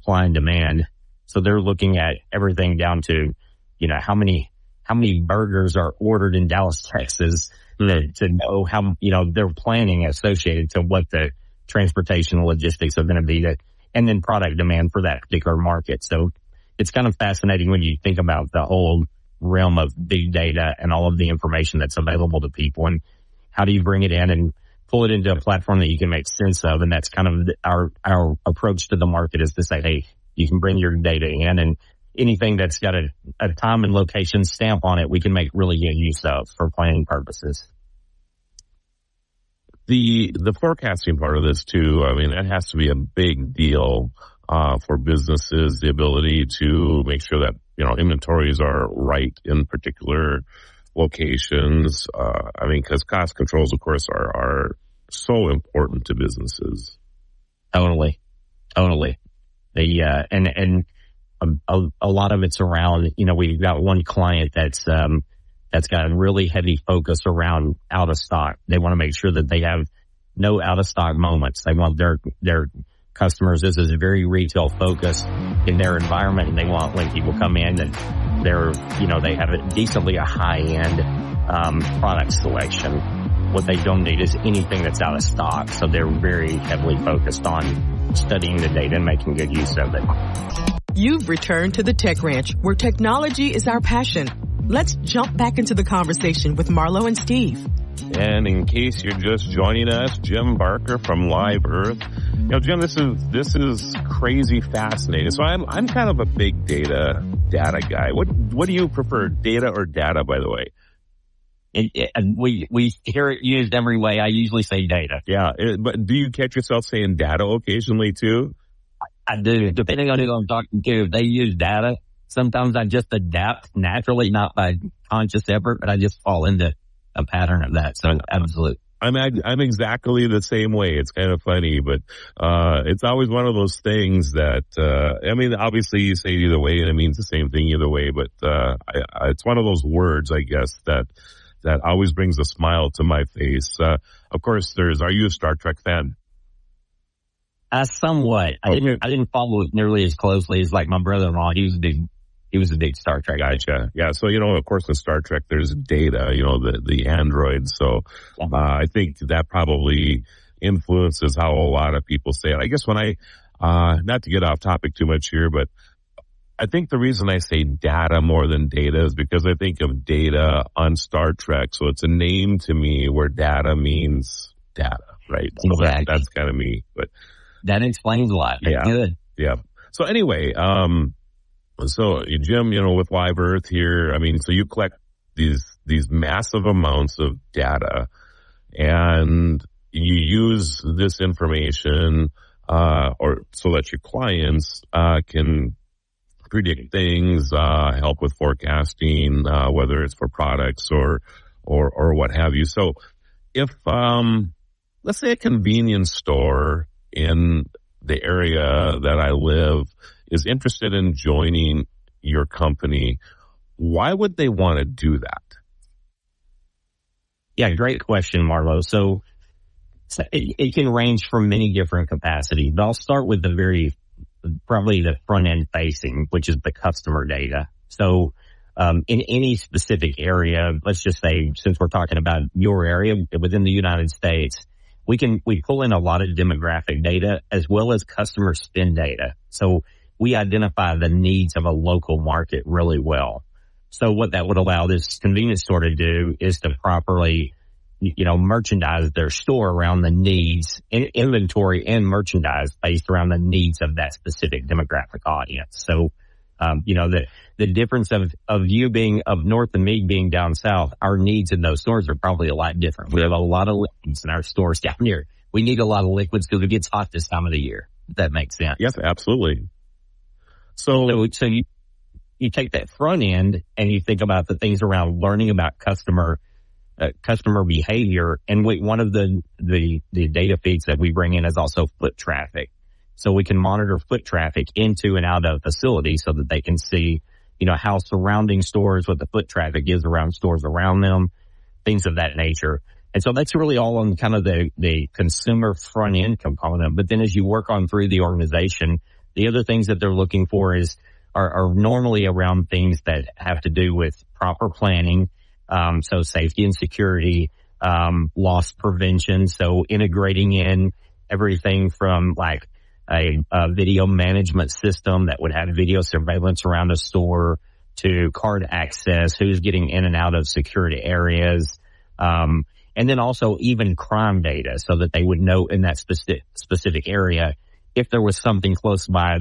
and demand. So they're looking at everything down to, how many burgers are ordered in Dallas, Texas, to know how, their planning associated to what the transportation logistics are going to be, and then product demand for that particular market. So it's kind of fascinating when you think about the whole realm of big data and all of the information that's available to people, and how do you bring it in and pull it into a platform that you can make sense of. And that's kind of our approach to the market, is to say, hey, you can bring your data in, and anything that's got a time and location stamp on it, we can make really good use of for planning purposes. The forecasting part of this too, I mean, that has to be a big deal, for businesses, the ability to make sure that, inventories are right in particular locations. Cause cost controls, of course, are so important to businesses. Totally. And a lot of it's around, we've got one client that's got a really heavy focus around out of stock. They want to make sure that they have no out of stock moments. They want their customers, this is very retail focused in their environment, and they want when people come in and they have a high end, product selection. What they don't need is anything that's out of stock. So they're very heavily focused on studying the data and making good use of it. You've returned to the Tech Ranch, where technology is our passion. Let's jump back into the conversation with Marlo and Steve. And in case you're just joining us, Jim Barker from Live Earth. Jim, this is crazy fascinating. So I'm kind of a big data guy. What do you prefer, data or data, by the way? We hear it used every way. I usually say data. Yeah, but do you catch yourself saying data occasionally too? I do. Depending on who I'm talking to, if they use data, sometimes I just adapt naturally, not by conscious effort, but I just fall into a pattern of that. So absolutely. I'm exactly the same way. It's kind of funny, but it's always one of those things that obviously you say it either way and it means the same thing either way, but it's one of those words, I guess, that always brings a smile to my face. Of course, are you a Star Trek fan? Somewhat. I didn't follow it nearly as closely as like my brother-in-law. He was a big Star Trek guy. Gotcha. Yeah. So, of course in Star Trek there's data, the androids. So, I think that probably influences how a lot of people say it. I guess when not to get off topic too much here, but I think the reason I say data more than data is because I think of data on Star Trek. So it's a name to me where data means data, right? So Exactly. that's kind of me, but that explains a lot. Yeah. Good. Yeah. So anyway, so Jim, with Live Earth here, I mean, so you collect these massive amounts of data and you use this information, or so that your clients, can predict things, help with forecasting, whether it's for products or what have you. So if, let's say a convenience store in the area that I live is interested in joining your company, why would they want to do that? Yeah, great question, Marlo. So it can range from many different capacities, but I'll start with probably the front end facing, which is the customer data. So, in any specific area, let's just say, since we're talking about your area within the United States, we pull in a lot of demographic data as well as customer spend data. So we identify the needs of a local market really well. So what that would allow this convenience store to do is to properly, merchandise their store around the needs, inventory and merchandise based around the needs of that specific demographic audience. So, the difference of you being up north and me being down south, our needs in those stores are probably a lot different. We have a lot of liquids in our stores down here. We need a lot of liquids because it gets hot this time of the year. If that makes sense. Yes, absolutely. So you take that front end and you think about the things around learning about customer behavior. And one of the data feeds that we bring in is also foot traffic. So we can monitor foot traffic into and out of facilities so that they can see, how surrounding stores, what the foot traffic is around stores around them, things of that nature. And so that's really all on kind of the consumer front end component. But then as you work on through the organization, the other things that they're looking for are normally around things that have to do with proper planning. So safety and security, loss prevention. So integrating in everything from like a video management system that would have video surveillance around a store to card access, who's getting in and out of security areas. And then also even crime data so that they would know in that specific area if there was something close by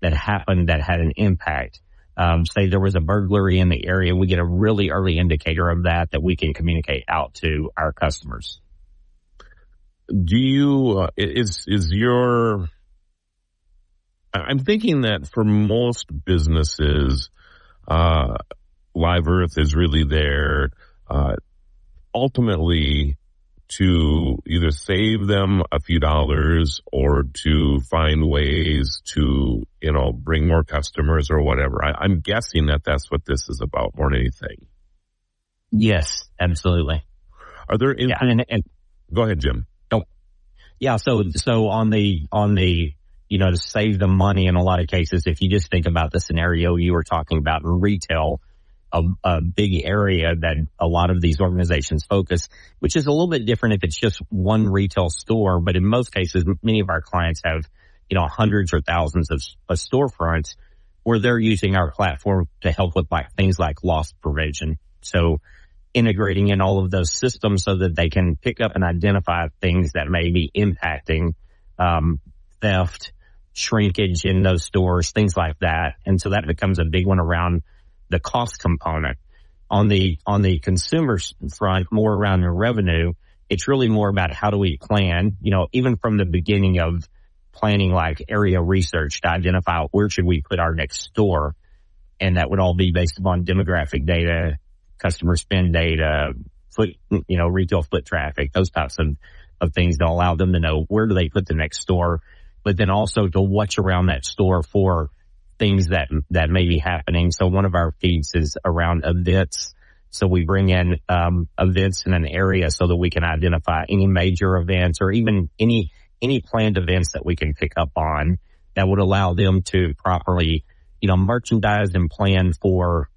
that happened that had an impact. Say there was a burglary in the area, we get a really early indicator of that we can communicate out to our customers. Do you, I'm thinking that for most businesses, Live Earth is really there, ultimately to either save them a few dollars or to find ways to, bring more customers or whatever. I'm guessing that that's what this is about more than anything. Yes, absolutely. Are there, go ahead, Jim. Oh, yeah. So on the, to save them money in a lot of cases, if you just think about the scenario you were talking about in retail, a big area that a lot of these organizations focus, which is a little bit different if it's just one retail store. But in most cases, many of our clients have, hundreds or thousands of storefronts where they're using our platform to help with things like loss prevention. So integrating in all of those systems so that they can pick up and identify things that may be impacting, theft, shrinkage in those stores, things like that. And so that becomes a big one around the cost component. On the consumer front, more around the revenue, it's really more about how do we plan, even from the beginning of planning like area research to identify where should we put our next store. And that would all be based upon demographic data, customer spend data, retail foot traffic, those types of things that allow them to know where do they put the next store, but then also to watch around that store for things that may be happening. So one of our feeds is around events. So we bring in events in an area so that we can identify any major events or even any planned events that we can pick up on that would allow them to properly, merchandise and plan for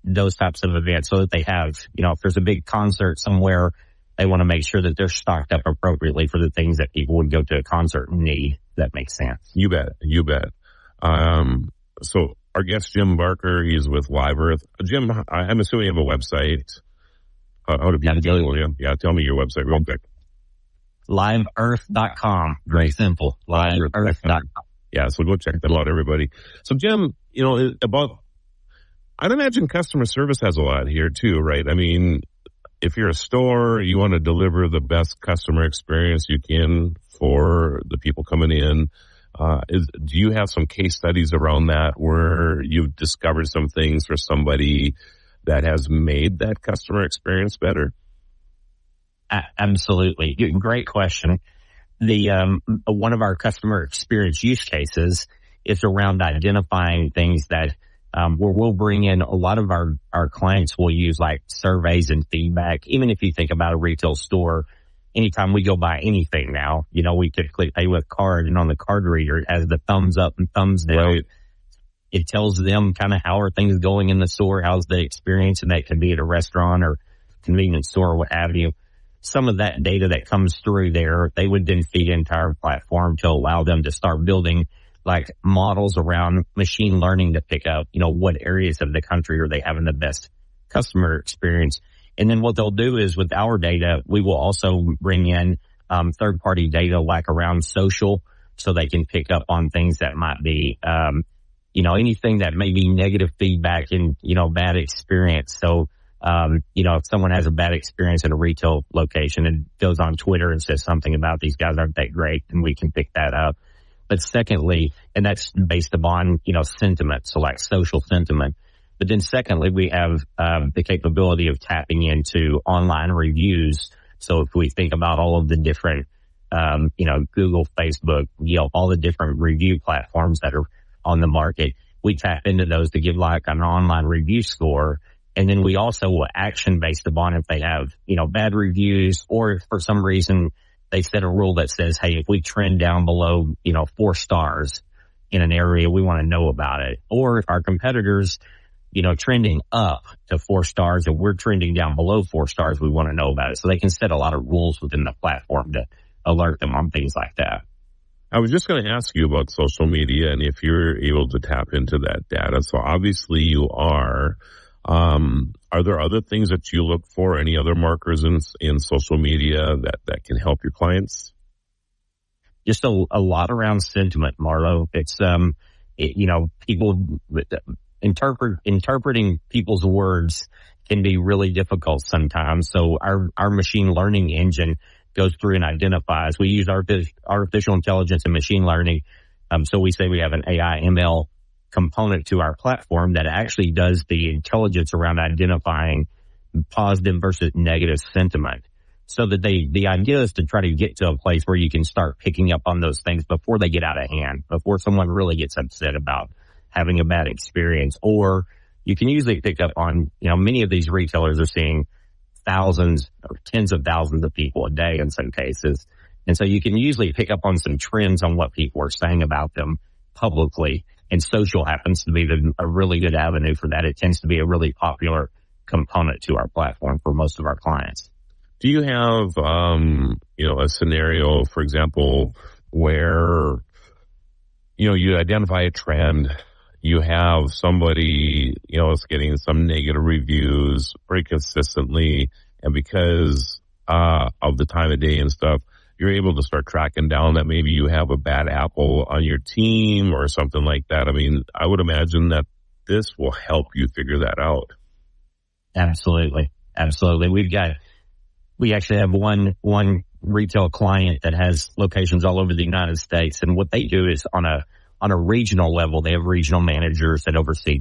those types of events so that they have, if there's a big concert somewhere, they want to make sure that they're stocked up appropriately for the things that people would go to a concert and need. That makes sense. You bet. So our guest, Jim Barker. He's with Live Earth. Jim, I'm assuming you have a website. How do people tell you? Yeah, tell me your website real quick. LiveEarth.com. Very simple. LiveEarth.com. Yeah, so go check that out, everybody. So, Jim, I'd imagine customer service has a lot here too, right? I mean, if you're a store, you want to deliver the best customer experience you can for the people coming in. Do you have some case studies around that where you've discovered some things for somebody that has made that customer experience better? Absolutely. Great question. One of our customer experience use cases is around identifying things that where we'll bring in a lot of our clients will use like surveys and feedback. Even if you think about a retail store, anytime we go buy anything now, we typically pay with card, and on the card reader it has the thumbs up and thumbs down. Right. It tells them kind of how are things going in the store, how's the experience, and that can be at a restaurant or convenience store or what have you. Some of that data that comes through there, they would then feed into our platform to allow them to start building like models around machine learning to pick up, what areas of the country are they having the best customer experience. And then what they'll do is with our data, we will also bring in third-party data like around social, so they can pick up on things that might be, anything that may be negative feedback and, bad experience. So, if someone has a bad experience at a retail location and goes on Twitter and says something about these guys aren't that great, and we can pick that up. But secondly, and that's based upon, sentiment, so like social sentiment. But then secondly, we have the capability of tapping into online reviews. So if we think about all of the different, Google, Facebook, Yelp, all the different review platforms that are on the market, we tap into those to give like an online review score. And then we also will action based upon if they have, bad reviews, or if for some reason they set a rule that says, hey, if we trend down below, 4 stars in an area, we want to know about it. Or if our competitors, trending up to 4 stars and we're trending down below 4 stars, we want to know about it. So they can set a lot of rules within the platform to alert them on things like that. I was just going to ask you about social media and if you're able to tap into that data. So obviously you are. Are there other things that you look for, any other markers in social media that can help your clients? Just a lot around sentiment, Marlo. It's, people interpreting people's words can be really difficult sometimes. So our machine learning engine goes through and identifies. We use artificial intelligence and machine learning. So we say we have an AI ML component to our platform that actually does the intelligence around identifying positive versus negative sentiment. So that the idea is to try to get to a place where you can start picking up on those things before they get out of hand, before someone really gets upset about having a bad experience. Or you can usually pick up on, many of these retailers are seeing thousands or tens of thousands of people a day in some cases. And so you can usually pick up on some trends on what people are saying about them publicly. And social happens to be a really good avenue for that. It tends to be a really popular component to our platform for most of our clients. Do you have, a scenario, for example, where, you identify a trend, you have somebody, is getting some negative reviews very consistently, and because of the time of day and stuff, you're able to start tracking down that maybe you have a bad apple on your team or something like that. I mean, I would imagine that this will help you figure that out. Absolutely. Absolutely. We actually have one retail client that has locations all over the United States. And what they do is on a regional level, they have regional managers that oversee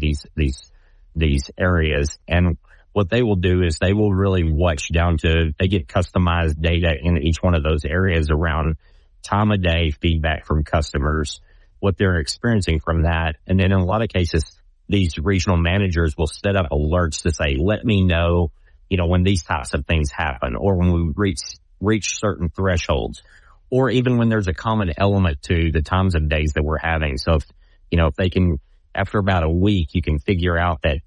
these areas. And what they will do is they will really watch down to, they get customized data in each one of those areas around time of day feedback from customers, what they're experiencing from that. And then in a lot of cases, these regional managers will set up alerts to say, let me know, when these types of things happen, or when we reach certain thresholds, or even when there's a common element to the times of days that we're having. So if they can, after about a week, you can figure out that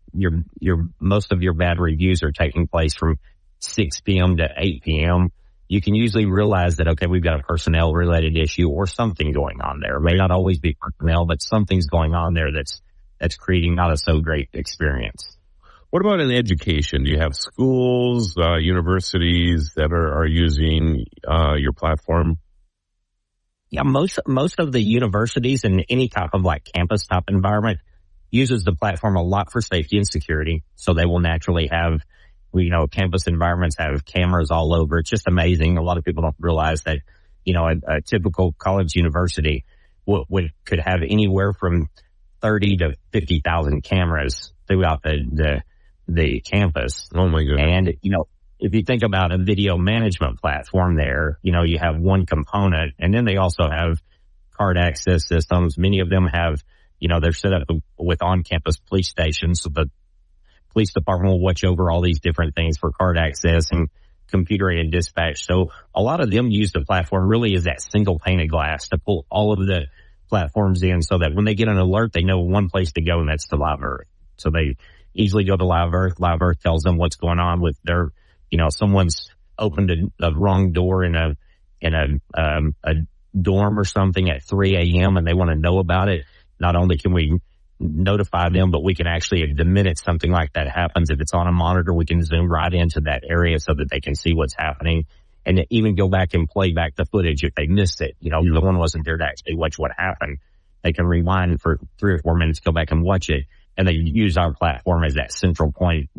most of your bad reviews are taking place from 6 p.m. to 8 p.m. You can usually realize that, okay, we've got a personnel related issue or something going on there. It may not always be personnel, but something's going on there that's that's creating not a so great experience. What about in education? Do you have schools, universities that are using your platform? Yeah, most of the universities and any type of like campus type environment uses the platform a lot for safety and security. So they will naturally have, campus environments have cameras all over. It's just amazing. A lot of people don't realize that, a typical college university could have anywhere from 30 to 50,000 cameras throughout the campus. Oh my goodness. And, if you think about a video management platform there, you have one component, and then they also have card access systems. Many of them have, they're set up with on-campus police stations. So the police department will watch over all these different things for card access and computer-aided dispatch. So a lot of them use the platform really as that single pane of glass to pull all of the platforms in so that when they get an alert, they know one place to go, and that's to Live Earth. So they easily go to Live Earth. Live Earth tells them what's going on with their, someone's opened a wrong door in a dorm or something at 3 a.m. and they want to know about it. Not only can we notify them, but we can actually, the minute something like that happens, if it's on a monitor, we can zoom right into that area so that they can see what's happening and even go back and play back the footage if they missed it. The one wasn't there to actually watch what happened. They can rewind for 3 or 4 minutes, go back and watch it. And they use our platform as that central point,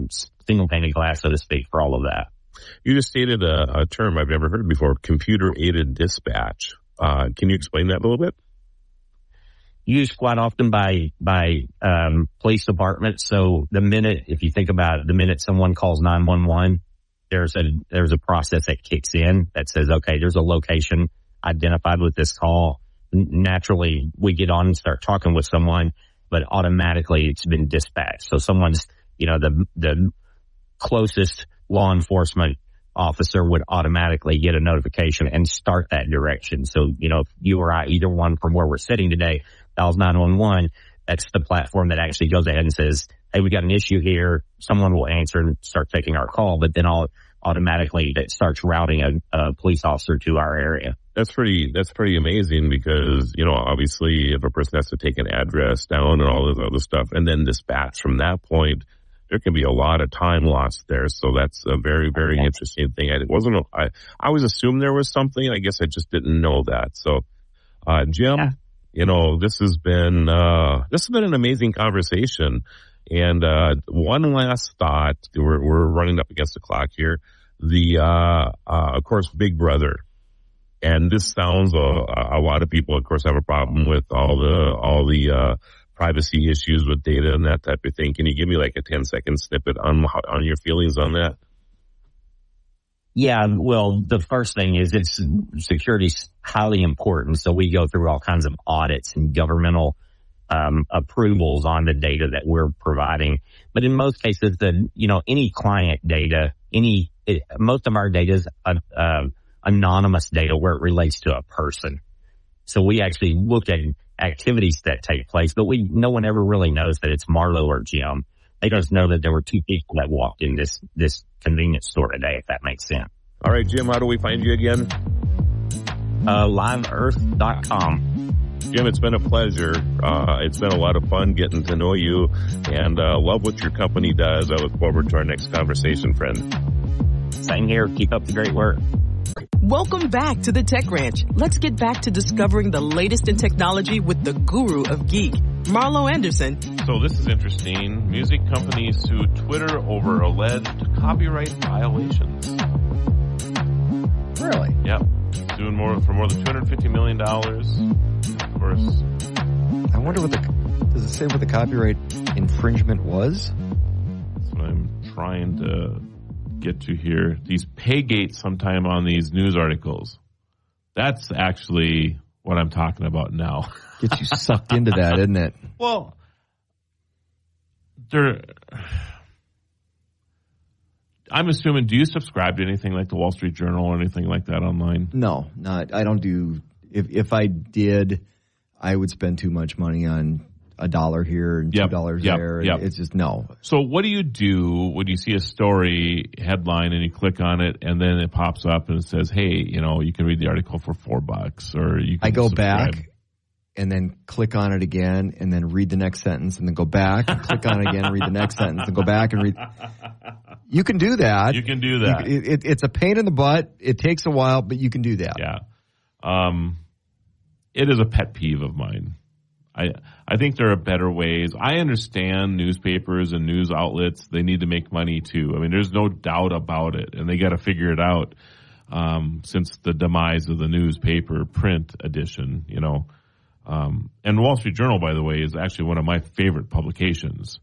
single pane of glass, so to speak, for all of that. You just stated a term I've never heard before, computer-aided dispatch. Can you explain that a little bit? Used quite often by police departments. So if you think about it, the minute someone calls 911, there's a process that kicks in that says, okay, there's a location identified with this call. Naturally, we get on and start talking with someone, but automatically it's been dispatched. So someone's, the closest law enforcement officer would automatically get a notification and start that direction. So, if you or I, either one from where we're sitting today, dials 911, that's the platform that actually goes ahead and says, hey, we got an issue here. Someone will answer and start taking our call, but then automatically that starts routing a police officer to our area. That's pretty amazing because, obviously if a person has to take an address down and all this other stuff and then dispatch from that point, there can be a lot of time lost there. So that's a very, very interesting thing. I always assumed there was something. I guess I just didn't know that. So, Jim, this has been an amazing conversation. And, one last thought, we're running up against the clock here. Of course, Big Brother. And this sounds, a lot of people, of course, have a problem with all the privacy issues with data and that type of thing. Can you give me like a 10-second snippet on your feelings on that? Yeah, well, the first thing is security's highly important. So we go through all kinds of audits and governmental approvals on the data that we're providing. But in most cases, any client data, most of our data is anonymous data where it relates to a person. So we actually look at activities that take place, but no one ever really knows that it's Marlo or Jim. They just know that there were 2 people that walked in this convenience store today, if that makes sense. All right, Jim, how do we find you again? LiveEarth.com. Jim, it's been a pleasure. It's been a lot of fun getting to know you and love what your company does. I look forward to our next conversation, friend. Same here. Keep up the great work. Welcome back to the Tech Ranch. Let's get back to discovering the latest in technology with the guru of geek, Marlo Anderson. So this is interesting. Music companies sue Twitter over alleged copyright violations. Really? Yep. Suing for more than $250 million. Of course. I wonder does it say what the copyright infringement was? That's what I'm trying to get to here. These pay gates sometime on these news articles. That's actually what I'm talking about now. Gets you sucked into that, isn't it? Well, I'm assuming, do you subscribe to anything like the Wall Street Journal or anything like that online? No, I don't do. If I did, I would spend too much money on $1 here and $2 there. Yep. It's just no. So what do you do when you see a story headline and you click on it and then it pops up and it says, hey, you can read the article for $4 or you can I go subscribe. back and then click on it again and then read the next sentence and then go back and click on it again and read the next sentence and go back and read. You can do that. You can do that. It's a pain in the butt. It takes a while, but you can do that. Yeah. It is a pet peeve of mine. I think there are better ways. I understand newspapers and news outlets, they need to make money too. I mean, there's no doubt about it, and they got to figure it out since the demise of the newspaper print edition, you know. And the Wall Street Journal, by the way, is actually one of my favorite publications.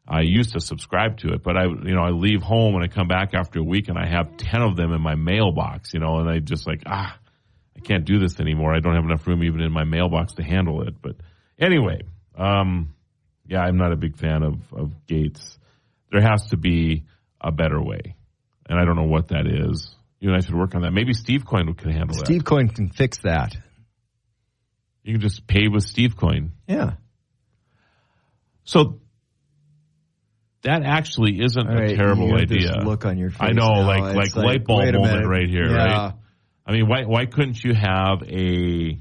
I used to subscribe to it, but I leave home and I come back after a week and I have 10 of them in my mailbox, you know, and I just like, I can't do this anymore. I don't have enough room even in my mailbox to handle it. But anyway, I'm not a big fan of Gates. There has to be a better way. And I don't know what that is. You and I should work on that. Maybe Steve Coin can handle that. Steve Coin can fix that. You can just pay with Steve Coin. Yeah. So that actually isn't a terrible idea. This look on your face. I know, now. like light bulb moment right here, yeah. right? I mean, why couldn't you have a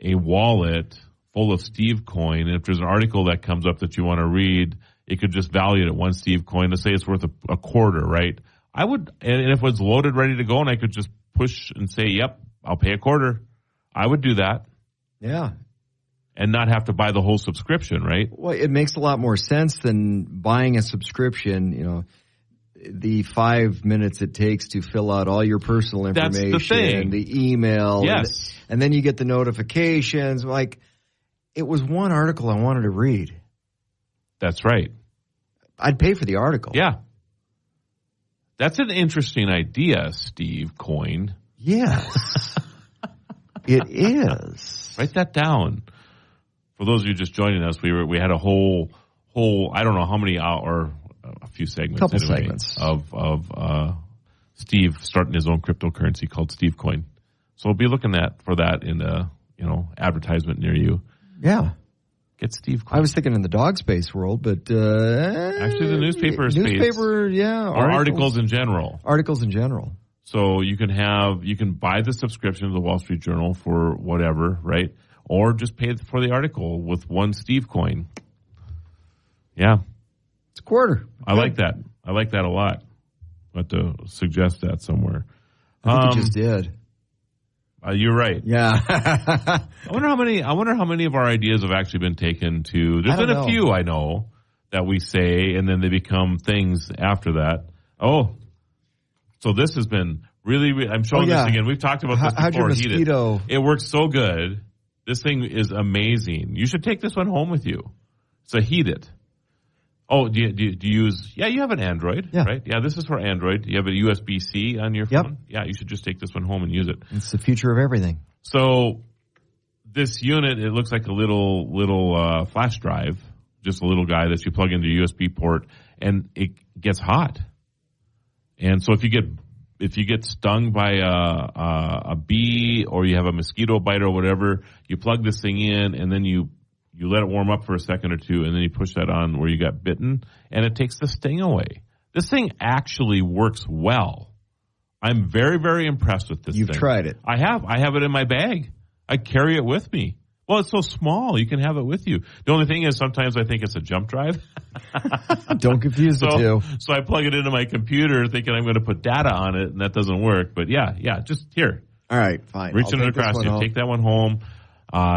wallet full of Steve Coin, and if there's an article that comes up that you want to read, it could just value it at one Steve Coin. Let's say it's worth a quarter, right? I would, and if it was loaded, ready to go, and I could just push and say, yep, I'll pay a quarter, I would do that. Yeah. And not have to buy the whole subscription, right? Well, it makes a lot more sense than buying a subscription, you know, the 5 minutes it takes to fill out all your personal information. That's the thing. And the email. Yes. And then you get the notifications. Like, it was one article I wanted to read. That's right. I'd pay for the article. Yeah. That's an interesting idea, Steve Coin. Yes. It is. Write that down. For those of you just joining us, we had a whole I don't know how many or a few segments, couple segments of Steve starting his own cryptocurrency called Steve Coin. So we'll be looking for that in a advertisement near you. Yeah. Get Steve Coin. I was thinking in the dog space world, but actually the newspaper space. Yeah, or articles in general. Articles in general. So you can buy the subscription to the Wall Street Journal for whatever, right? Or just pay for the article with one Steve Coin. Yeah. It's a quarter. I like that. I like that a lot. I'll have to suggest that somewhere. I think you just did. You're right. Yeah. I wonder how many of our ideas have actually been taken to. There's been a few I know that we say and then they become things after that. Oh, so this has been really. I'm showing this again. We've talked about this before. How'd your mosquito? It works so good. This thing is amazing. You should take this one home with you. So heat it. Oh, do you use? Yeah, you have an Android, right? Yeah, this is for Android. You have a USB-C on your phone. Yeah, you should just take this one home and use it. It's the future of everything. So this unit, it looks like a little flash drive, just a little guy that you plug into a USB port, and it gets hot. And so if you get stung by a bee or you have a mosquito bite or whatever, you plug this thing in and then you let it warm up for a second or two and then you push that on where you got bitten and it takes the sting away. This thing actually works well. I'm very, very impressed with this thing. You've tried it. I have it in my bag. I carry it with me. Well, it's so small. You can have it with you. The only thing is sometimes I think it's a jump drive. Don't confuse the two. So I plug it into my computer thinking I'm going to put data on it, and that doesn't work. But yeah, just here. All right, fine. Reaching it across you. Take that one home.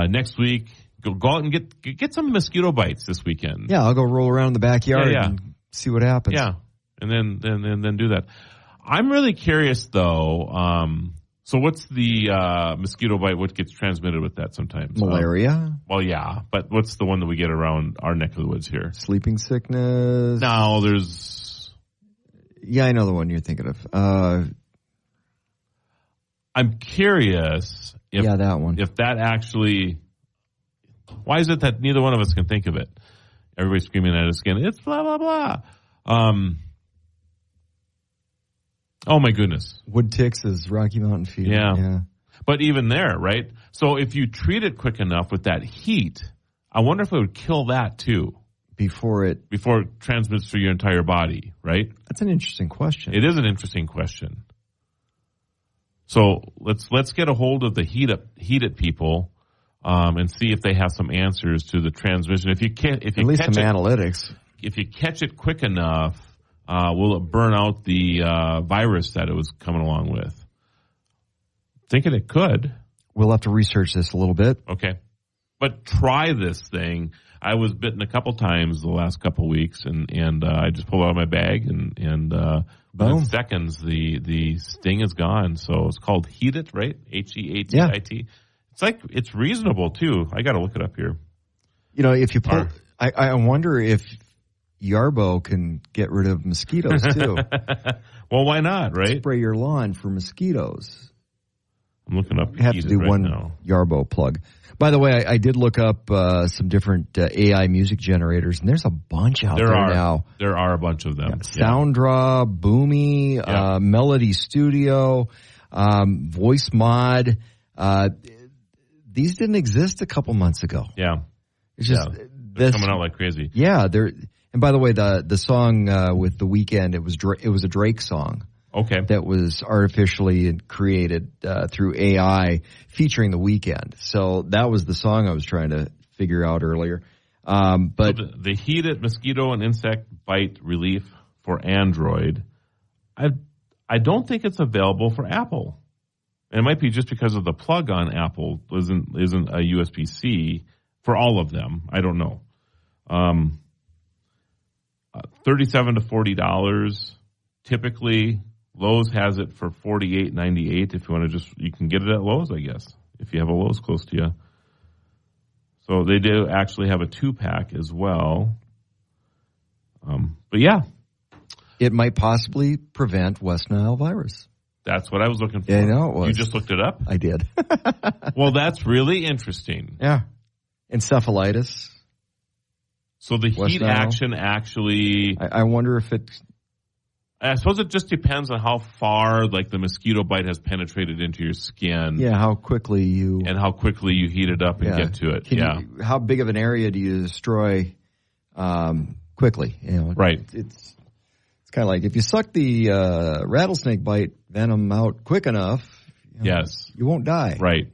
Next week, go out and get some mosquito bites this weekend. Yeah, I'll go roll around in the backyard and see what happens. Yeah, and then do that. I'm really curious, though. So what's the mosquito bite? What gets transmitted with that sometimes? Malaria? Well, yeah. But what's the one that we get around our neck of the woods here? Sleeping sickness? No, there's... Yeah, I know the one you're thinking of. I'm curious if... Yeah, that one. If that actually... Why is it that neither one of us can think of it? Everybody's screaming at us again. It's blah, blah, blah. Oh, my goodness. Wood ticks is Rocky Mountain fever. Yeah. But even there, right? So if you treat it quick enough with that heat, I wonder if it would kill that too. Before it transmits through your entire body, right? That's an interesting question. It is an interesting question. So let's get a hold of the heat it people. and see if they have some answers to the transmission. If you at least some analytics. If you catch it quick enough, will it burn out the virus that it was coming along with? Thinking it could. We'll have to research this a little bit. Okay. But try this thing. I was bitten a couple times the last couple weeks, and I just pulled it out of my bag, and within seconds, the sting is gone. So it's called Heat It, right? Heatit. Yeah. It's reasonable, too. I got to look it up here. You know, if you pull, I wonder if Yarbo can get rid of mosquitoes, too. Well, why not, right? Spray your lawn for mosquitoes. I'm looking up. You have to do right one now. Yarbo plug. By the way, I did look up some different AI music generators, and there's a bunch out there now. There are a bunch of them. Yeah. Sounddraw, Boomy, Melody Studio, Voice Mod. These didn't exist a couple months ago. Yeah. It's just they're coming out like crazy. Yeah, and by the way, the song with The Weeknd, it was a Drake song. Okay. That was artificially created through AI featuring The Weeknd. So that was the song I was trying to figure out earlier. But so the Heat It mosquito and insect bite relief for Android, I don't think it's available for Apple. And it might be just because of the plug on Apple isn't a USB-C for all of them. I don't know. $37 to $40 typically. Lowe's has it for $48.98. If you want to you can get it at Lowe's, I guess, if you have a Lowe's close to you. So they do actually have a 2-pack as well. But yeah. It might possibly prevent West Nile virus. That's what I was looking for. Yeah, I know it was. You just looked it up? I did. Well, that's really interesting. Yeah. Encephalitis. So the heat action actually... I wonder if it... I suppose it just depends on how far, like, the mosquito bite has penetrated into your skin. Yeah, how quickly you... And how quickly you heat it up and get to it. How big of an area do you destroy quickly? You know, right. It's kind of like if you suck the rattlesnake bite venom out quick enough, yes, you won't die. Right.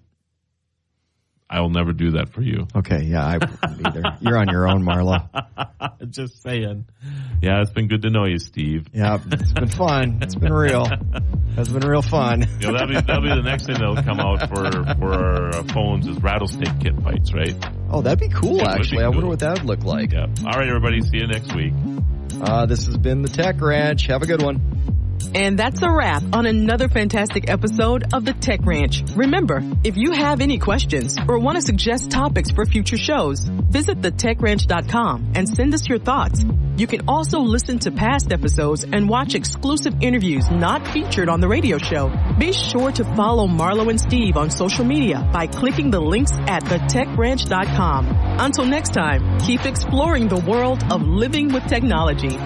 I will never do that for you. Okay, yeah, I wouldn't either. You're on your own, Marlo. Just saying. Yeah, it's been good to know you, Steve. Yeah, it's been fun. It's been real. It's been real fun. You know, that'll be the next thing that'll come out for our phones is rattlesnake kit bites, right? Oh, that'd be cool, actually. Cool. I wonder what that would look like. Yeah. All right, everybody. See you next week. This has been the Tech Ranch. Have a good one. And that's a wrap on another fantastic episode of the Tech Ranch. Remember, if you have any questions or want to suggest topics for future shows, visit thetechranch.com and send us your thoughts. You can also listen to past episodes and watch exclusive interviews not featured on the radio show. Be sure to follow Marlo and Steve on social media by clicking the links at thetechranch.com. Until next time, keep exploring the world of living with technology.